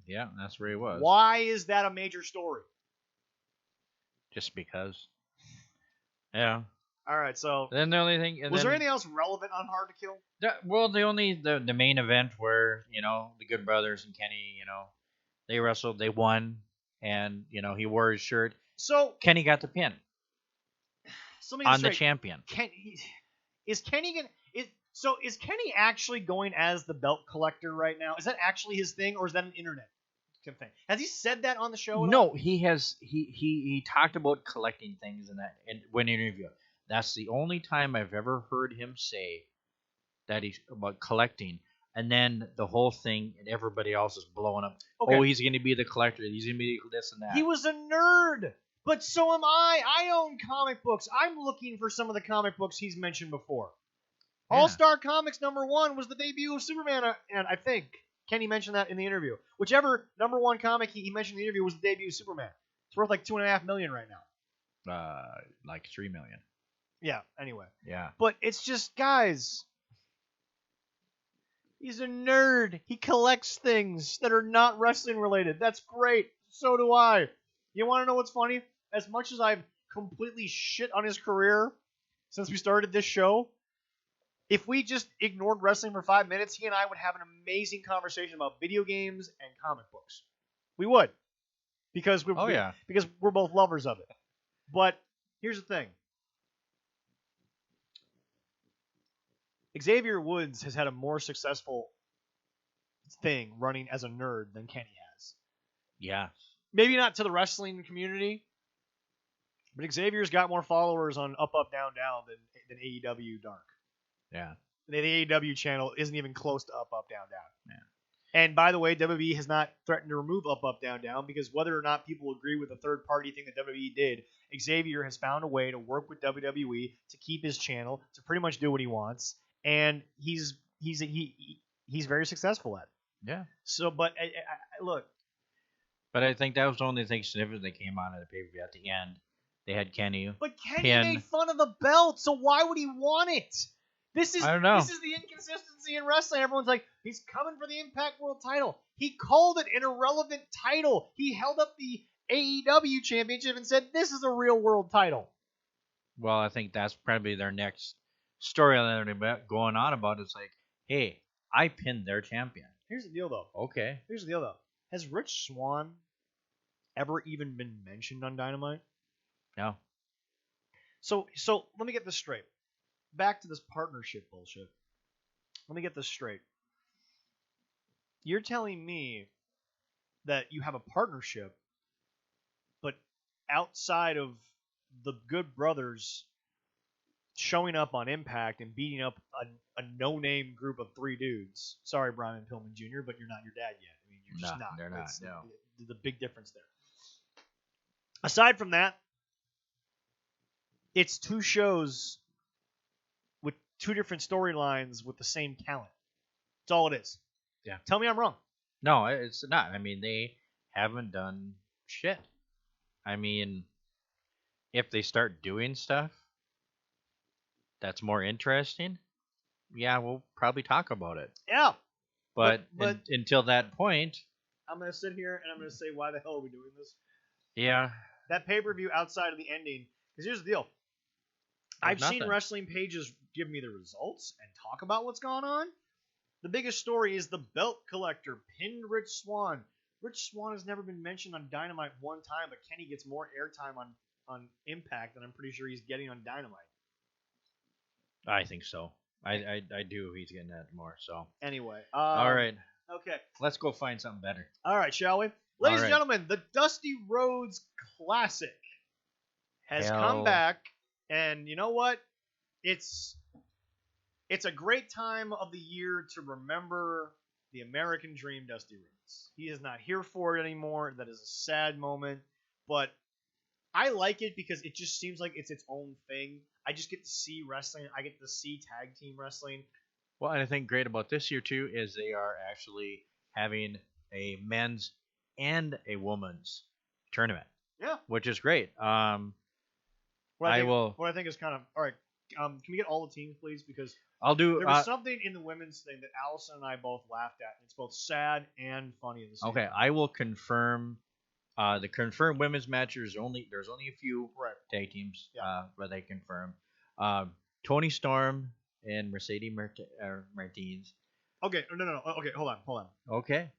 Yeah, that's where he was. Why is that a major story? Just because. Yeah. All right, so then the only thing was there anything else relevant on Hard to Kill? The main event where the Good Brothers and Kenny they wrestled, they won, and he wore his shirt. So Kenny got the pin on the champion. Is Kenny actually going as the belt collector right now? Is that actually his thing, or is that an internet thing? Has he said that on the show? No, he has. He talked about collecting things in that when interview. That's the only time I've ever heard him say that he's about collecting, and then the whole thing and everybody else is blowing up. Okay. Oh, he's going to be the collector. He's going to be this and that. He was a nerd, but so am I. I own comic books. I'm looking for some of the comic books he's mentioned before. Yeah. All-Star Comics #1 was the debut of Superman, and I think Kenny mentioned that in the interview. Whichever #1 comic he mentioned in the interview was the debut of Superman. It's worth like $2.5 million right now. Like $3 million. Yeah. Anyway. Yeah. But it's just, guys. He's a nerd. He collects things that are not wrestling related. That's great. So do I. You want to know what's funny? As much as I've completely shit on his career since we started this show, if we just ignored wrestling for 5 minutes, he and I would have an amazing conversation about video games and comic books. We would. Because we're both lovers of it. But here's the thing. Xavier Woods has had a more successful thing running as a nerd than Kenny has. Yeah. Maybe not to the wrestling community, but Xavier's got more followers on Up, Up, Down, Down than AEW Dark. Yeah. The AEW channel isn't even close to Up, Up, Down, Down. Yeah. And by the way, WWE has not threatened to remove Up, Up, Down, Down because whether or not people agree with the third-party thing that WWE did, Xavier has found a way to work with WWE to keep his channel, to pretty much do what he wants, and he's very successful at it. Yeah. So, but look. But I think that was the only thing significant that came out of the pay-per-view at the end. They had Kenny. But Kenny made fun of the belt, so why would he want it? I don't know. This is the inconsistency in wrestling. Everyone's like, he's coming for the Impact World title. He called it an irrelevant title. He held up the AEW championship and said, this is a real world title. Well, I think that's probably their next storyline they're going on about. It's like, hey, I pinned their champion. Here's the deal, though. Okay. Here's the deal, though. Has Rich Swann ever even been mentioned on Dynamite? No. So let me get this straight. Back to this partnership bullshit. Let me get this straight. You're telling me that you have a partnership, but outside of the Good Brothers showing up on Impact and beating up a no-name group of 3 dudes. Sorry, Brian Pillman Jr., but you're not your dad yet. I mean, you're just not. They're not. No. The big difference there. Aside from that, it's 2 shows with 2 different storylines with the same talent. That's all it is. Yeah. Tell me I'm wrong. No, it's not. I mean, they haven't done shit. I mean, if they start doing stuff that's more interesting, yeah, we'll probably talk about it. Yeah. But until that point, I'm going to sit here and I'm going to say, why the hell are we doing this? Yeah. That pay-per-view outside of the ending, because here's the deal. I've seen wrestling pages give me the results and talk about what's going on. The biggest story is the belt collector pinned Rich Swann. Rich Swann has never been mentioned on Dynamite one time, but Kenny gets more airtime on Impact than I'm pretty sure he's getting on Dynamite. I think so. I do. He's getting that more. So anyway. All right. Okay. Let's go find something better. All right, shall we? Ladies and gentlemen, the Dusty Rhodes Classic has come back, and you know what? It's a great time of the year to remember the American Dream, Dusty Rhodes. He is not here for it anymore. That is a sad moment, but I like it because it just seems like it's its own thing. I just get to see wrestling. I get to see tag team wrestling. Well, and I think great about this year, too, is they are actually having a men's and a women's tournament. Yeah. Which is great. What I think is kind of... All right, can we get all the teams, please? Because I'll do. There was something in the women's thing that Allison and I both laughed at. It's both sad and funny at the same time. Okay, I will confirm... the confirmed women's match, there's only a few tag teams where they confirm. Toni Storm and Mercedes Martinez. Okay, no. Okay, hold on. Okay.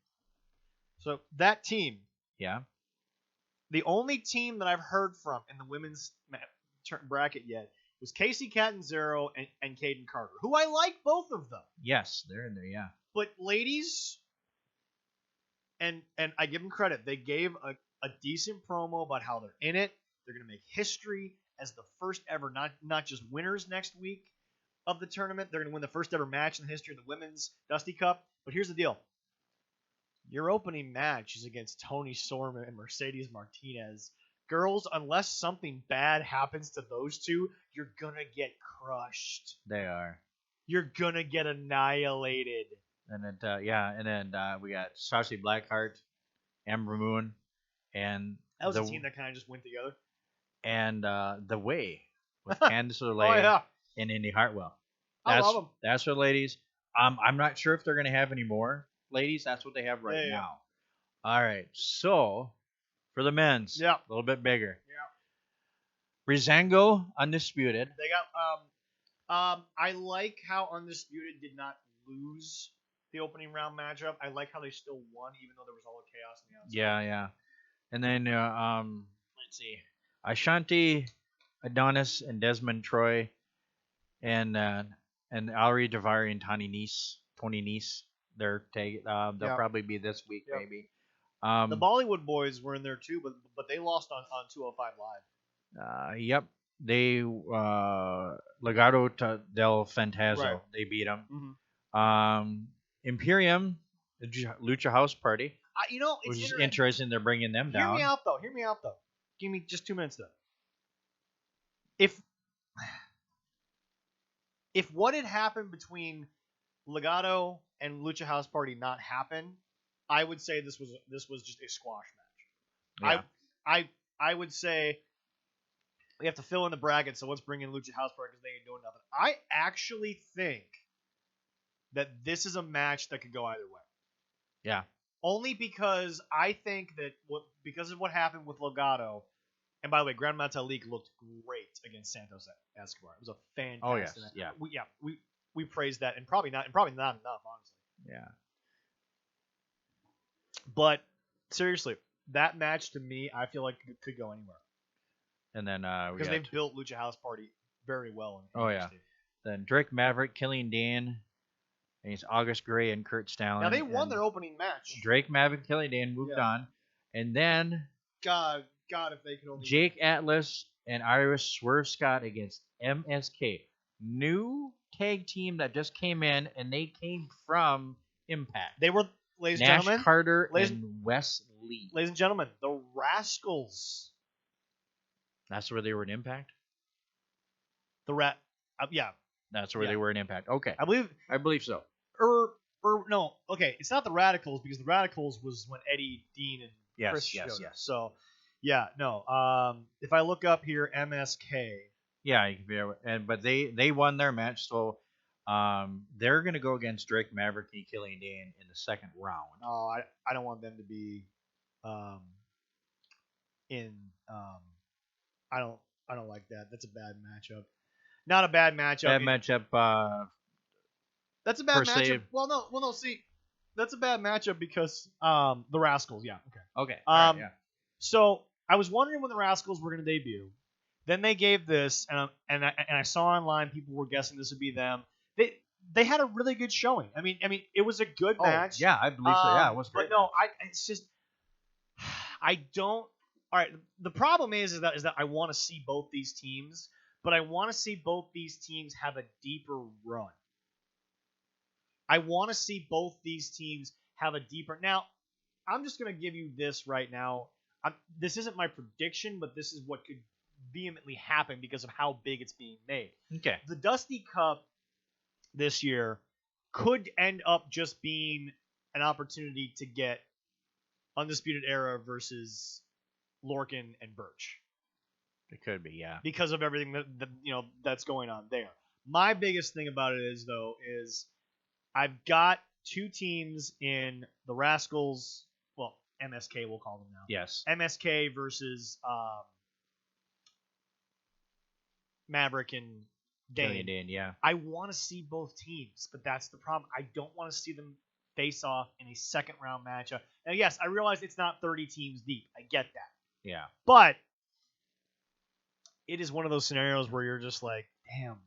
So that team. Yeah. The only team that I've heard from in the women's bracket yet was Casey Catanzaro and Caden Carter, who I like both of them. Yes, they're in there, yeah. But ladies, and I give them credit, they gave a decent promo about how they're in it. They're going to make history as the first ever, not just winners next week, of the tournament. They're going to win the first ever match in the history of the Women's Dusty Cup. But here's the deal. Your opening match is against Toni Storm and Mercedes Martinez. Girls, unless something bad happens to those two, you're going to get crushed. They are. You're going to get annihilated. And then, we got Shotzi Blackheart, Amber Moon, and that was a team that kind of just went together. And The Way with Candice LeRae and Indy Hartwell. I love them. That's for ladies. I'm not sure if they're going to have any more ladies. That's what they have right now. All right. So, for the men's, a little bit bigger. Yeah. Breezango, Undisputed. They got I like how Undisputed did not lose the opening round matchup. I like how they still won, even though there was all the chaos in the outside. Yeah. And then let's see, Ashanti, Adonis, and Desmond Troy, and Ari Daivari and Tony Nese. They'll probably be this week maybe. The Bollywood boys were in there too, but they lost on 205 Live. Yep. They Legado del Fantasma. Right. They beat them. Mm-hmm. Imperium, the Lucha House Party. It's which is interesting. They're bringing them down. Hear me out though. Give me just 2 minutes though. If what had happened between Legado and Lucha House Party not happen, I would say this was just a squash match. Yeah. I would say we have to fill in the bracket, so let's bring in Lucha House Party because they ain't doing nothing. I actually think that this is a match that could go either way. Yeah. Only because I think that because of what happened with Legado, and by the way, Grand Metalik looked great against Santos Escobar. It was a fantastic. Oh yes, we praised that, and probably not enough, honestly. Yeah. But seriously, that match to me, I feel like it could go anywhere. And then because they've built Lucha House Party very well. Then Drake Maverick, Killian Dane, against August Gray and Kurt Stallion. Now they won their opening match. Drake Maverick, Killian Dane moved on, and then God, if they could only Jake Atlas and Iris Swerve Scott against MSK, new tag team that just came in, and they came from Impact. They were, ladies and Nash gentlemen, Carter and Wes Lee. Ladies and gentlemen, the Rascals. That's where they were in Impact? Yeah. That's where they were in Impact. Okay. I believe so. No, okay, it's not the Radicals because the Radicals was when Eddie Dean and Chris showed up. So, if I look up here, MSK. Yeah, but they won their match, so they're going to go against Drake Maverick and Killian Dane in the second round. Oh, I don't want them to be I don't like that. That's a bad matchup. Not a bad matchup. Bad matchup. That's a bad matchup. Save. Well, no. See, that's a bad matchup because the Rascals. Yeah. Okay. So I was wondering when the Rascals were going to debut. Then they gave this, and I saw online people were guessing this would be them. They had a really good showing. I mean, it was a good match. Yeah, I believe so. Yeah, it was great. But no, it's just I don't. All right, the problem is that I want to see both these teams, but I want to see both these teams have a deeper run. I want to see both these teams have a deeper. Now, I'm just going to give you this right now. This isn't my prediction, but this is what could vehemently happen because of how big it's being made. Okay. The Dusty Cup this year could end up just being an opportunity to get Undisputed Era versus Lorcan and Birch. It could be, yeah. Because of everything that that's going on there. My biggest thing about it is I've got two teams in the Rascals, well, MSK we'll call them now. Yes. MSK versus Maverick and Dane. Yeah. I want to see both teams, but that's the problem. I don't want to see them face off in a second round matchup. Now, yes, I realize it's not 30 teams deep. I get that. Yeah. But it is one of those scenarios where you're just like, damn,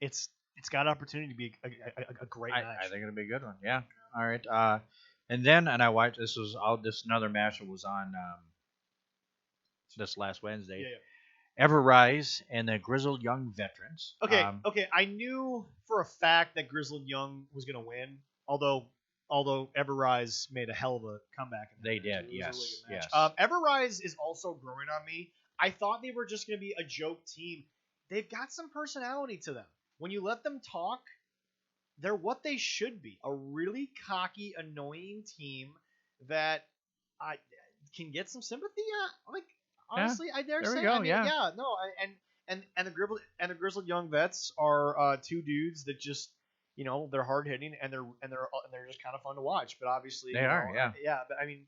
it's got an opportunity to be a great match. I think it'll be a good one. Yeah. All right. And I watched this another match that was on this last Wednesday. Yeah. Everrise and the Grizzled Young Veterans. Okay, I knew for a fact that Grizzled Young was going to win, although Everrise made a hell of a comeback. In that They match. did, It was yes, a really good match. yes. Everrise is also growing on me. I thought they were just going to be a joke team. They've got some personality to them. When you let them talk, they're what they should be. A really cocky, annoying team that I can get some sympathy. Like honestly, I dare there we say. go, I mean, yeah. no, and the Grizzled Young Vets are two dudes that just they're hard hitting and they're just kind of fun to watch. But obviously They are, yeah. yeah. But I mean,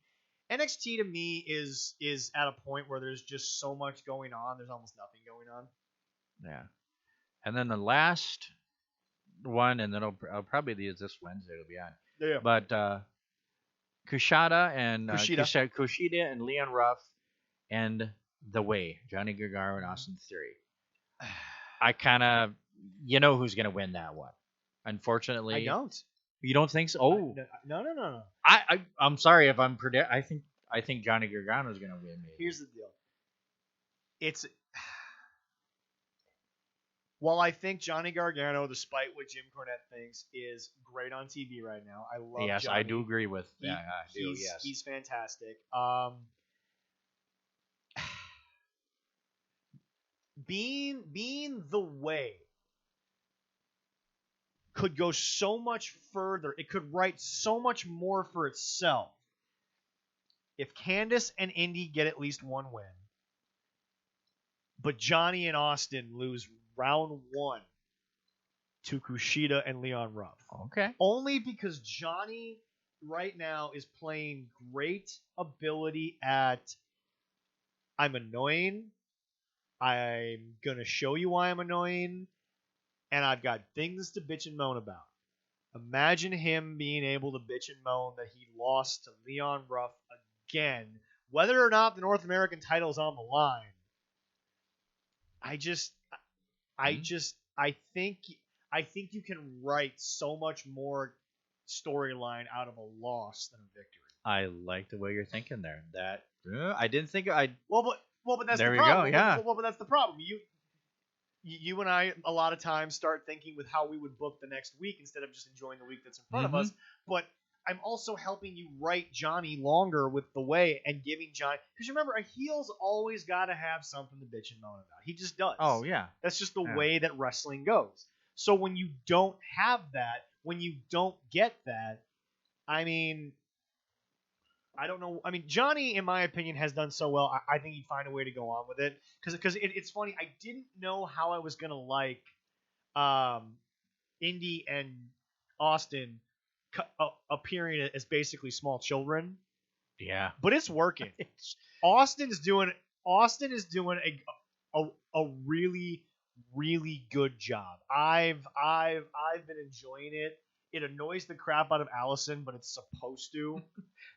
NXT to me is at a point where there's just so much going on. There's almost nothing going on. Yeah. And then the last one, and then I'll probably be this Wednesday. It'll be on. Yeah. But Kushida and Kushida. and Leon Ruff and The Way, Johnny Gargano and Austin Theory. I kind of, who's gonna win that one. Unfortunately, I don't. You don't think so? Oh, no. I'm sorry if I'm I think Johnny Gargano is gonna win. Maybe. Here's the deal. It's while I think Johnny Gargano, despite what Jim Cornette thinks, is great on TV right now. I love. Yes, Johnny. I do agree with. Yeah, I do. Yes, he's fantastic. Being The Way could go so much further. It could write so much more for itself if Candice and Indy get at least one win, but Johnny and Austin lose round 1 to Kushida and Leon Ruff. Okay. Only because Johnny right now is playing great ability at I'm annoying. I'm going to show you why I'm annoying. And I've got things to bitch and moan about. Imagine him being able to bitch and moan that he lost to Leon Ruff again, whether or not the North American title is on the line. I think you can write so much more storyline out of a loss than a victory. I like the way you're thinking there. That I didn't think I. Well, but that's there the we problem. go. Yeah. Well, but that's the problem. You and I a lot of times start thinking with how we would book the next week instead of just enjoying the week that's in front of us. But I'm also helping you write Johnny longer with The Way and giving Johnny, because remember, a heel's always got to have something to bitch and moan about. He just does. Oh yeah. That's just the way that wrestling goes. So when you don't have that, when you don't get that, I mean, I don't know. I mean, Johnny, in my opinion, has done so well. I think he'd find a way to go on with it. Because it's funny. I didn't know how I was going to like Indy and Austin appearing as basically small children. Yeah. But it's working. Austin is doing a really, really good job. I've been enjoying it. It annoys the crap out of Allison, but it's supposed to.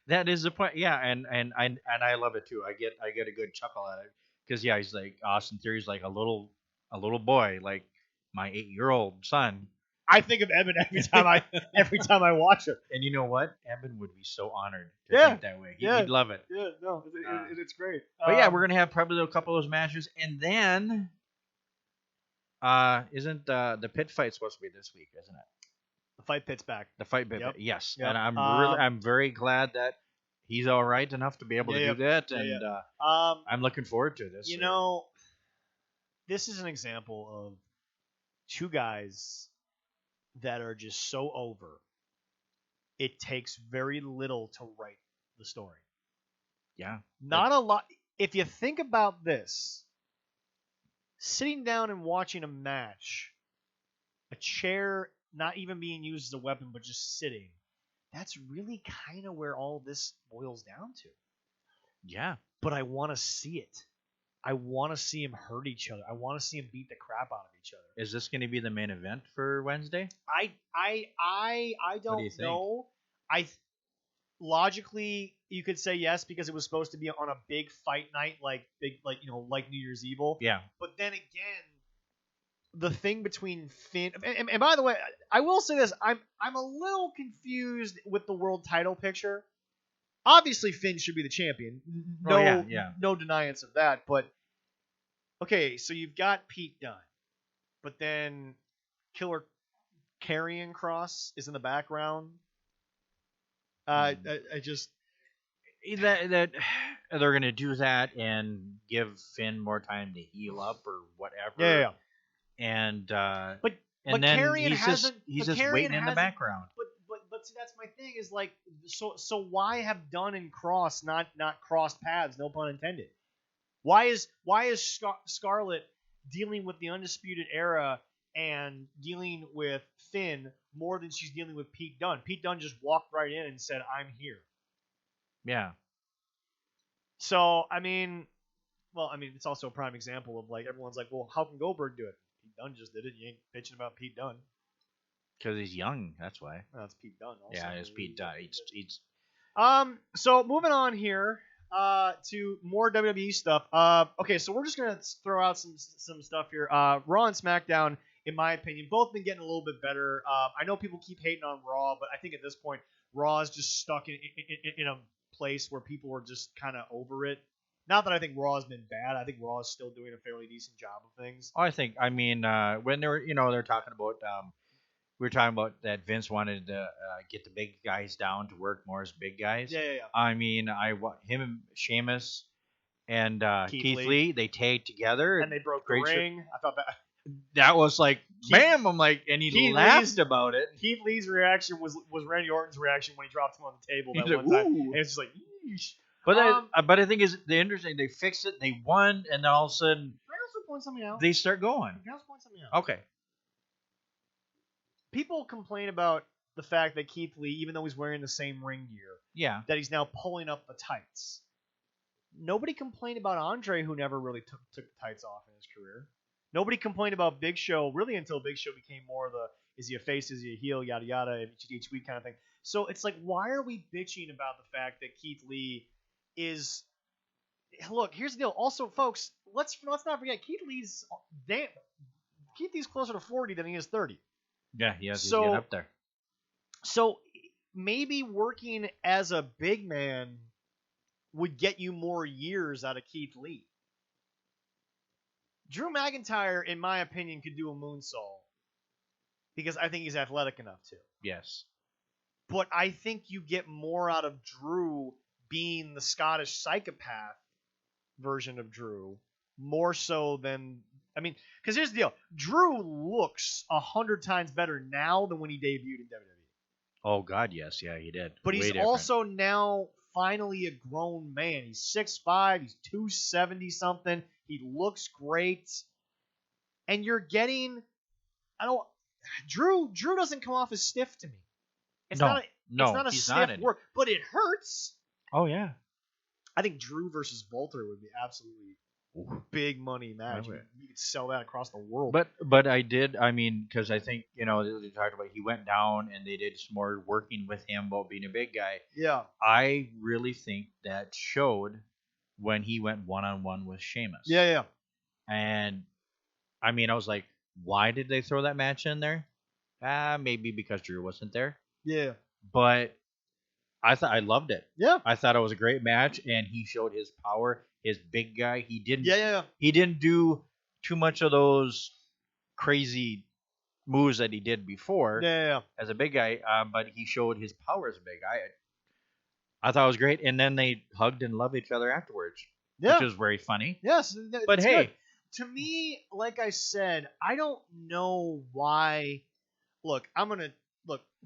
That is the point. Yeah, and I love it too. I get a good chuckle at it because he's like Austin Theory's like a little boy, like my 8-year-old son. I think of Eben every time I watch it. And you know what? Eben would be so honored to think that way. He'd love it. Yeah, no, it's great. But yeah, we're gonna have probably a couple of those matches, and then isn't the pit fight supposed to be this week? Isn't it? The fight pit's back. The fight pit, yes. Yep. And I'm very glad that he's all right enough to be able to do that, and I'm looking forward to this. This is an example of two guys that are just so over. It takes very little to write the story. Yeah. Not a lot. If you think about this, sitting down and watching a match, a chair not even being used as a weapon, but just sitting, that's really kind of where all this boils down to. Yeah. But I want to see it. I want to see them hurt each other. I want to see them beat the crap out of each other. Is this going to be the main event for Wednesday? I don't know. Logically, you could say yes because it was supposed to be on a big fight night, like New Year's Evil. Yeah. But then again, the thing between Finn and by the way, I will say this: I'm a little confused with the world title picture. Obviously, Finn should be the champion. No deniance of that. But okay, so you've got Pete Dunne, but then Killer Karrion Kross is in the background. I just that they're gonna do that and give Finn more time to heal up or whatever. yeah. And But and then Karrion he's hasn't. just Karrion waiting in the hasn't- background. But see, that's my thing. Is like so why have Dunn and Cross not crossed paths? No pun intended. Why is Scarlett dealing with the Undisputed Era and dealing with Finn more than she's dealing with Pete Dunne? Pete Dunne just walked right in and said, "I'm here." Yeah. So I mean, it's also a prime example of like everyone's like, well, how can Goldberg do it? Pete Dunne just did it. You ain't bitching about Pete Dunne. Because he's young, that's why. Well, it's Pete Dunne. Also. Yeah, it's Pete Dunne. He's So moving on here to more WWE stuff. Okay, so we're just gonna throw out some stuff here. Raw and SmackDown, in my opinion, both been getting a little bit better. I know people keep hating on Raw, but I think at this point, Raw is just stuck in a place where people are just kind of over it. Not that I think Raw has been bad. I think Raw is still doing a fairly decent job of things. I mean, when they were, they're talking about, we were talking about that Vince wanted to get the big guys down to work more as big guys. Yeah. I mean, him and Sheamus and Keith Lee, they tagged together and they broke the great ring. I thought that was like, bam! I'm like, and he Keith laughed Lee's- about it. Keith Lee's reaction was Randy Orton's reaction when he dropped him on the table that He's one like, time. "Ooh." And it's just like, yeesh. But I think is the interesting. They fixed it. They won, and then all of a sudden Can I also point something out? they start going. Can I also point something out? Okay. People complain about the fact that Keith Lee, even though he's wearing the same ring gear, Yeah. that he's now pulling up the tights. Nobody complained about Andre, who never really took the tights off in his career. Nobody complained about Big Show, really until Big Show became more of the, is he a face, is he a heel, yada yada, each week kind of thing. So it's like, why are we bitching about the fact that Keith Lee is... Look, here's the deal. Also, folks, let's not forget, Keith Lee's closer to 40 than he is 30. Yeah, he's So- getting up there. So maybe working as a big man would get you more years out of Keith Lee. Drew McIntyre, in my opinion, could do a moonsault because I think he's athletic enough to. Yes. But I think you get more out of Drew being the Scottish psychopath version of Drew, more so than... I mean, because here's the deal. Drew looks 100 times better now than when he debuted in WWE. Oh God, yes, yeah, he did. But Way he's different. also now finally a grown man. He's 6'5", he's 270 something. He looks great. And you're getting... Drew doesn't come off as stiff to me. It's No, not a he's stiff not any. work, but it hurts. Oh yeah. I think Drew versus Volter would be absolutely big money match. Okay. You could sell that across the world. But I did. I mean, because I think they talked about he went down and they did some more working with him about being a big guy. yeah, I really think that showed when he went one-on-one with Sheamus. yeah. And I mean, I was like, why did they throw that match in there? Maybe because Drew wasn't there. Yeah. But I loved it. Yeah. I thought it was a great match, and he showed his power, his big guy. He didn't. Yeah. He didn't do too much of those crazy moves that he did before Yeah. as a big guy, but he showed his power as a big guy. I thought it was great, and then they hugged and loved each other afterwards, Yeah. which was very funny. Yes. But it's hey, good. To me, like I said, I don't know why. Look,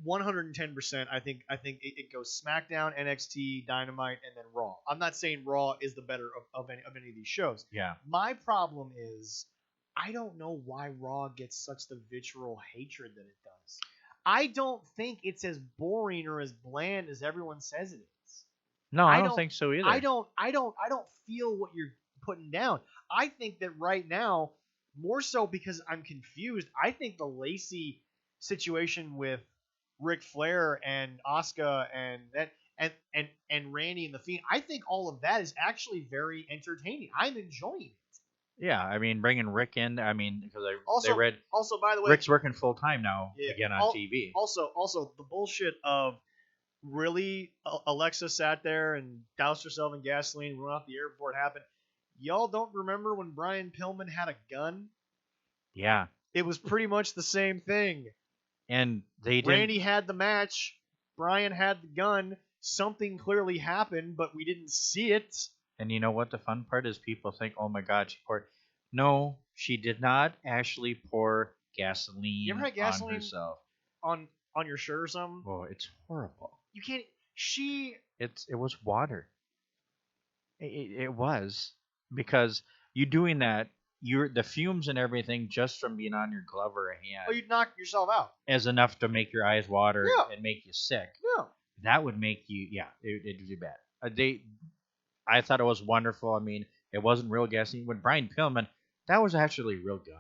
110%. I think it goes SmackDown, NXT, Dynamite, and then Raw. I'm not saying Raw is the better of any of these shows. yeah, My problem is I don't know why Raw gets such the vitriol hatred that it does. I don't think it's as boring or as bland as everyone says it is. no, I I don't don't- think so either. I don't feel what you're putting down. I think that right now, more so because I'm confused, I think the Lacey situation with Ric Flair and Asuka and Randy and the Fiend, I think all of that is actually very entertaining. I'm enjoying it. Yeah, I mean, bringing Rick in. I mean, because Also, they read Also, by the way, Rick's working full time now Yeah, again on al- TV. Also, the bullshit of really Alexa sat there and doused herself in gasoline, went off the air before it happened. y'all don't remember when Brian Pillman had a gun? Yeah. It was pretty much the same thing. And they didn't. Randy had the match. Brian had the gun. Something clearly happened, but we didn't see it. And you know what the fun part is? People think, oh my God, she poured. No, she did not actually pour gasoline, You ever had gasoline on herself. on your shirt or something? Oh, it's horrible. You can't. It was water. It was, because you doing that, the fumes and everything just from being on your glove or a hand. Oh, you'd knock yourself out. Is enough to make your eyes water Yeah. and make you sick. Yeah. That would make you, it'd be bad. I thought it was wonderful. I mean, it wasn't real gasoline. With Brian Pillman, that was actually a real gun.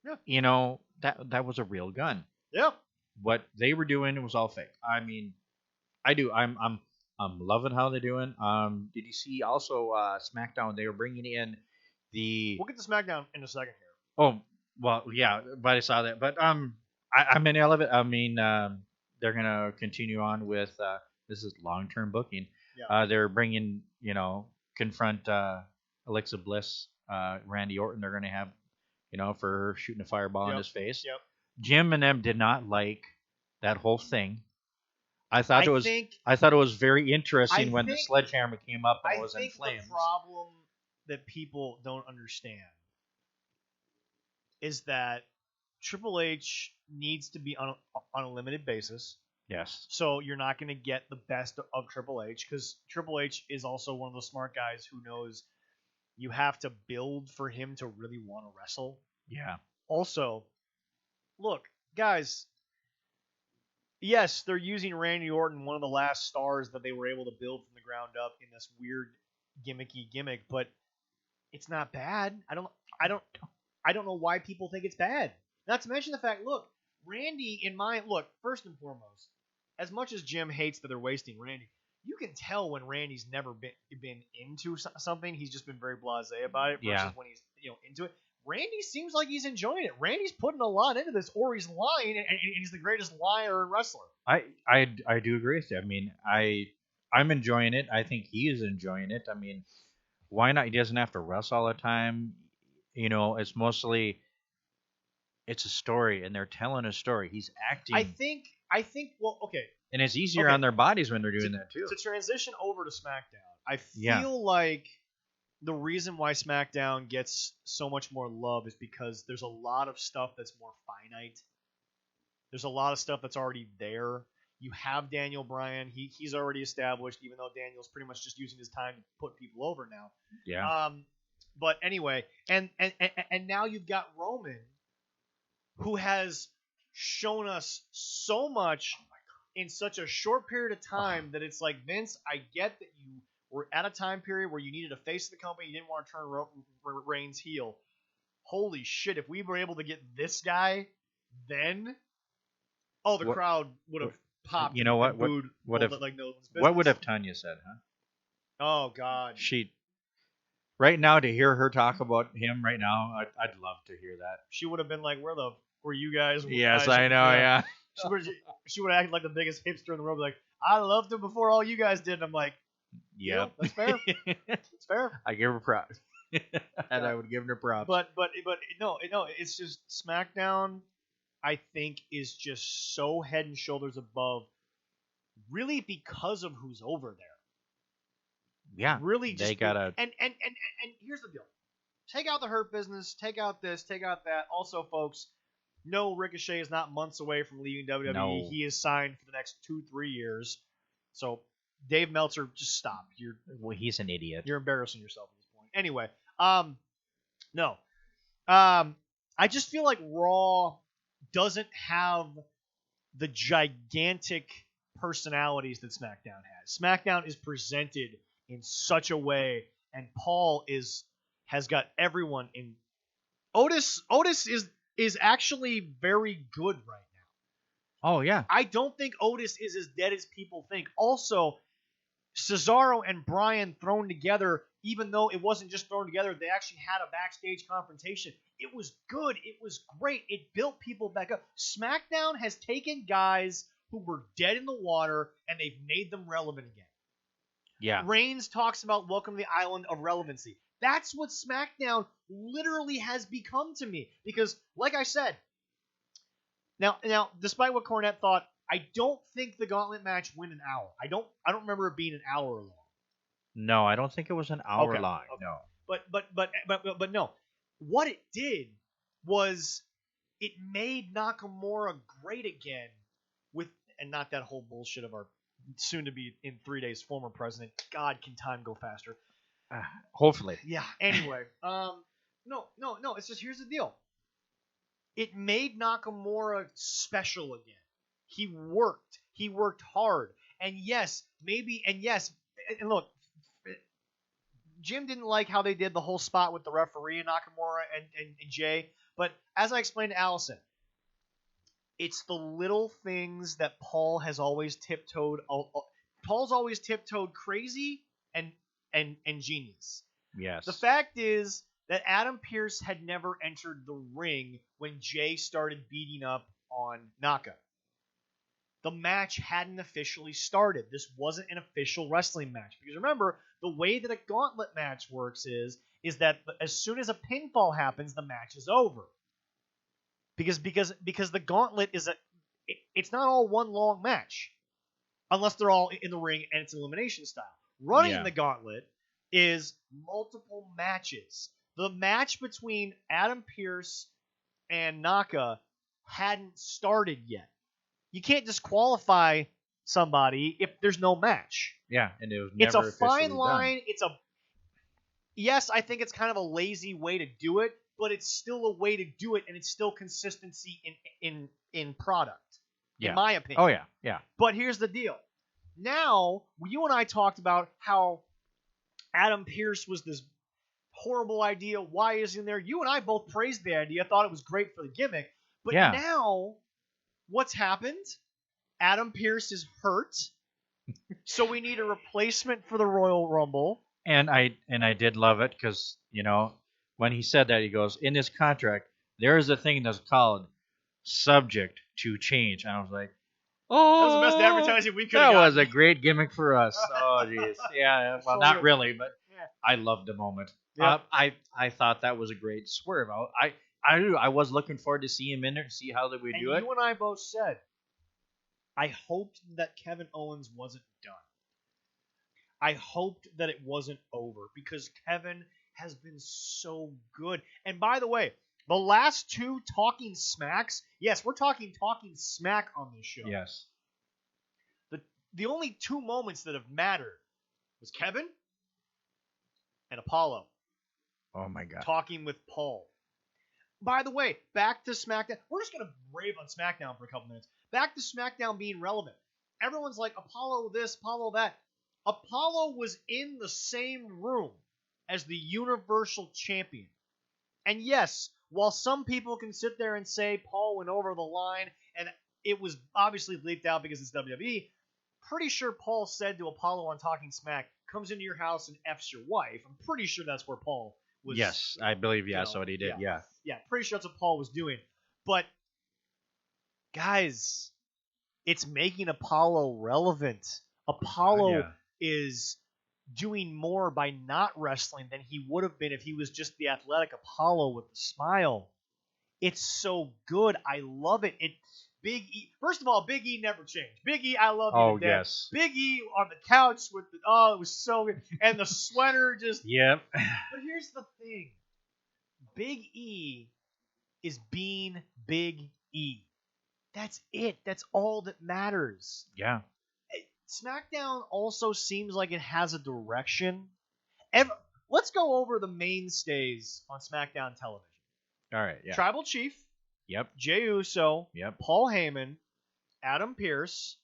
Yeah. You know, that was a real gun. Yeah. What they were doing, it was all fake. I mean, I'm loving how they're doing. Did you see also SmackDown? They were bringing in the. We'll get to SmackDown in a second here. Oh well, yeah, but I saw that. But I'm in Elevate. I mean, they're gonna continue on with this is long-term booking. Yeah. They're bringing, confront Alexa Bliss, Randy Orton. They're gonna have, for shooting a fireball in his face. Yep. Jim and them did not like that whole thing. I thought it was very interesting when the sledgehammer came up and it was in flames. The problem that people don't understand is that Triple H needs to be on a limited basis. Yes. So you're not going to get the best of Triple H, because Triple H is also one of those smart guys who knows you have to build for him to really want to wrestle. Yeah. Also, look, guys, yes, they're using Randy Orton, one of the last stars that they were able to build from the ground up in this weird gimmicky gimmick, but it's not bad. I don't know why people think it's bad. Not to mention the fact, look, Randy, first and foremost, as much as Jim hates that they're wasting Randy, you can tell when Randy's never been into something. He's just been very blasé about it versus when he's into it. Randy seems like he's enjoying it. Randy's putting a lot into this, or he's lying, and he's the greatest liar and wrestler. I do agree with you. I mean, I'm enjoying it. I think he is enjoying it. I mean, why not? He doesn't have to wrestle all the time. It's mostly it's a story, and they're telling a story. He's acting. I think. Well, okay. And it's easier on their bodies when they're doing that too. To transition over to SmackDown, I feel like the reason why SmackDown gets so much more love is because there's a lot of stuff that's more finite. There's a lot of stuff that's already there. You have Daniel Bryan. He's already established, even though Daniel's pretty much just using his time to put people over now. Yeah. But anyway, and now you've got Roman, who has shown us so much in such a short period of time that it's like, Vince, I get that you were at a time period where you needed a face of the company. You didn't want to turn Reigns heel. Holy shit, if we were able to get this guy, then the crowd would have popped. You know what? What would have Tanya said, huh? Oh God. Right now, to hear her talk about him right now, I'd love to hear that. She would have been like, where the were you guys? Yes, I know, yeah. She would have acted like the biggest hipster in the world, like, I loved him before all you guys did. And I'm like, yeah, that's fair. It's fair. I give her props. And I would give her props. But no, it's just SmackDown, I think, is just so head and shoulders above, really because of who's over there. Yeah. Really just they gotta and here's the deal. Take out the Hurt Business, take out this, take out that. Also, folks, no, Ricochet is not months away from leaving WWE. No. He is signed for the next 2-3 years. So, Dave Meltzer, just stop. He's an idiot. You're embarrassing yourself at this point. Anyway, no. I just feel like Raw doesn't have the gigantic personalities that SmackDown has. SmackDown is presented in such a way, and Paul has got everyone in. Otis is actually very good right now. Oh yeah. I don't think Otis is as dead as people think. Also, Cesaro and Bryan thrown together, even though it wasn't just thrown together, they actually had a backstage confrontation. It was good. It was great. It built people back up. SmackDown has taken guys who were dead in the water and they've made them relevant again. Yeah. Reigns talks about welcome to the island of relevancy. That's what SmackDown literally has become to me. Because, like I said, now, despite what Cornette thought, I don't think the Gauntlet match went an hour. I don't remember it being an hour long. No, I don't think it was an hour Okay, long. okay. No. But no. What it did was it made Nakamura great again with, and not that whole bullshit of our soon to be in 3 days former president. God, can time go faster? Hopefully. Yeah. Anyway, no. It's just, here's the deal. It made Nakamura special again. He worked hard, and look, Jim didn't like how they did the whole spot with the referee and Nakamura and Jay, but as I explained to Allison, it's the little things that Paul has always tiptoed. Paul's always tiptoed crazy and genius. Yes. The fact is that Adam Pearce had never entered the ring when Jay started beating up on Naka. The match hadn't officially started. This wasn't an official wrestling match. Because remember, the way that a gauntlet match works is that as soon as a pinfall happens, the match is over. Because the gauntlet it's not all one long match. Unless they're all in the ring and it's elimination style. Running the gauntlet is multiple matches. The match between Adam Pearce and Naka hadn't started yet. You can't disqualify somebody if there's no match. Yeah, and it was never It's a fine officially line. done. Yes, I think it's kind of a lazy way to do it, but it's still a way to do it, and it's still consistency in product, in my opinion. Oh, yeah. But here's the deal. Now, you and I talked about how Adam Pearce was this horrible idea. Why isn't he there? You and I both praised the idea, thought it was great for the gimmick. But now, what's happened? Adam Pearce is hurt, so we need a replacement for the Royal Rumble. And I did love it because, when he said that, he goes, in his contract, there is a thing that's called subject to change. And I was like, oh, that was the best advertising we could have That gotten. was a great gimmick for us. Oh, jeez. Yeah, well, not really, but I loved the moment. Yeah. I thought that was a great swerve. I was looking forward to see him in there, to see how they would do it. You and I both said, I hoped that Kevin Owens wasn't done. I hoped that it wasn't over because Kevin has been so good. And by the way, the last two Talking Smacks, yes, we're talking smack on this show. Yes. The only two moments that have mattered was Kevin and Apollo. Oh, my God. Talking with Paul. By the way, back to SmackDown. We're just going to rave on SmackDown for a couple minutes. Back to SmackDown being relevant. Everyone's like, Apollo this, Apollo that. Apollo was in the same room as the Universal Champion. And yes, while some people can sit there and say Paul went over the line, and it was obviously bleeped out because it's WWE, pretty sure Paul said to Apollo on Talking Smack, comes into your house and F's your wife. I'm pretty sure that's where Paul was. Yes, I believe, that's what he did, yeah. Yeah, pretty sure that's what Paul was doing. But, guys, it's making Apollo relevant. Apollo is doing more by not wrestling than he would have been if he was just the athletic Apollo with the smile. It's so good. I love it. Big E. First of all, Big E never changed. Big E, I love you to death. Yes. Big E on the couch with it was so good. And the sweater just. Yep. But here's the thing. Big E is being Big E. That's it. That's all that matters. Yeah. SmackDown also seems like it has a direction. Let's go over the mainstays on SmackDown television. All right, yeah. Tribal Chief. Yep. Jey Uso. Yep. Paul Heyman. Adam Pearce.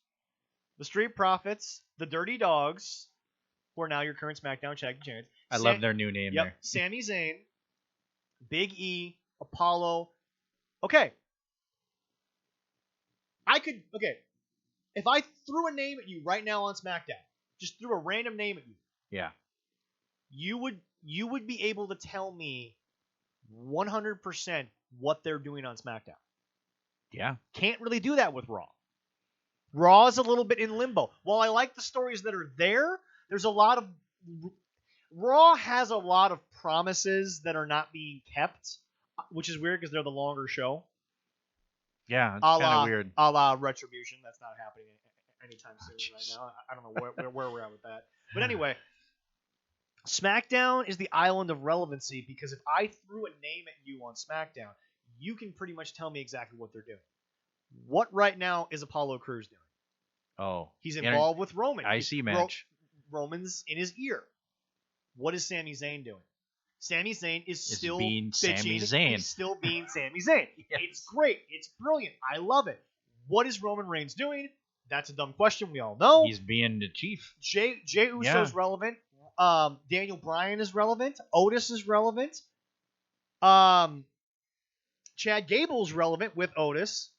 The Street Profits. The Dirty Dogs. Who are now your current SmackDown Tag Team Champions. I love their new name there. Sami Zayn. Big E. Apollo. Okay. If I threw a name at you right now on SmackDown, just threw a random name at you. Yeah. You would be able to tell me 100% what they're doing on SmackDown. Yeah. Can't really do that with Raw. Raw is a little bit in limbo. While I like the stories that are there, There's a lot of Raw has a lot of promises that are not being kept, which is weird because they're the longer show. Yeah, it's kind of weird. A la Retribution. That's not happening anytime soon right now. I don't know where we're at with that. But anyway, SmackDown is the island of relevancy because if I threw a name at you on SmackDown, you can pretty much tell me exactly what they're doing. What right now is Apollo Crews doing? Oh. He's involved with Roman. IC match. Roman's in his ear. What is Sami Zayn doing? Sami Zayn is still being bitching. Sami Zayn. He's still being Sami Zayn. Yes. It's great. It's brilliant. I love it. What is Roman Reigns doing? That's a dumb question. We all know. He's being the chief. Jey Uso's relevant. Daniel Bryan is relevant. Otis is relevant. Chad Gable's relevant with Otis.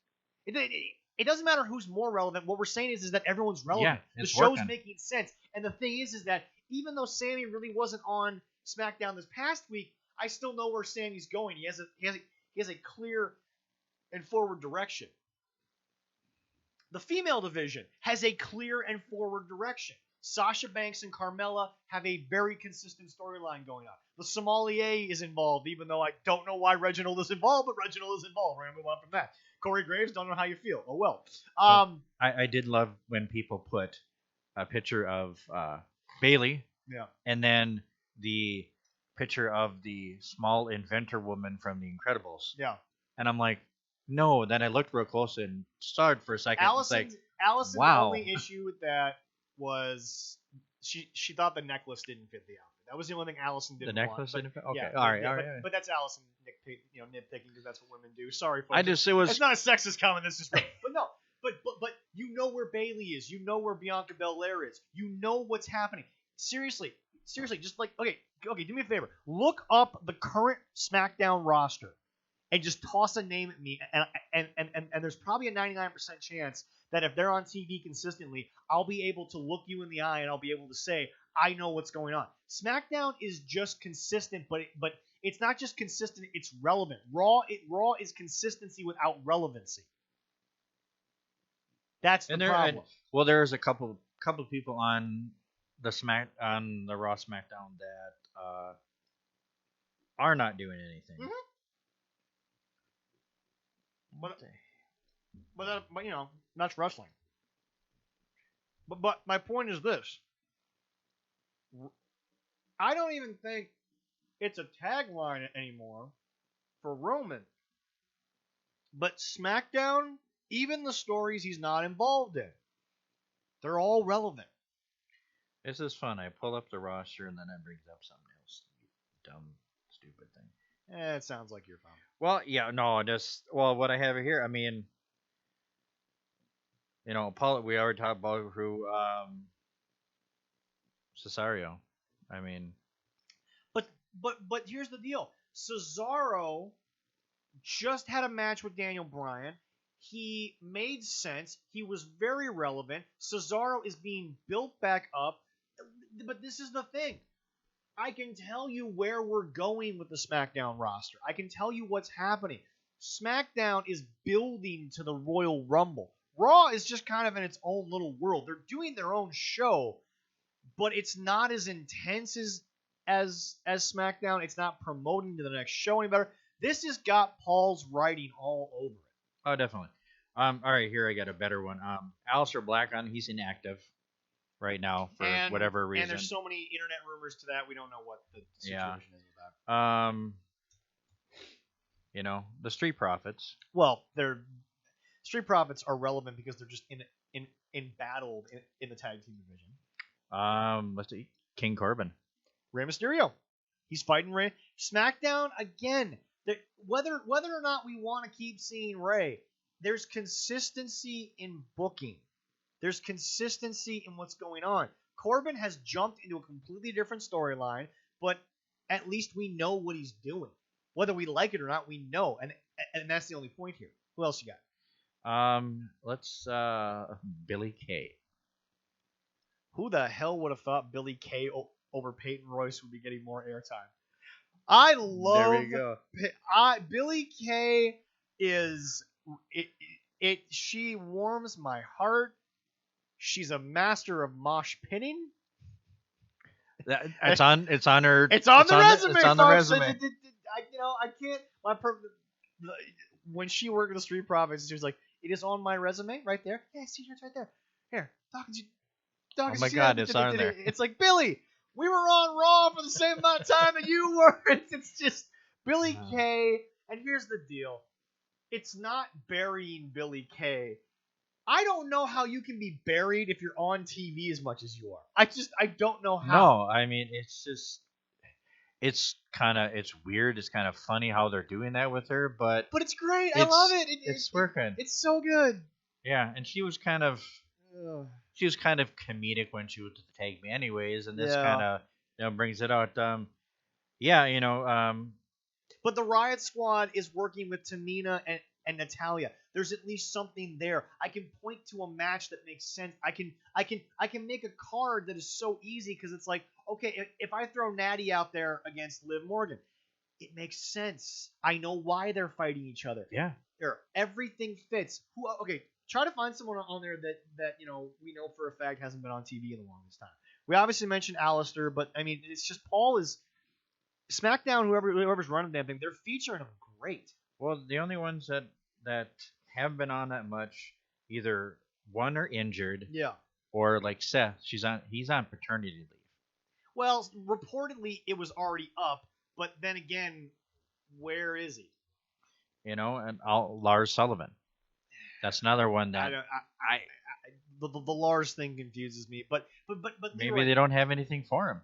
It doesn't matter who's more relevant. What we're saying is that everyone's relevant. Yeah, the show's making sense. And the thing is that even though Sami really wasn't on SmackDown this past week, I still know where Sami's going. He has a clear and forward direction. The female division has a clear and forward direction. Sasha Banks and Carmella have a very consistent storyline going on. The sommelier is involved, even though I don't know why Reginald is involved, but Reginald is involved. We're going to move on from that. Corey Graves, don't know how you feel. Oh, well. I did love when people put a picture of Bayley, and then the picture of the small inventor woman from The Incredibles. Yeah. And I'm like, no. Then I looked real close and saw it for a second. Allison's wow. only issue with that was she thought the necklace didn't fit the outfit. That was the only thing Allison didn't want. The necklace didn't fit? Okay. Yeah, all right. But that's Allison nitpicking because that's what women do. Sorry, folks. It's not a sexist comment. It's just but no. But you know where Bayley is. You know where Bianca Belair is. You know what's happening. Seriously, just like okay, do me a favor. Look up the current SmackDown roster and just toss a name at me, and there's probably a 99% chance that if they're on TV consistently, I'll be able to look you in the eye and I'll be able to say I know what's going on. SmackDown is just consistent, but it's not just consistent; it's relevant. Raw is consistency without relevancy. That's the problem. Well, there's a couple people on the Raw SmackDown that are not doing anything. Mm-hmm. But you know, that's wrestling. But my point is this: I don't even think it's a tagline anymore for Roman. But SmackDown, even the stories he's not involved in, they're all relevant. This is fun. I pull up the roster and then it brings up something else. Dumb, stupid thing. It sounds like you're fine. Well, yeah, no, what I have here, I mean, you know, we already talked about who, Cesaro. I mean. But here's the deal. Cesaro just had a match with Daniel Bryan. He made sense. He was very relevant. Cesaro is being built back up. But this is the thing. I can tell you where we're going with the SmackDown roster. I can tell you what's happening. SmackDown is building to the Royal Rumble. Raw is just kind of in its own little world. They're doing their own show, but it's not as intense as SmackDown. It's not promoting to the next show any better. This has got Paul's writing all over it. Oh, definitely. All right, here I got a better one. Aleister Black he's inactive right now for whatever reason. And there's so many internet rumors to that we don't know what the situation is with that. You know, the Street Profits. Well, Street Profits are relevant because they're just in battle in the tag team division. Let's see. King Corbin. Rey Mysterio. He's fighting Rey. SmackDown, again, whether or not we want to keep seeing Rey, there's consistency in booking. There's consistency in what's going on. Corbin has jumped into a completely different storyline, but at least we know what he's doing. Whether we like it or not, we know. And that's the only point here. Who else you got? Let's Billy Kay. Who the hell would have thought Billy Kay over Peyton Royce would be getting more airtime? I love. There we go. Billy Kay is it. She warms my heart. She's a master of mosh pinning. It's on her. It's on the resume, it's on the folks. resume. I can't. When she worked at the Street Profits, she was like, "It is on my resume right there." Yeah, see, it's right there. Here, Dawkins, Oh my God, it's on there. It's like, Billy, we were on Raw for the same amount of time that you were. It's just Billy Kay. And here's the deal: it's not burying Billy Kay. I don't know how you can be buried if you're on TV as much as you are. I don't know how. No, I mean it's just it's weird. It's kind of funny how they're doing that with her, but it's great. I love it. It's working. It's so good. Yeah, and she was kind of comedic when she was the tag me anyways, and this kind of brings it out. But the Riot Squad is working with Tamina and Natalia. There's at least something there. I can point to a match that makes sense. I can make a card that is so easy because it's like, okay, if I throw Natty out there against Liv Morgan, it makes sense. I know why they're fighting each other. Yeah. Everything fits. Okay, try to find someone on there that we know for a fact hasn't been on TV in the longest time. We obviously mentioned Alistair, but I mean, it's just Paul is SmackDown. Whoever's running the damn thing, they're featuring him great. Well, the only ones that haven't been on that much, either one are injured, or like Seth, he's on paternity leave. Well, reportedly it was already up, but then again, where is he? And Lars Sullivan. That's another one that the Lars thing confuses me, but maybe they don't have anything for him.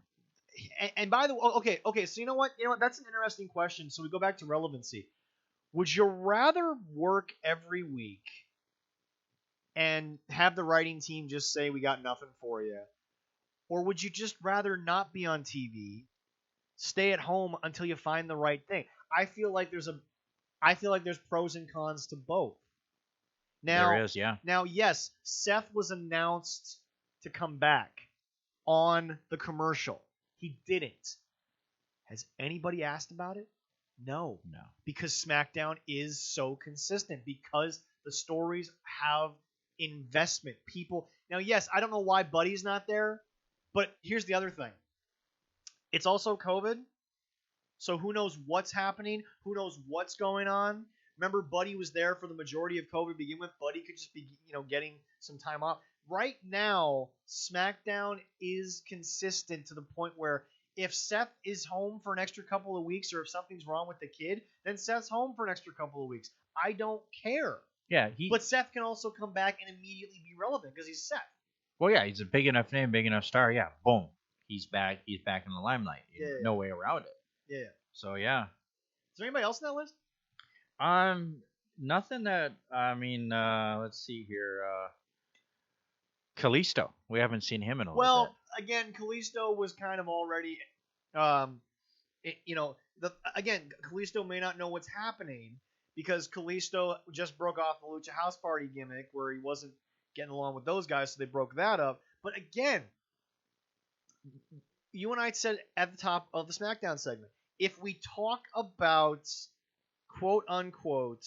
And by the way, okay, so you know what? That's an interesting question. So we go back to relevancy. Would you rather work every week and have the writing team just say we got nothing for you, or would you just rather not be on TV, stay at home until you find the right thing? I feel like there's pros and cons to both. Now, there is, yeah. Now, yes, Seth was announced to come back on the commercial. He didn't. Has anybody asked about it? No. Because SmackDown is so consistent. Because the stories have investment. People. Now, yes, I don't know why Buddy's not there, but here's the other thing. It's also COVID, so who knows what's happening? Who knows what's going on? Remember, Buddy was there for the majority of COVID to begin with. Buddy could just be, getting some time off. Right now, SmackDown is consistent to the point where if Seth is home for an extra couple of weeks, or if something's wrong with the kid, then Seth's home for an extra couple of weeks. I don't care. Yeah, but Seth can also come back and immediately be relevant because he's Seth. Well, yeah, he's a big enough name, big enough star. Yeah, boom, he's back. He's back in the limelight. No way around it. Yeah. So yeah. Is there anybody else on that list? Nothing that let's see here. Kalisto. We haven't seen him in a little bit. Again, Kalisto was kind of already, Kalisto may not know what's happening because Kalisto just broke off the Lucha House Party gimmick where he wasn't getting along with those guys, so they broke that up. But again, you and I said at the top of the SmackDown segment, if we talk about quote unquote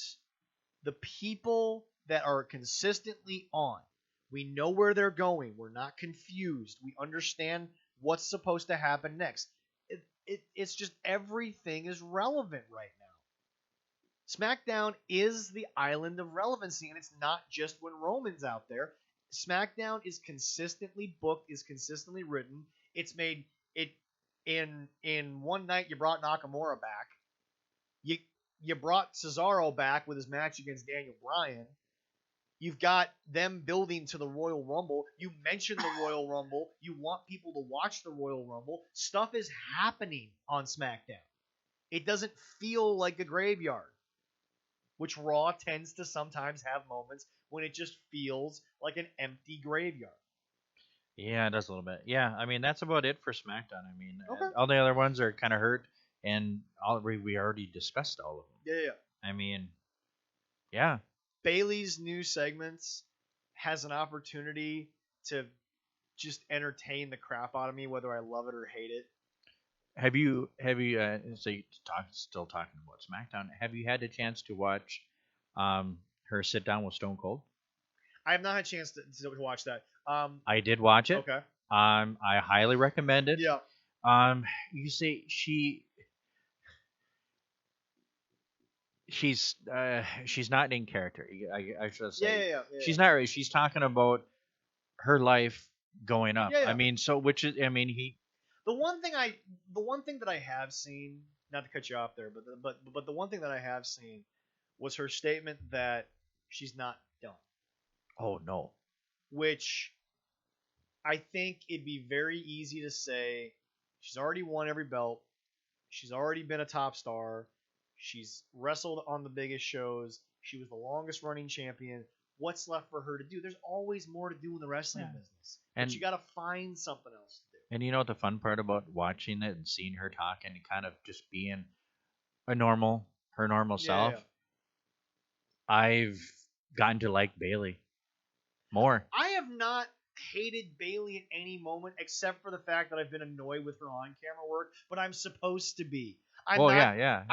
the people that are consistently on, we know where they're going. We're not confused. We understand what's supposed to happen next. It's just everything is relevant right now. SmackDown is the island of relevancy, and it's not just when Roman's out there. SmackDown is consistently booked, is consistently written. It's made it in one night. You brought Nakamura back. You brought Cesaro back with his match against Daniel Bryan. You've got them building to the Royal Rumble. You mentioned the Royal Rumble. You want people to watch the Royal Rumble. Stuff is happening on SmackDown. It doesn't feel like a graveyard, which Raw tends to sometimes have moments when it just feels like an empty graveyard. Yeah, it does a little bit. Yeah, I mean, that's about it for SmackDown. I mean, all the other ones are kind of hurt, and we already discussed all of them. Yeah. I mean, yeah. Bayley's new segments has an opportunity to just entertain the crap out of me, whether I love it or hate it. Have you so you still talking about SmackDown? Have you had a chance to watch her sit down with Stone Cold? I have not had a chance to watch that. I did watch it. Okay. I highly recommend it. Yeah. You say she's not in character. I should Yeah, say yeah. she's not right. She's talking about her life going up. Yeah, I yeah. mean, so which is I mean he The one thing that I have seen, not to cut you off there, but the one thing that I have seen was her statement that she's not done, oh no. which I think it'd be very easy to say she's already won every belt. She's already been a top star. She's wrestled on the biggest shows. She was the longest running champion. What's left for her to do? There's always more to do in the wrestling Yeah. business. But And you got to find something else to do. and you know what the fun part about watching it and seeing her talk and kind of just being a normal her normal self, Yeah. I've gotten to like Bailey more. I have not hated Bailey at any moment except for the fact that I've been annoyed with her on camera work, but I'm supposed to be. I'm Oh not, yeah.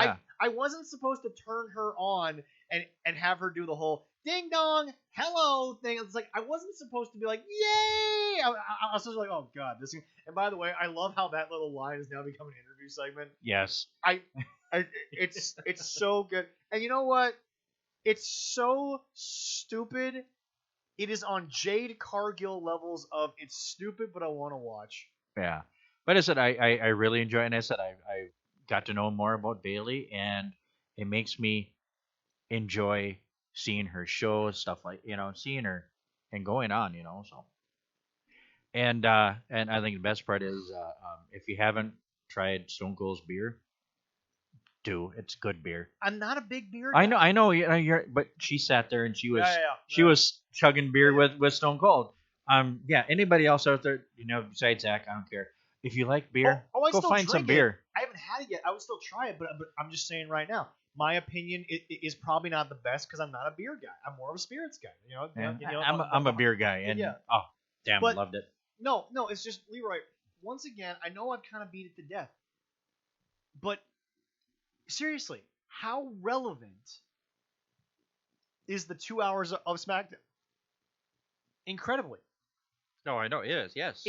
I wasn't supposed to turn her on and have her do the whole ding dong hello thing. It's like I wasn't supposed to be like yay. I was supposed to be like oh god this. And by the way, I love how that little line has now become an interview segment. Yes. I it's so good. And you know what? It's so stupid. It is on Jade Cargill levels of it's stupid, but I want to watch. Yeah. But I said I really enjoy it, and I said I got to know more about Bailey, and it makes me enjoy seeing her show stuff like seeing her and going on so and I think the best part is if you haven't tried Stone Cold's beer, do it's good beer. I'm not a big beer I guy. know you're but she sat there and she was Yeah. was chugging beer with Stone Cold. Yeah, anybody else out there besides Zach, I don't care. If you like beer, I go still find some drink beer. it. I haven't had it yet. I would still try it, but I'm just saying right now, my opinion is probably not the best because I'm not a beer guy. I'm more of a spirits guy. I'm a beer guy, and oh damn, I loved it. No, it's just Leroy. Once again, I know I've kind of beat it to death, but seriously, how relevant is the 2 hours of SmackDown? Incredibly. No, I know it is. Yes,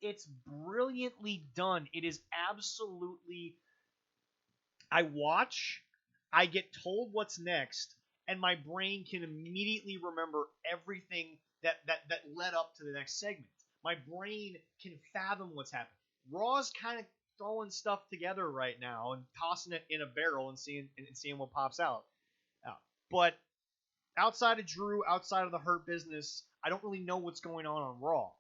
It's brilliantly done. It is absolutely. I watch, I get told what's next, and my brain can immediately remember everything that led up to the next segment. My brain can fathom what's happening. Raw's kind of throwing stuff together right now and tossing it in a barrel and seeing what pops out. But outside of Drew, outside of the Hurt Business, I don't really know what's going on Raw.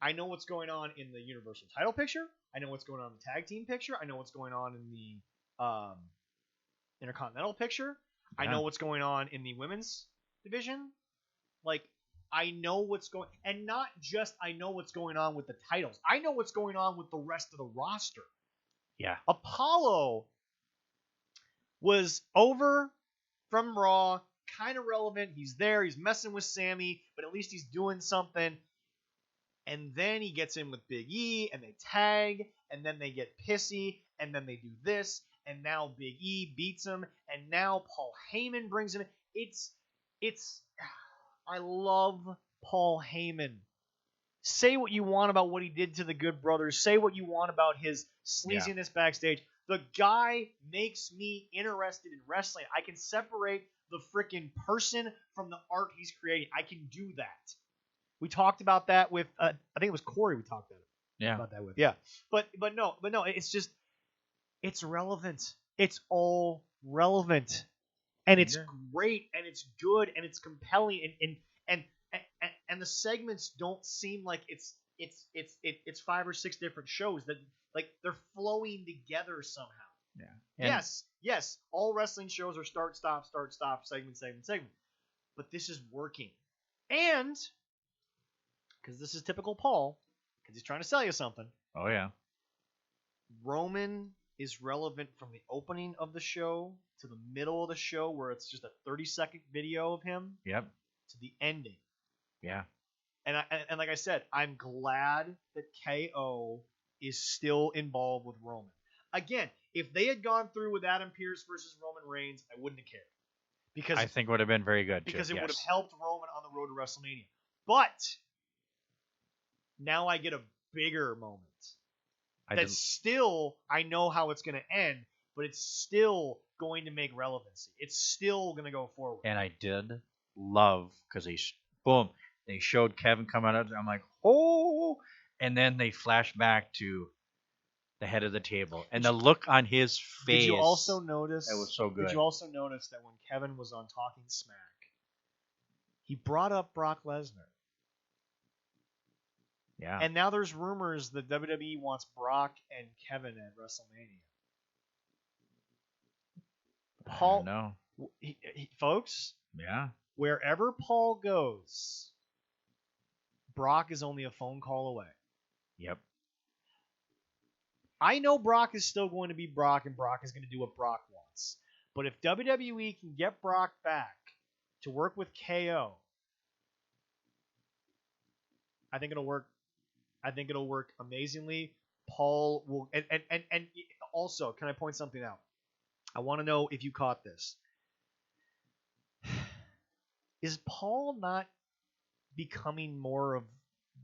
I know what's going on in the Universal title picture. I know what's going on in the tag team picture. I know what's going on in the Intercontinental picture. Yeah. I know what's going on in the women's division. Like, I know what's going, and not just I know what's going on with the titles. I know what's going on with the rest of the roster. Yeah. Apollo was over from Raw, kind of relevant. He's there. He's messing with Sammy, but at least he's doing something. And then he gets in with Big E, and they tag, and then they get pissy, and then they do this, and now Big E beats him, and now Paul Heyman brings him in. I love Paul Heyman. Say what you want about what he did to the Good Brothers. Say what you want about his sleaziness backstage. The guy makes me interested in wrestling. I can separate the freaking person from the art he's creating. I can do that. We talked about that with, I think it was Corey we talked about that with. Yeah. But no, it's just, it's relevant. It's all relevant. And it's great, and it's good, and it's compelling, and the segments don't seem like it's 5 or 6 different shows that like they're flowing together somehow. Yeah. And yes, all wrestling shows are start stop segment. But this is working. And because this is typical Paul, because he's trying to sell you something. Oh yeah. Roman is relevant from the opening of the show to the middle of the show where it's just a 30-second video of him. Yep. To the ending. Yeah. And like I said, I'm glad that KO is still involved with Roman. Again, if they had gone through with Adam Pearce versus Roman Reigns, I wouldn't have cared. Because I think it would have been very good. Because it would have helped Roman on the road to WrestleMania. But now I get a bigger moment. That's still, I know how it's going to end, but it's still going to make relevancy. It's still going to go forward. And I did love because they showed Kevin coming out. I'm like, oh, and then they flash back to the head of the table and the look on his face. Did you also notice? That was so good. Did you also notice that when Kevin was on Talking Smack, he brought up Brock Lesnar? Yeah. And now there's rumors that WWE wants Brock and Kevin at WrestleMania. Paul, no, folks. Yeah. Wherever Paul goes, Brock is only a phone call away. Yep. I know Brock is still going to be Brock, and Brock is going to do what Brock wants. But if WWE can get Brock back to work with KO, I think it'll work. I think it'll work amazingly. Paul will, and also, can I point something out? I want to know if you caught this. Is Paul not becoming more of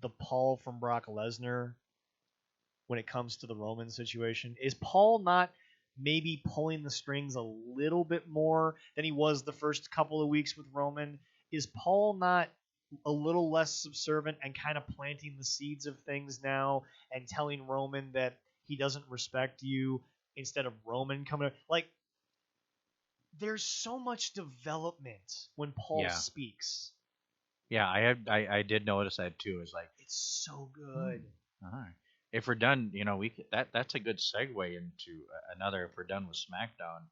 the Paul from Brock Lesnar when it comes to the Roman situation? Is Paul not maybe pulling the strings a little bit more than he was the first couple of weeks with Roman? Is Paul not a little less subservient and kind of planting the seeds of things now and telling Roman that he doesn't respect you instead of Roman coming? Like, there's so much development when Paul speaks. Yeah, I did notice that too. It's like, it's so good. All right. If we're done, we could, that's a good segue into another. If we're done with SmackDown,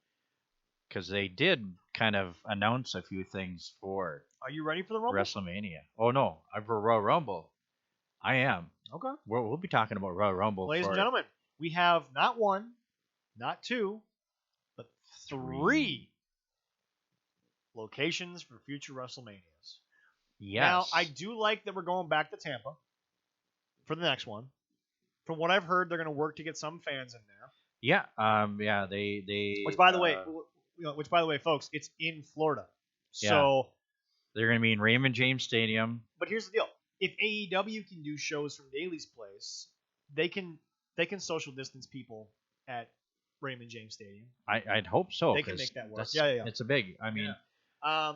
because they did kind of announce a few things for. Are you ready for the Rumble? WrestleMania. Oh no, for Royal Rumble, I am. Okay. We'll be talking about Royal Rumble. Ladies and gentlemen, we have not one, not two, but three locations for future WrestleManias. Yes. Now, I do like that we're going back to Tampa for the next one. From what I've heard, they're going to work to get some fans in there. Yeah. Yeah. They. Which, by the way, folks, it's in Florida. So they're going to be in Raymond James Stadium. But here's the deal: if AEW can do shows from Daly's place, they can social distance people at Raymond James Stadium. I'd hope so. They can make that work. Yeah. It's a big. I mean.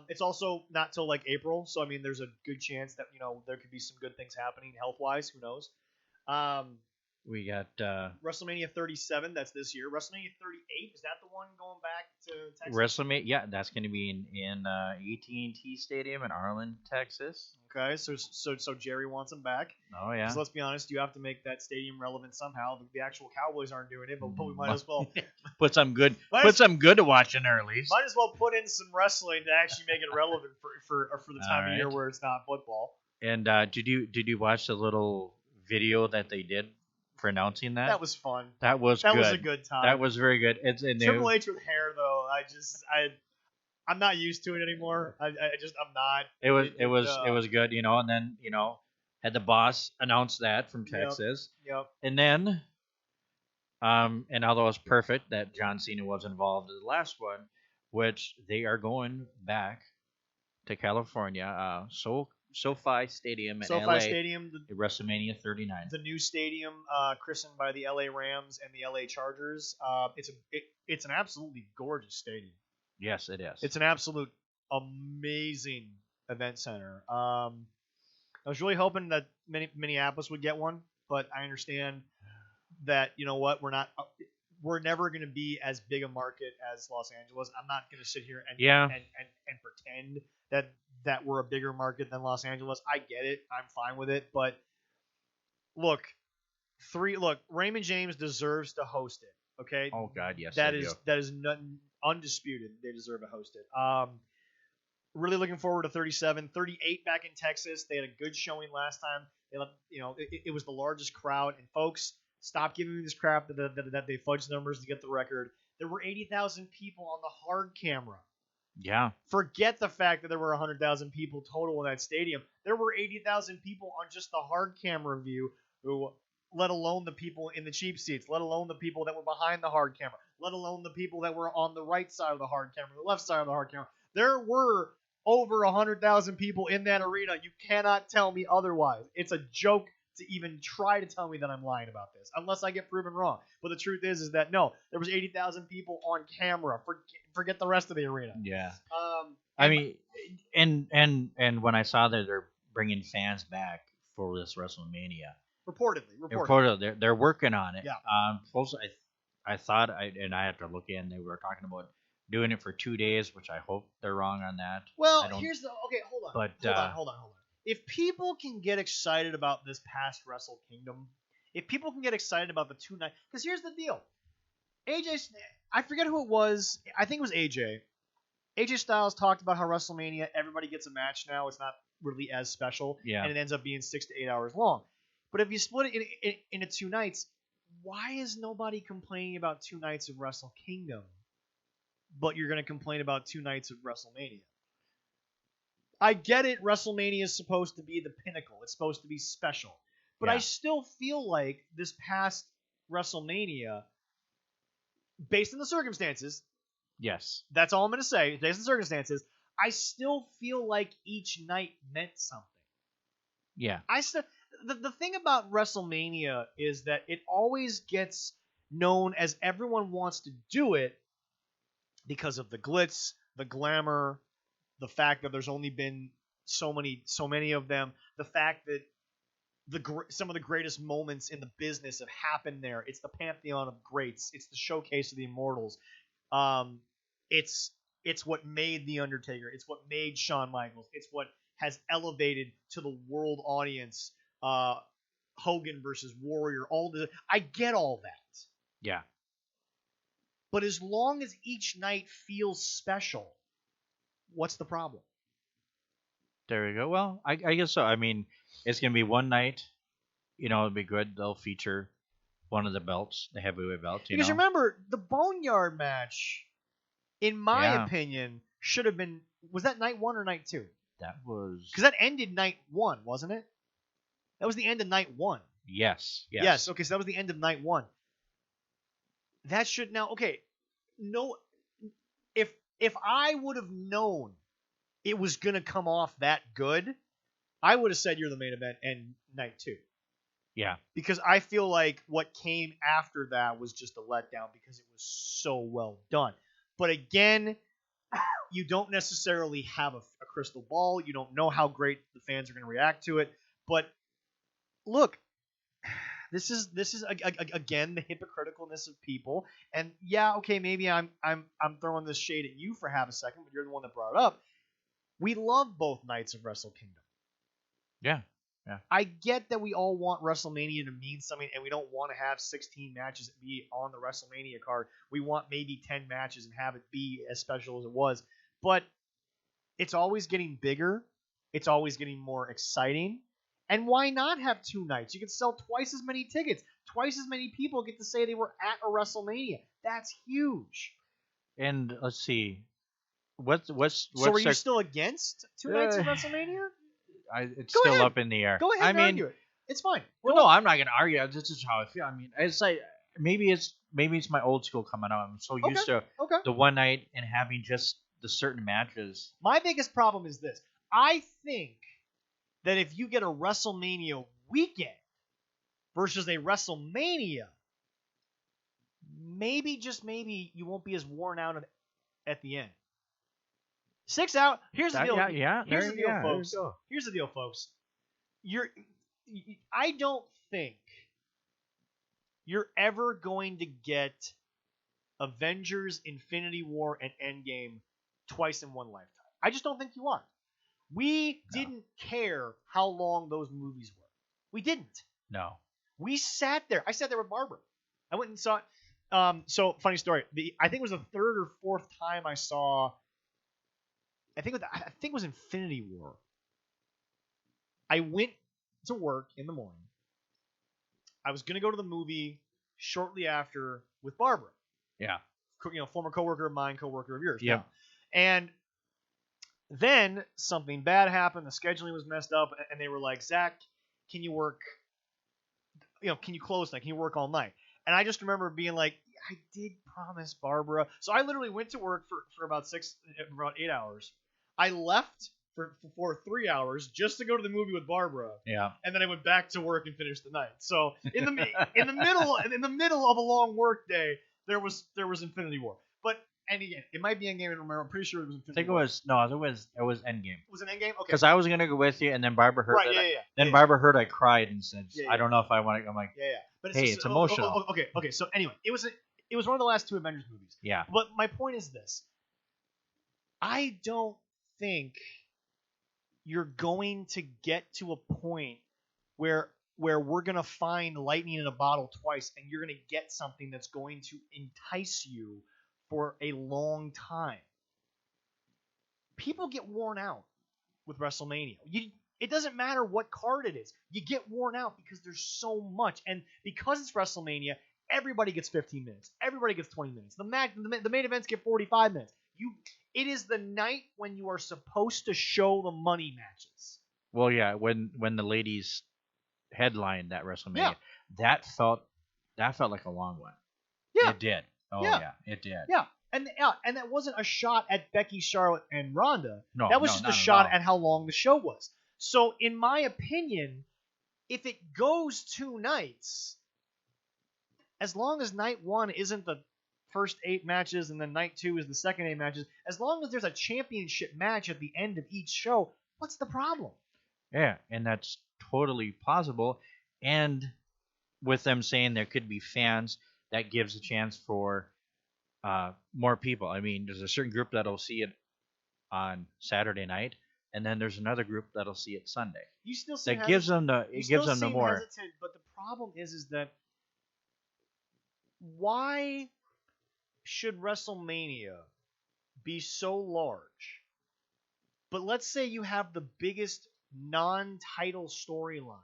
It's also not till like April, so I mean, there's a good chance that there could be some good things happening health-wise. Who knows? We got WrestleMania 37. That's this year. WrestleMania 38. Is that the one going back to Texas? WrestleMania. Yeah, that's going to be in AT&T Stadium in Arlen, Texas. Okay, so Jerry wants him back. Oh yeah. So let's be honest, you have to make that stadium relevant somehow. The actual Cowboys aren't doing it, but we might as well put some good to watch in there at least. Might as well put in some wrestling to actually make it relevant for the time of year where it's not football. And did you watch the little video that they did for announcing that? That was fun. That was a good time. That was very good. Triple H with hair though. I'm not used to it anymore. I'm not. It was good, and then had the boss announce that from Texas. Yep. And then, and although it's perfect that John Cena was involved in the last one, which they are going back to California, SoFi Stadium in LA. Stadium, WrestleMania 39. The new stadium, christened by the LA Rams and the LA Chargers. It's an absolutely gorgeous stadium. Yes, it is. It's an absolute amazing event center. I was really hoping that Minneapolis would get one, but I understand that we're never going to be as big a market as Los Angeles. I'm not going to sit here and pretend that we're a bigger market than Los Angeles. I get it. I'm fine with it, but look, Raymond James deserves to host it. Okay. Oh God, yes. That is undisputed. They deserve to host it. Really looking forward to 37, 38 back in Texas. They had a good showing last time. It was the largest crowd. And folks, stop giving me this crap that they fudged numbers to get the record. There were 80,000 people on the hard camera. Yeah. Forget the fact that there were 100,000 people total in that stadium. There were 80,000 people on just the hard camera view, let alone the people in the cheap seats, let alone the people that were behind the hard camera, let alone the people that were on the right side of the hard camera, the left side of the hard camera. There were over 100,000 people in that arena. You cannot tell me otherwise. It's a joke to even try to tell me that I'm lying about this, unless I get proven wrong. But the truth is that no, there was 80,000 people on camera. Forget the rest of the arena. Yeah. I mean, and when I saw that they're bringing fans back for this WrestleMania, reportedly, they're working on it. Yeah. Plus, I thought and I had to look in. They were talking about doing it for 2 days, which I hope they're wrong on that. Well, hold on. But hold on. If people can get excited about this past Wrestle Kingdom, if people can get excited about the 2 nights, because here's the deal, I forget who it was. I think it was AJ. AJ Styles talked about how WrestleMania, everybody gets a match now. It's not really as special, and it ends up being 6 to 8 hours long. But if you split it into 2 nights, why is nobody complaining about 2 nights of Wrestle Kingdom, but you're going to complain about 2 nights of WrestleMania? I get it. WrestleMania is supposed to be the pinnacle. It's supposed to be special. But I still feel like this past WrestleMania, based on the circumstances, yes, that's all I'm going to say, based on the circumstances, I still feel like each night meant something. Yeah. The thing about WrestleMania is that it always gets known as everyone wants to do it because of the glitz, the glamour, the fact that there's only been so many of them, the fact that some of the greatest moments in the business have happened there. It's the pantheon of greats. It's the showcase of the immortals. It's what made The Undertaker. It's what made Shawn Michaels. It's what has elevated to the world audience Hogan versus Warrior. I get all that. Yeah. But as long as each night feels special, what's the problem? There we go. Well, I guess so. I mean, it's going to be one night. It'll be good. They'll feature one of the belts, the heavyweight belt. Because remember, the Boneyard match, in my opinion, should have been... Was that night 1 or night 2? That was... Because that ended night 1, wasn't it? That was the end of night 1. Yes. Okay, so that was the end of night 1. That should... Now, okay, no... If I would have known it was going to come off that good, I would have said you're the main event and night 2. Yeah. Because I feel like what came after that was just a letdown because it was so well done. But again, you don't necessarily have a crystal ball. You don't know how great the fans are going to react to it. But look, this is again the hypocriticalness of people. And yeah, okay, maybe I'm throwing this shade at you for half a second, but you're the one that brought it up. We love both nights of Wrestle Kingdom. Yeah. I get that we all want WrestleMania to mean something, and we don't want to have 16 matches be on the WrestleMania card. We want maybe 10 matches and have it be as special as it was. But it's always getting bigger. It's always getting more exciting. And why not have 2 nights? You can sell twice as many tickets. Twice as many people get to say they were at a WrestleMania. That's huge. And let's see. So are you still against 2 nights of WrestleMania? It's still up in the air. Go ahead and argue it. It's fine. Well, no, I'm not gonna argue. This is how I feel. I mean, it's like maybe it's my old school coming out. I'm so used to the one night and having just the certain matches. My biggest problem is this. I think that if you get a WrestleMania weekend versus a WrestleMania, maybe, just maybe, you won't be as worn out at the end. 6 hours. Here's the deal. Here's the deal, folks. Here's the deal, folks. I don't think you're ever going to get Avengers, Infinity War, and Endgame twice in one lifetime. I just don't think you are. We didn't care how long those movies were. We didn't. No. We sat there. I sat there with Barbara. I went and saw it. So, funny story. I think it was the 3rd or 4th time I saw... I think it was Infinity War. I went to work in the morning. I was going to go to the movie shortly after with Barbara. Yeah. Former coworker of mine, coworker of yours. Yeah. And then something bad happened. The scheduling was messed up, and they were like, Zach, can you work? Can you close tonight? Can you work all night? And I just remember being like, I did promise Barbara. So I literally went to work for about 8 hours. I left for 3 hours just to go to the movie with Barbara. Yeah. And then I went back to work and finished the night. So in the middle of a long work day, there was Infinity War. But and again, it might be Endgame. I don't remember. I'm pretty sure it was Infinity War. I think it was Endgame. Was it Endgame? Okay. Because I was gonna go with you, and then Barbara heard Right. that. Yeah. Then Barbara heard I cried and said, Yeah. "I don't know if I want to." I'm like, Yeah. But hey, it's emotional. Okay. So anyway, it was one of the last 2 Avengers movies. yeah, But my point is this: I don't think you're going to get to a point where we're gonna find lightning in a bottle twice, and you're gonna get something that's going to entice you for a long time. People get worn out with WrestleMania. It doesn't matter what card it is. You get worn out because there's so much, and because it's WrestleMania, everybody gets 15 minutes. Everybody gets 20 minutes. The main events get 45 minutes. It is the night when you are supposed to show the money matches. well, yeah, when the ladies headlined that WrestleMania, Yeah. that felt like a long one. Yeah. It did. Oh Yeah. yeah, it did. Yeah. And that wasn't a shot at Becky, Charlotte, and Ronda. No, that was no, just not a at shot all. at how long the show was. So, in my opinion, if it goes 2 nights, as long as night 1 isn't the first 8 matches and then night 2 is the second 8 matches, as long as there's a championship match at the end of each show, what's the problem? Yeah, and that's totally plausible. And with them saying there could be fans, that gives a chance for more people. I mean, there's a certain group that'll see it on Saturday night, and then there's another group that'll see it Sunday. You still seem That gives them the more. hesitant, but the problem is that why should WrestleMania be so large? But let's say you have the biggest non-title storyline.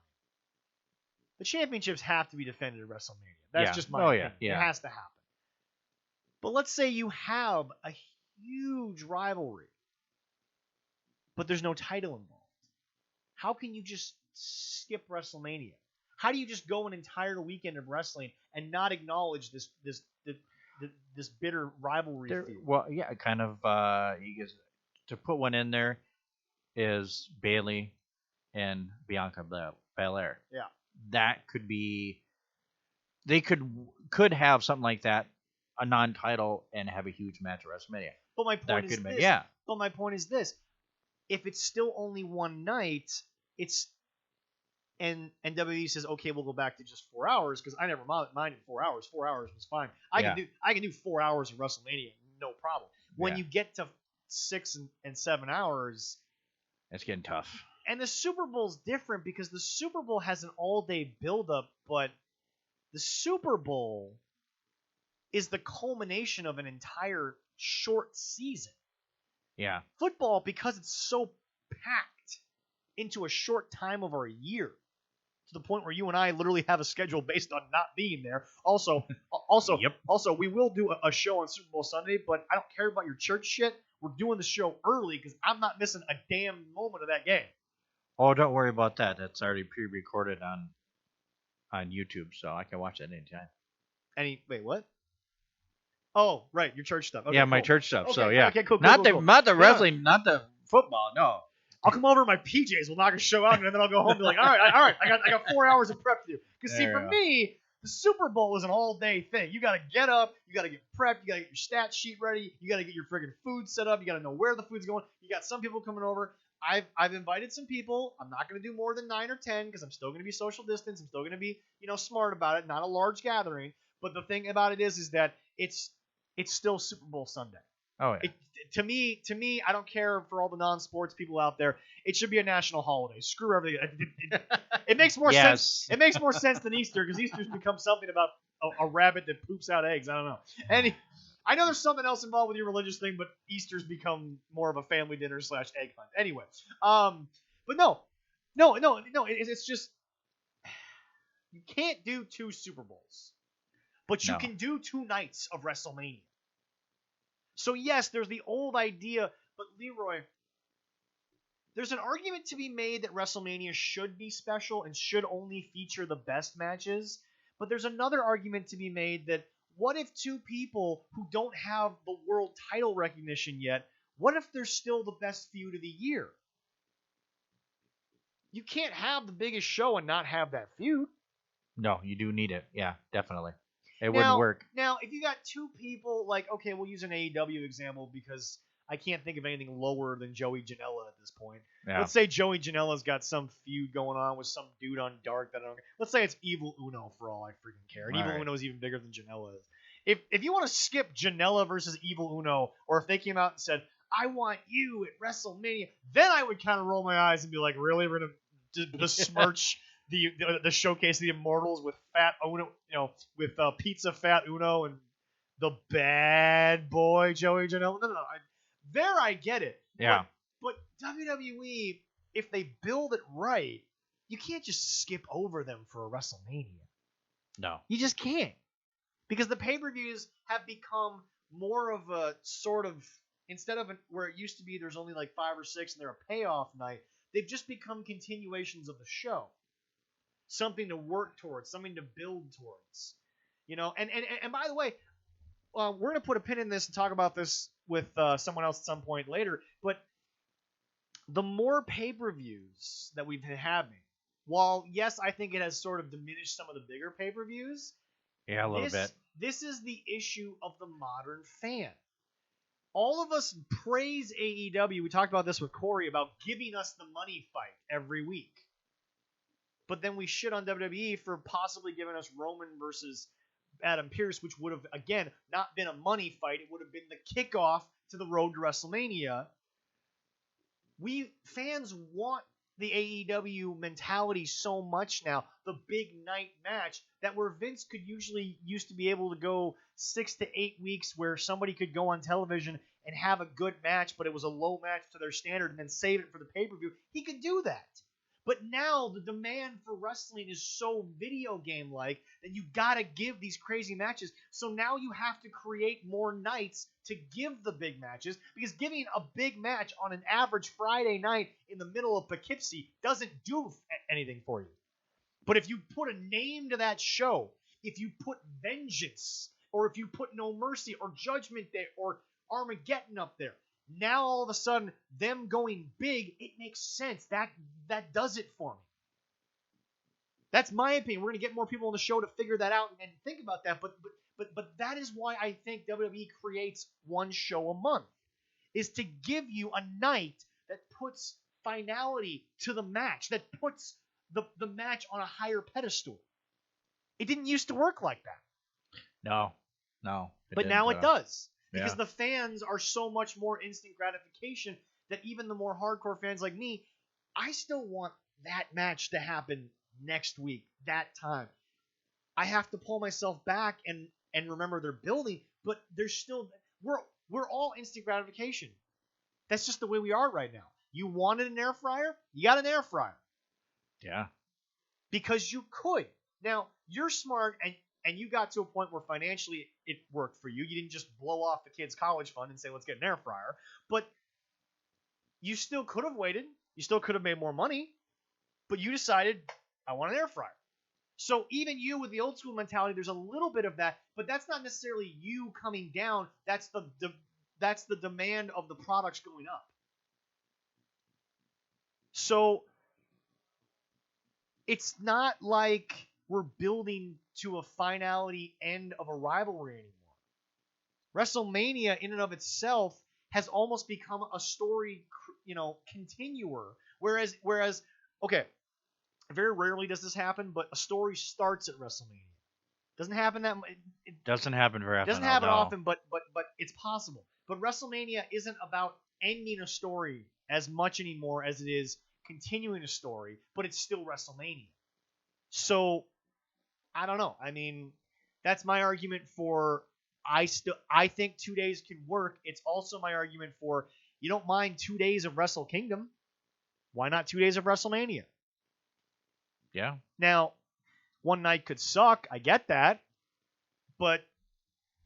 The championships have to be defended at WrestleMania. That's just my opinion. Yeah. It has to happen. But let's say you have a huge rivalry, but there's no title involved. How can you just skip WrestleMania? How do you just go an entire weekend of wrestling and not acknowledge this bitter rivalry feud? Well, yeah, kind of. To put one in there is Bayley and Bianca Belair. Yeah. That could be. They could have something like that, a non-title, and have a huge match at WrestleMania. But my point is this. Yeah. But my point is this: if it's still only one night, and WWE says, okay, we'll go back to just 4 hours because I never minded 4 hours. 4 hours was fine. I can do 4 hours of WrestleMania, no problem. When you get to 6 and 7 hours, it's getting tough. And the Super Bowl's different because the Super Bowl has an all-day build-up, but the Super Bowl is the culmination of an entire short season. Yeah. Football, because it's so packed into a short time of our year, to the point where you and I literally have a schedule based on not being there. Also, Yep. Also, we will do a show on Super Bowl Sunday, but I don't care about your church shit. We're doing the show early because I'm not missing a damn moment of that game. Oh, don't worry about that. That's already pre-recorded on YouTube, so I can watch it anytime. Wait, what? Oh, right, your church stuff. Okay, yeah, my cool. church stuff. Okay, so yeah, okay, cool, not cool. the wrestling, not the football. No. I'll come over in my PJs. We'll knock a show out, and then I'll go home and be like, all right. I got 4 hours of prep to do. Because see, for me, the Super Bowl is an all-day thing. You got to get up. You got to get prepped. You got to get your stat sheet ready. You got to get your friggin' food set up. You got to know where the food's going. You got some people coming over. I've invited some people. I'm not going to do more than 9 or 10 because I'm still going to be social distance. I'm still going to be, smart about it. Not a large gathering. But the thing about it is that it's still Super Bowl Sunday. Oh yeah. To me, I don't care for all the non-sports people out there. It should be a national holiday. Screw everything. It makes more sense. It makes more sense than Easter because Easter's become something about a rabbit that poops out eggs. I don't know. I know there's something else involved with your religious thing, but Easter's become more of a family dinner / egg hunt. Anyway, but no. It's just you can't do 2 Super Bowls, but you can do 2 nights of WrestleMania. So yes, there's the old idea, but Leroy, there's an argument to be made that WrestleMania should be special and should only feature the best matches. But there's another argument to be made that what if 2 people who don't have the world title recognition yet, what if they're still the best feud of the year? you can't have the biggest show and not have that feud. No, you do need it. Yeah, definitely. It wouldn't work. Now, if you got two people, like, okay, we'll use an AEW example because I can't think of anything lower than Joey Janela at this point. Yeah. Let's say Joey Janela's got some feud going on with some dude on Dark that I don't. Let's say it's Evil Uno for all I freaking care, and Evil Uno is even bigger than Janela is. If you want to skip Janela versus Evil Uno, or if they came out and said, "I want you at WrestleMania," then I would kind of roll my eyes and be like, "Really, we're gonna besmirch the showcase of the Immortals with Fat Uno, with Pizza Fat Uno and the bad boy Joey Janela?" No. I get it. Yeah. But WWE, if they build it right, you can't just skip over them for a WrestleMania. No. You just can't. Because the pay-per-views have become more of a sort of, instead of where it used to be there's only like 5 or 6 and they're a payoff night, they've just become continuations of the show. Something to work towards, something to build towards. And by the way, we're going to put a pin in this and talk about this with someone else at some point later, but the more pay-per-views that we've been having, while, yes, I think it has sort of diminished some of the bigger pay-per-views, yeah, a little bit. This is the issue of the modern fan. All of us praise AEW. We talked about this with Corey about giving us the money fight every week. But then we shit on WWE for possibly giving us Roman versus Adam Pearce, which would have, again, not been a money fight. It would have been the kickoff to the road to WrestleMania. We fans want the AEW mentality so much now, the big night match, that where Vince used to be able to go 6 to 8 weeks where somebody could go on television and have a good match, but it was a low match to their standard and then save it for the pay-per-view. He could do that. But now the demand for wrestling is so video game-like that you gotta give these crazy matches. So now you have to create more nights to give the big matches, because giving a big match on an average Friday night in the middle of Poughkeepsie doesn't do anything for you. But if you put a name to that show, if you put Vengeance, or if you put No Mercy, or Judgment Day, or Armageddon up there, now all of a sudden, them going big, it makes sense. That does it for me. That's my opinion. We're going to get more people on the show to figure that out and think about that. But that is why I think WWE creates one show a month, is to give you a night that puts finality to the match, that puts the match on a higher pedestal. It didn't used to work like that. No. But now it does. Because the fans are so much more instant gratification that even the more hardcore fans like me, I still want that match to happen next week, that time. I have to pull myself back and remember they're building, but there's still, we're all instant gratification. That's just the way we are right now. You wanted an air fryer? You got an air fryer. Yeah. Because you could. Now, you're smart and you got to a point where financially it worked for you. You didn't just blow off the kids' college fund and say, let's get an air fryer. But you still could have waited. You still could have made more money. But you decided, I want an air fryer. So even you with the old school mentality, there's a little bit of that. But that's not necessarily you coming down. That's the demand of the products going up. So it's not like we're building to a finality end of a rivalry anymore. WrestleMania in and of itself has almost become a story, continuer. Whereas, okay, very rarely does this happen, but a story starts at WrestleMania. Doesn't happen that much. It doesn't happen very often. Doesn't happen often, but it's possible. But WrestleMania isn't about ending a story as much anymore as it is continuing a story, but it's still WrestleMania. So I don't know. I mean, that's my argument for I think 2 days can work. It's also my argument for you don't mind 2 days of Wrestle Kingdom. Why not 2 days of WrestleMania? Yeah. Now, one night could suck. I get that. But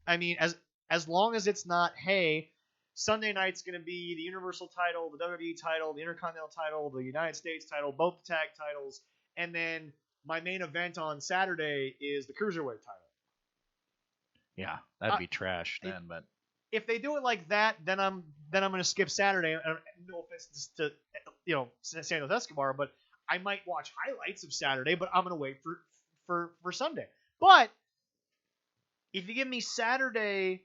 I mean, as long as it's not, hey, Sunday night's going to be the Universal title, the WWE title, the Intercontinental title, the United States title, both the tag titles, and then my main event on Saturday is the Cruiserweight title. Yeah, that'd be trash then. But if they do it like that, then I'm going to skip Saturday. No offense to Santos Escobar, but I might watch highlights of Saturday, but I'm gonna wait for Sunday. But if you give me Saturday,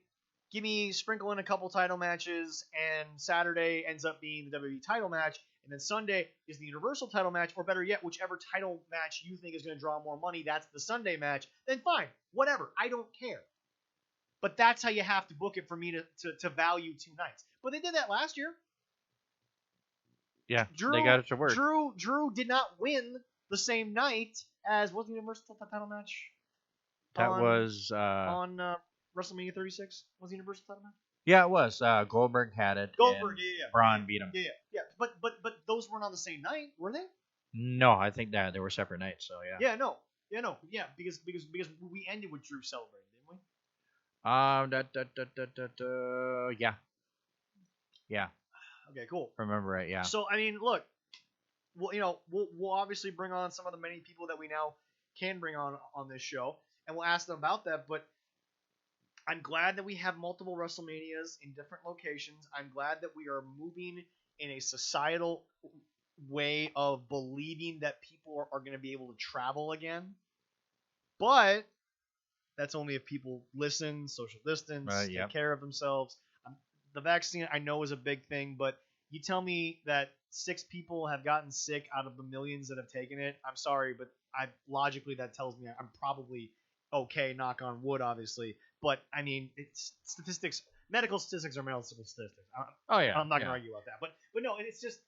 give me sprinkle in a couple title matches, and Saturday ends up being the WWE title match, and then Sunday is the Universal title match, or better yet, whichever title match you think is going to draw more money, that's the Sunday match, then fine, whatever, I don't care. But that's how you have to book it for me to value 2 nights. But they did that last year. Yeah, they got it to work. Drew did not win the same night as, what was the Universal title match? That was on WrestleMania 36. Was the Universal title match? Yeah, it was. Goldberg had it. Goldberg, and Braun beat him. Yeah. But those weren't on the same night, were they? No, I think that they were separate nights. So yeah. Yeah, because we ended with Drew celebrating, didn't we? Yeah. Okay, cool. Remember right? Yeah. So I mean, look, we'll obviously bring on some of the many people that we now can bring on this show, and we'll ask them about that. But I'm glad that we have multiple WrestleManias in different locations. I'm glad that we are moving in a societal way of believing that people are going to be able to travel again. But that's only if people listen, social distance, take care of themselves. The vaccine, I know, is a big thing, but you tell me that 6 people have gotten sick out of the millions that have taken it. I'm sorry, but logically that tells me I'm probably okay, knock on wood, obviously. But, I mean, it's statistics. Medical statistics are medical statistics. I'm not going to argue about that. But no, it's just...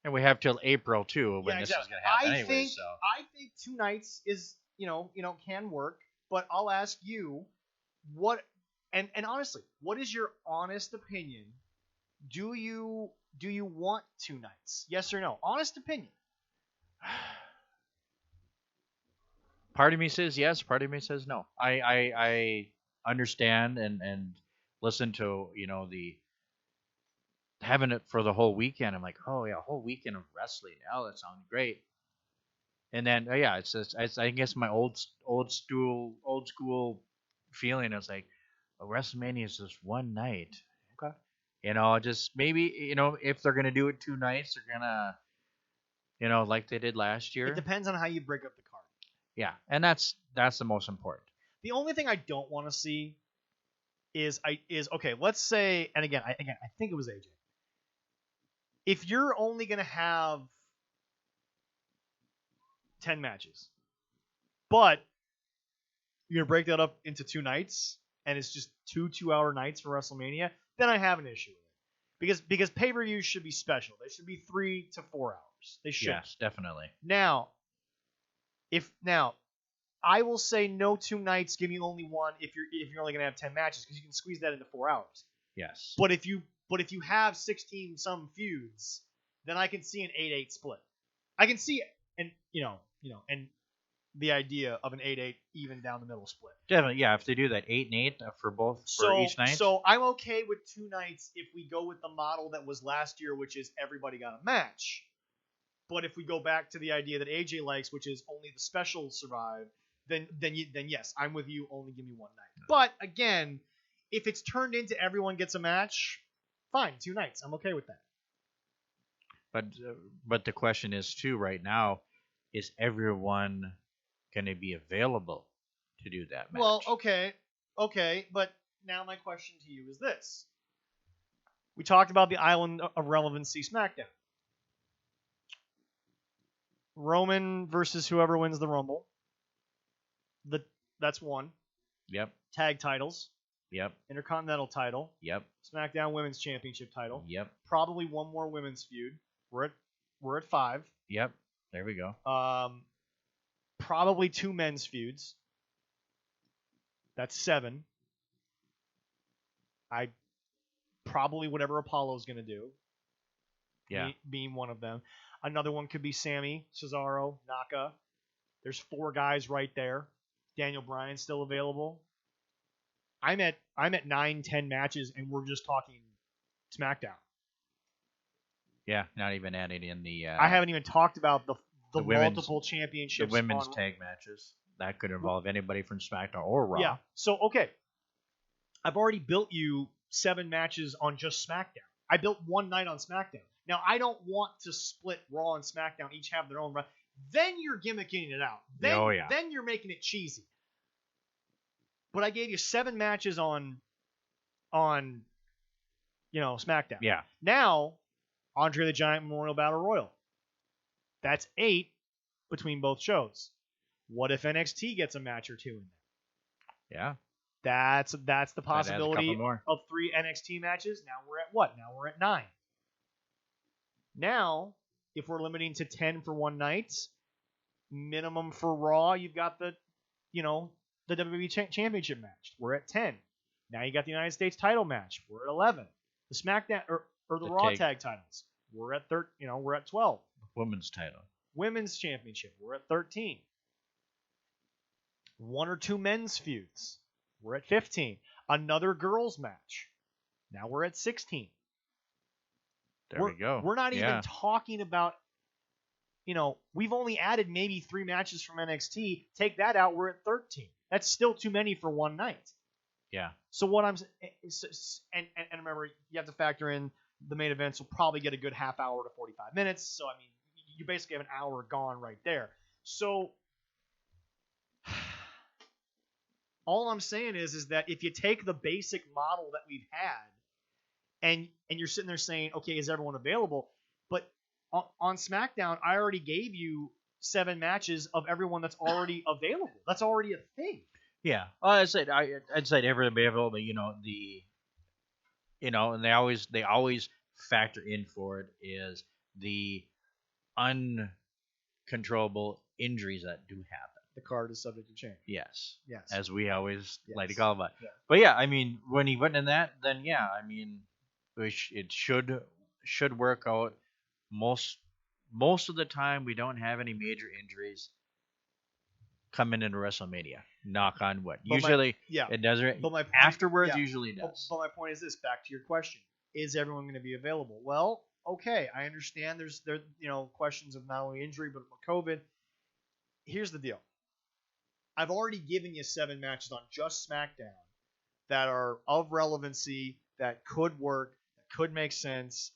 And we have till April, too, when this is going to happen anyway. I think 2 nights is, can work. But I'll ask you, what... And honestly, what is your honest opinion? Do you want 2 nights? Yes or no? Honest opinion. Part of me says yes. Part of me says no. I understand and listen to the having it for the whole weekend. I'm like, oh yeah, a whole weekend of wrestling. Oh, that sounds great. And then it's just I guess my old school feeling is like, WrestleMania is just one night. Okay. Just maybe, if they're going to do it 2 nights, they're going to, like they did last year. It depends on how you break up the card. Yeah. And that's the most important. The only thing I don't want to see is okay, let's say, and again, I think it was AJ. If you're only going to have 10 matches, but you're going to break that up into 2 nights, and it's just 2 2-hour nights for WrestleMania, then I have an issue with it. Because pay-per-views should be special. They should be 3 to 4 hours. They should. Yes, definitely. Now, I will say no 2 nights, give me only 1 if you're only going to have 10 matches, because you can squeeze that into 4 hours. Yes. But if you have 16 some feuds, then I can see an 8-8 split. I can see and the idea of an 8-8 even down the middle split. Definitely, yeah. If they do that 8 and 8 for each night. So I'm okay with 2 nights if we go with the model that was last year, which is everybody got a match. But if we go back to the idea that AJ likes, which is only the specials survive, then yes, I'm with you. Only give me 1 night. But again, if it's turned into everyone gets a match, fine, 2 nights. I'm okay with that. But the question is too right now, is everyone going to be available to do that match? Well, okay, but now my question to you is this. We talked about the Island of Relevancy SmackDown. Roman versus whoever wins the Rumble. That's 1. Yep. Tag titles. Yep. Intercontinental title. Yep. SmackDown Women's Championship title. Yep. Probably 1 more women's feud. We're at 5. Yep. There we go. Probably 2 men's feuds. That's 7. Probably whatever Apollo's going to do. Yeah. Being one of them. Another one could be Sammy, Cesaro, Naka. There's 4 guys right there. Daniel Bryan's still available. I'm at 9-10 matches, and we're just talking SmackDown. Yeah, not even adding in the. I haven't even talked about the multiple the championships. women's tag matches that could involve anybody from SmackDown or Raw. Yeah. So okay, I've already built you 7 matches on just SmackDown. I built 1 night on SmackDown. Now, I don't want to split Raw and SmackDown, each have their own run. Then you're gimmicking it out. Then you're making it cheesy. But I gave you 7 matches on SmackDown. Yeah. Now, Andre the Giant Memorial Battle Royal. That's 8 between both shows. What if NXT gets a match or 2 in there? Yeah. That's the possibility of 3 NXT matches. Now we're at what? Now we're at 9. Now, if we're limiting to 10 for one night, minimum for Raw, you've got the WWE Championship match. We're at 10. Now you got the United States title match. We're at 11. The SmackDown or the Raw tag titles. We're at we're at 12. Women's title. Women's championship. We're at 13. 1 or 2 men's feuds. We're at 15. Another girls match. Now we're at 16. There we go. We're not even talking about, we've only added maybe 3 matches from NXT. Take that out, we're at 13. That's still too many for one night. Yeah. So what I'm and remember, you have to factor in the main events will probably get a good half hour to 45 minutes. So I mean, you basically have an hour gone right there. So all I'm saying is that if you take the basic model that we've had, and you're sitting there saying, okay, is everyone available? But on SmackDown, I already gave you 7 matches of everyone that's already available. That's already a thing. Yeah. Well, I'd say everybody available. And they always factor in for it is the uncontrollable injuries that do happen. The card is subject to change. Yes. Yes. As we always like to call it. Yeah. But yeah, I mean, when he went in that, then yeah, I mean, it should work out. Most of the time, we don't have any major injuries coming into WrestleMania. Knock on wood. Usually, it doesn't. But afterwards, usually does. But my point is this: back to your question: is everyone going to be available? Well, okay, I understand. There's questions of not only injury but COVID. Here's the deal: I've already given you 7 matches on just SmackDown that are of relevancy, that could work, that could make sense.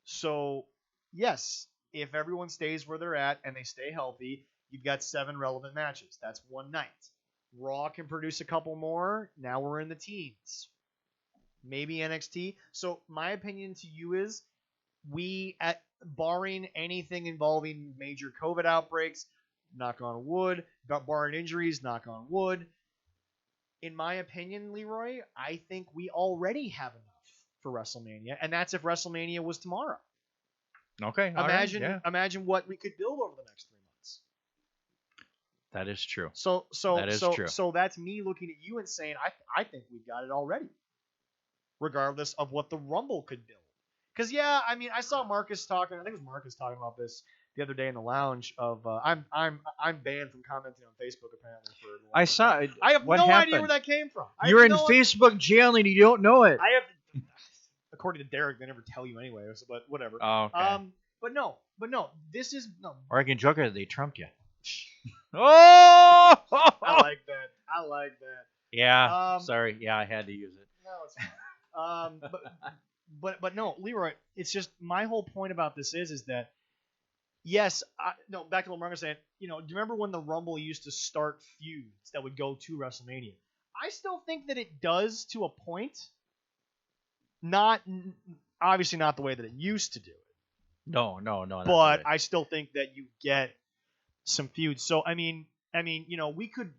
So, yes, if everyone stays where they're at and they stay healthy, you've got 7 relevant matches. That's one night. Raw can produce a couple more. Now we're in the teens. Maybe NXT. So my opinion to you is barring anything involving major COVID outbreaks, knock on wood, barring injuries, knock on wood. In my opinion, Leroy, I think we already have enough for WrestleMania, and that's if WrestleMania was tomorrow. Okay. Imagine what we could build over the next 3 months. That is true. So true. So that's me looking at you and saying I think we've got it already, regardless of what the Rumble could build. Because I mean, I saw Marcus talking. I think it was Marcus talking about this the other day in the lounge. Of I'm banned from commenting on Facebook apparently for. I saw it. I have no idea where that came from. You're in Facebook jail and you don't know it. I have. According to Derek, they never tell you anyway. But whatever. Oh, okay. But no. This is no. Oregon Joker, they trumped you. Oh! I like that. Yeah. Sorry. Yeah, I had to use it. No, it's fine. But no, Leroy. It's just my whole point about this is that yes, back to what Mark was saying. Do you remember when the Rumble used to start feuds that would go to WrestleMania? I still think that it does to a point. Obviously not the way that it used to do it. No. But I still think that you get some feuds. So I mean, we could,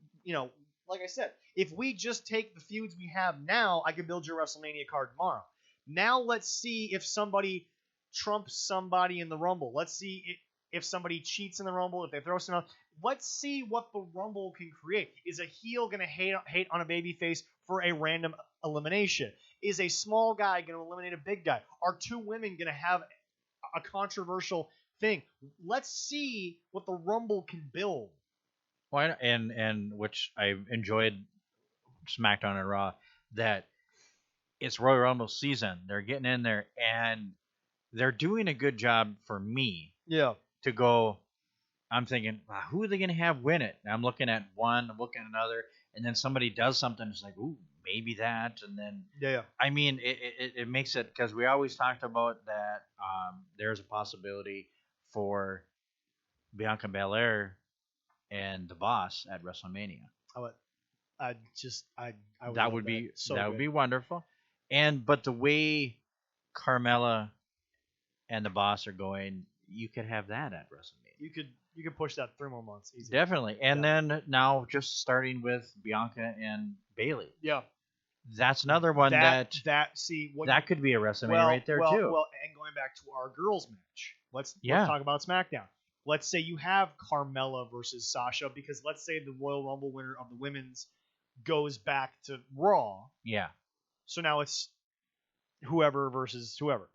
like I said, if we just take the feuds we have now, I could build your WrestleMania card tomorrow. Now let's see if somebody trumps somebody in the Rumble. Let's see if somebody cheats in the Rumble, if they throw some out. Let's see what the Rumble can create. Is a heel going to hate on a babyface for a random elimination? Is a small guy going to eliminate a big guy? Are 2 women going to have a controversial thing? Let's see what the Rumble can build. Well, and which I enjoyed SmackDown and Raw, that it's Royal Rumble season. They're getting in there and they're doing a good job for me. Yeah. To go, I'm thinking, who are they going to have win it? And I'm looking at one, I'm looking at another, and then somebody does something. It's like, ooh, maybe that, and then Yeah. I mean, it makes it because we always talked about that. There's a possibility for Bianca Belair and the Boss at WrestleMania. I would That love would that. be So that good. would be wonderful. And but the way Carmella and the Boss are going, you could have that at WrestleMania. You could push that 3 more months easy. Definitely. And then now just starting with Bianca and Bailey. Yeah. That's another one that could be a WrestleMania right there too. Well, and going back to our girls match, let's Yeah. talk about SmackDown. Let's say you have Carmella versus Sasha, because let's say the Royal Rumble winner of the women's goes back to Raw. Yeah. So now it's whoever versus whoever.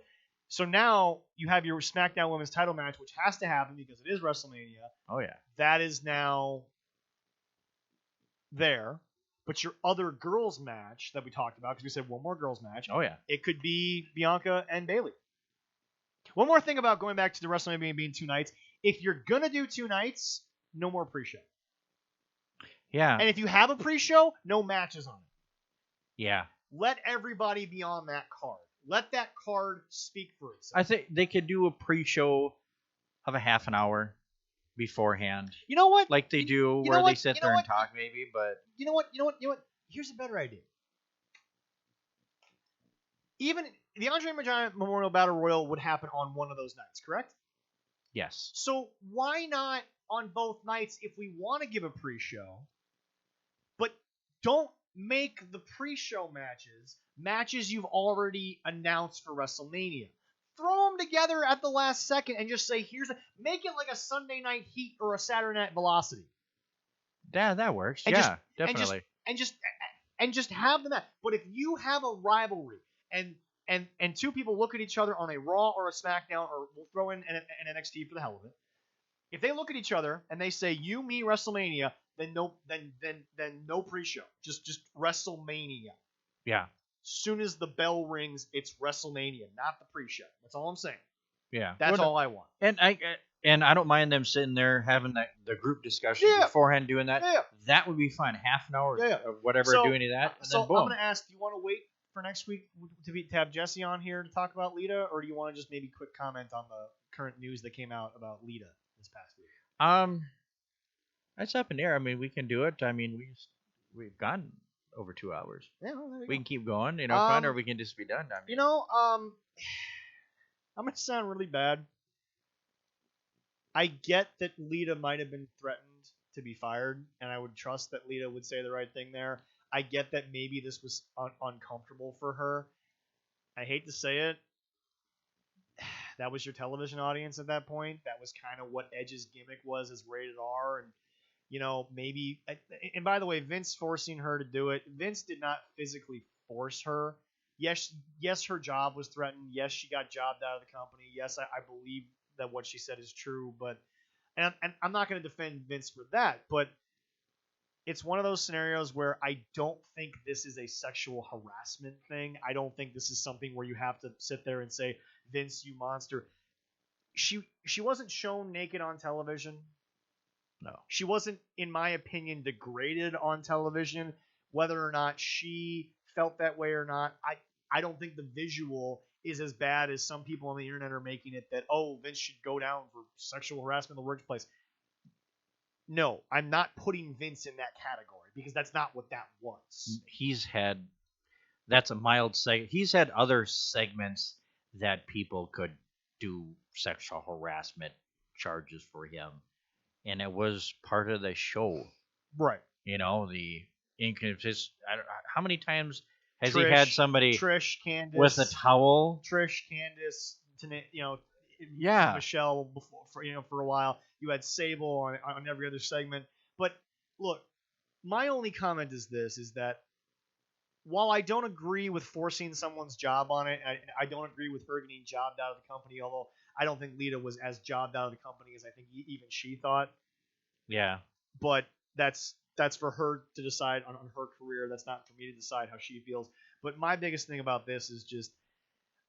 So now you have your SmackDown Women's title match, which has to happen because it is WrestleMania. Oh yeah. That is now there. But your other girls match that we talked about, because we said one more girls match. Oh yeah. It could be Bianca and Bailey. One more thing about going back to the WrestleMania being 2 nights. If you're going to do 2 nights, no more pre-show. Yeah. And if you have a pre-show, no matches on it. Yeah. Let everybody be on that card. Let that card speak for itself. I think they could do a pre-show of a half an hour beforehand. You know what? Like they do, where they sit there and talk maybe, but... You know what? Here's a better idea. Even the Andre the Giant Memorial Battle Royal would happen on one of those nights, correct? Yes. So why not on both nights if we want to give a pre-show, but don't make the pre-show matches you've already announced for WrestleMania. Throw them together at the last second and just say, make it like a Sunday Night Heat or a Saturday Night Velocity. Yeah, that works. And definitely. And just have them. But if you have a rivalry and two people look at each other on a Raw or a SmackDown, or we'll throw in an NXT for the hell of it. If they look at each other and they say, "You, me, WrestleMania," then no pre-show. Just WrestleMania. Yeah. Soon as the bell rings, it's WrestleMania, not the pre-show. That's all I'm saying. Yeah. That's all I want. And I don't mind them sitting there having the group discussion beforehand, doing that. Yeah. That would be fine. Half an hour of whatever, So- doing that, and So then boom. I'm going to ask, do you want to wait for next week to have Jesse on here to talk about Lita, or do you want to just maybe quick comment on the current news that came out about Lita this past week? It's up in the air. I mean, we can do it. I mean, we've gone over 2 hours. Yeah, well, there you We go. can keep going, fine, or we can just be done. I mean, I'm going to sound really bad. I get that Lita might have been threatened to be fired, and I would trust that Lita would say the right thing there. I get that maybe this was uncomfortable for her. I hate to say it. That was your television audience at that point. That was kind of what Edge's gimmick was as rated R, and maybe. And by the way, Vince forcing her to do it. Vince did not physically force her. Yes, her job was threatened. Yes, she got jobbed out of the company. Yes, I believe that what she said is true. But and I'm not going to defend Vince for that. But it's one of those scenarios where I don't think this is a sexual harassment thing. I don't think this is something where you have to sit there and say, Vince, you monster. She wasn't shown naked on television. no. She wasn't, in my opinion, degraded on television. Whether or not she felt that way or not, I don't think the visual is as bad as some people on the internet are making it, that, oh, Vince should go down for sexual harassment in the workplace. No, I'm not putting Vince in that category, because that's not what that was. That's a mild segment. He's had other segments that people could do sexual harassment charges for him, and it was part of the show. Right. The inconsist. How many times has Trish, he had somebody Trish, Candice, with a towel? Trish, Candice, Yeah. Michelle before, for a while. You had Sable on every other segment. But look, my only comment is this: is that while I don't agree with forcing someone's job on it, I don't agree with her getting jobbed out of the company, although I don't think Lita was as jobbed out of the company as I think even she thought. Yeah. But that's for her to decide on her career. That's not for me to decide how she feels. But my biggest thing about this is just,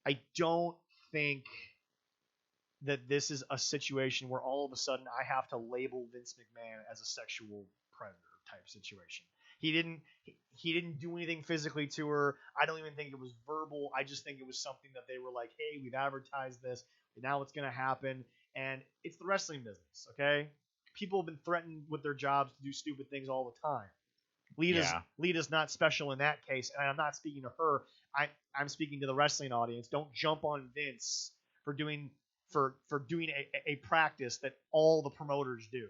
I don't think that this is a situation where all of a sudden I have to label Vince McMahon as a sexual predator type situation. He didn't do anything physically to her. I don't even think it was verbal. I just think it was something that they were like, hey, we've advertised this. Now it's going to happen. And it's the wrestling business, okay? People have been threatened with their jobs to do stupid things all the time. Lita's not special in that case, and I'm not speaking to her. I'm speaking to the wrestling audience. Don't jump on Vince for doing a practice that all the promoters do.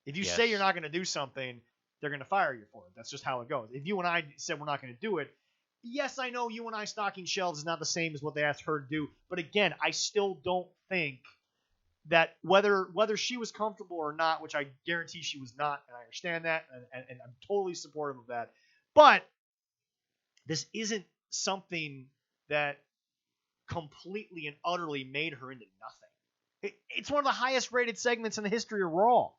If you say you're not going to do something, they're going to fire you for it. That's just how it goes. If you and I said we're not going to do it, yes, I know you and I stocking shelves is not the same as what they asked her to do. But again, I still don't think that whether she was comfortable or not, which I guarantee she was not, and I understand that, and I'm totally supportive of that. But this isn't something that completely and utterly made her into nothing. It's one of the highest rated segments in the history of Raw.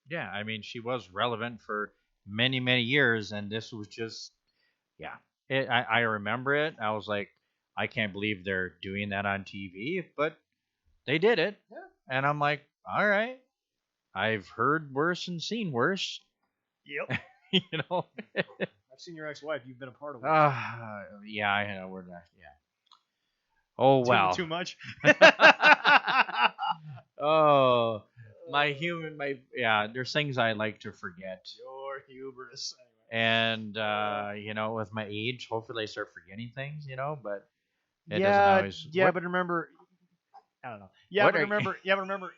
Yeah, I mean, she was relevant for many, many years, and this was just, I remember it. I was like, I can't believe they're doing that on TV, but they did it. Yeah. And I'm like, all right, I've heard worse and seen worse. Yep. You know? I've seen your ex-wife. You've been a part of it. Yeah, I know. We're not, yeah. Oh, well. Too much? Oh, there's things I like to forget. Your hubris. And, with my age, hopefully I start forgetting things, but it doesn't always. Yeah, but remember, I don't know. Yeah, but remember,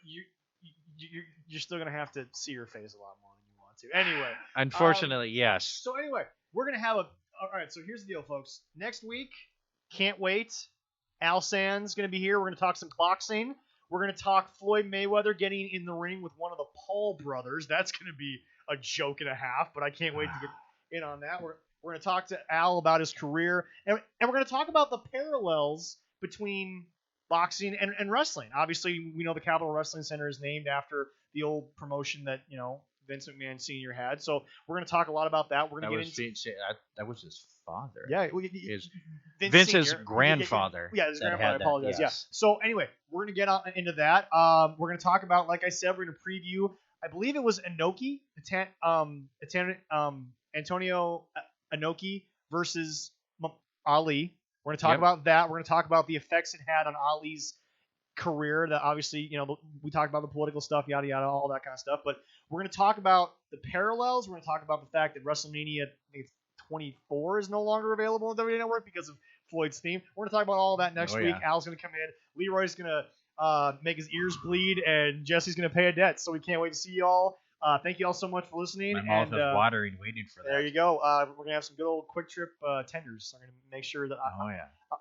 you're still going to have to see her face a lot more than you want to. Anyway. Unfortunately, yes. So anyway, we're going to have all right, so here's the deal, folks. Next week, can't wait. Al Sands going to be here. We're going to talk some boxing. We're going to talk Floyd Mayweather getting in the ring with one of the Paul brothers. That's going to be a joke and a half, but I can't wait to get in on that. We're going to talk to Al about his career, and we're going to talk about the parallels between boxing and wrestling. Obviously, we know the Capitol Wrestling Center is named after the old promotion that, Vince McMahon Sr. had. So we're going to talk a lot about that. We're going to get into that was his father. Yeah, Vince's grandfather. Yeah, his grandfather. I apologize. Yes. Yeah. So anyway, we're going to get into that. We're going to talk about, like I said, we're going to preview. I believe it was Antonio Inoki versus Ali. We're going to talk about that. We're going to talk about the effects it had on Ali's career. That obviously, we talked about the political stuff, yada yada, all that kind of stuff. But we're going to talk about the parallels. We're going to talk about the fact that WrestleMania, I think it's 24, is no longer available on WWE Network because of Floyd's theme. We're going to talk about all of that next week. Al's going to come in. Leroy's going to make his ears bleed, and Jesse's going to pay a debt. So we can't wait to see y'all. Thank you all so much for listening. My mouth is watering, waiting for that. There you go. We're going to have some good old Quick Trip tenders. I'm going to make sure that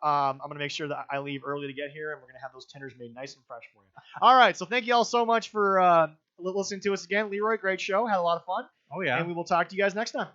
I'm going to make sure that I leave early to get here, and we're going to have those tenders made nice and fresh for you. All right. So thank you all so much for listening to us again. Leroy, great show. Had a lot of fun. Oh, yeah. And we will talk to you guys next time.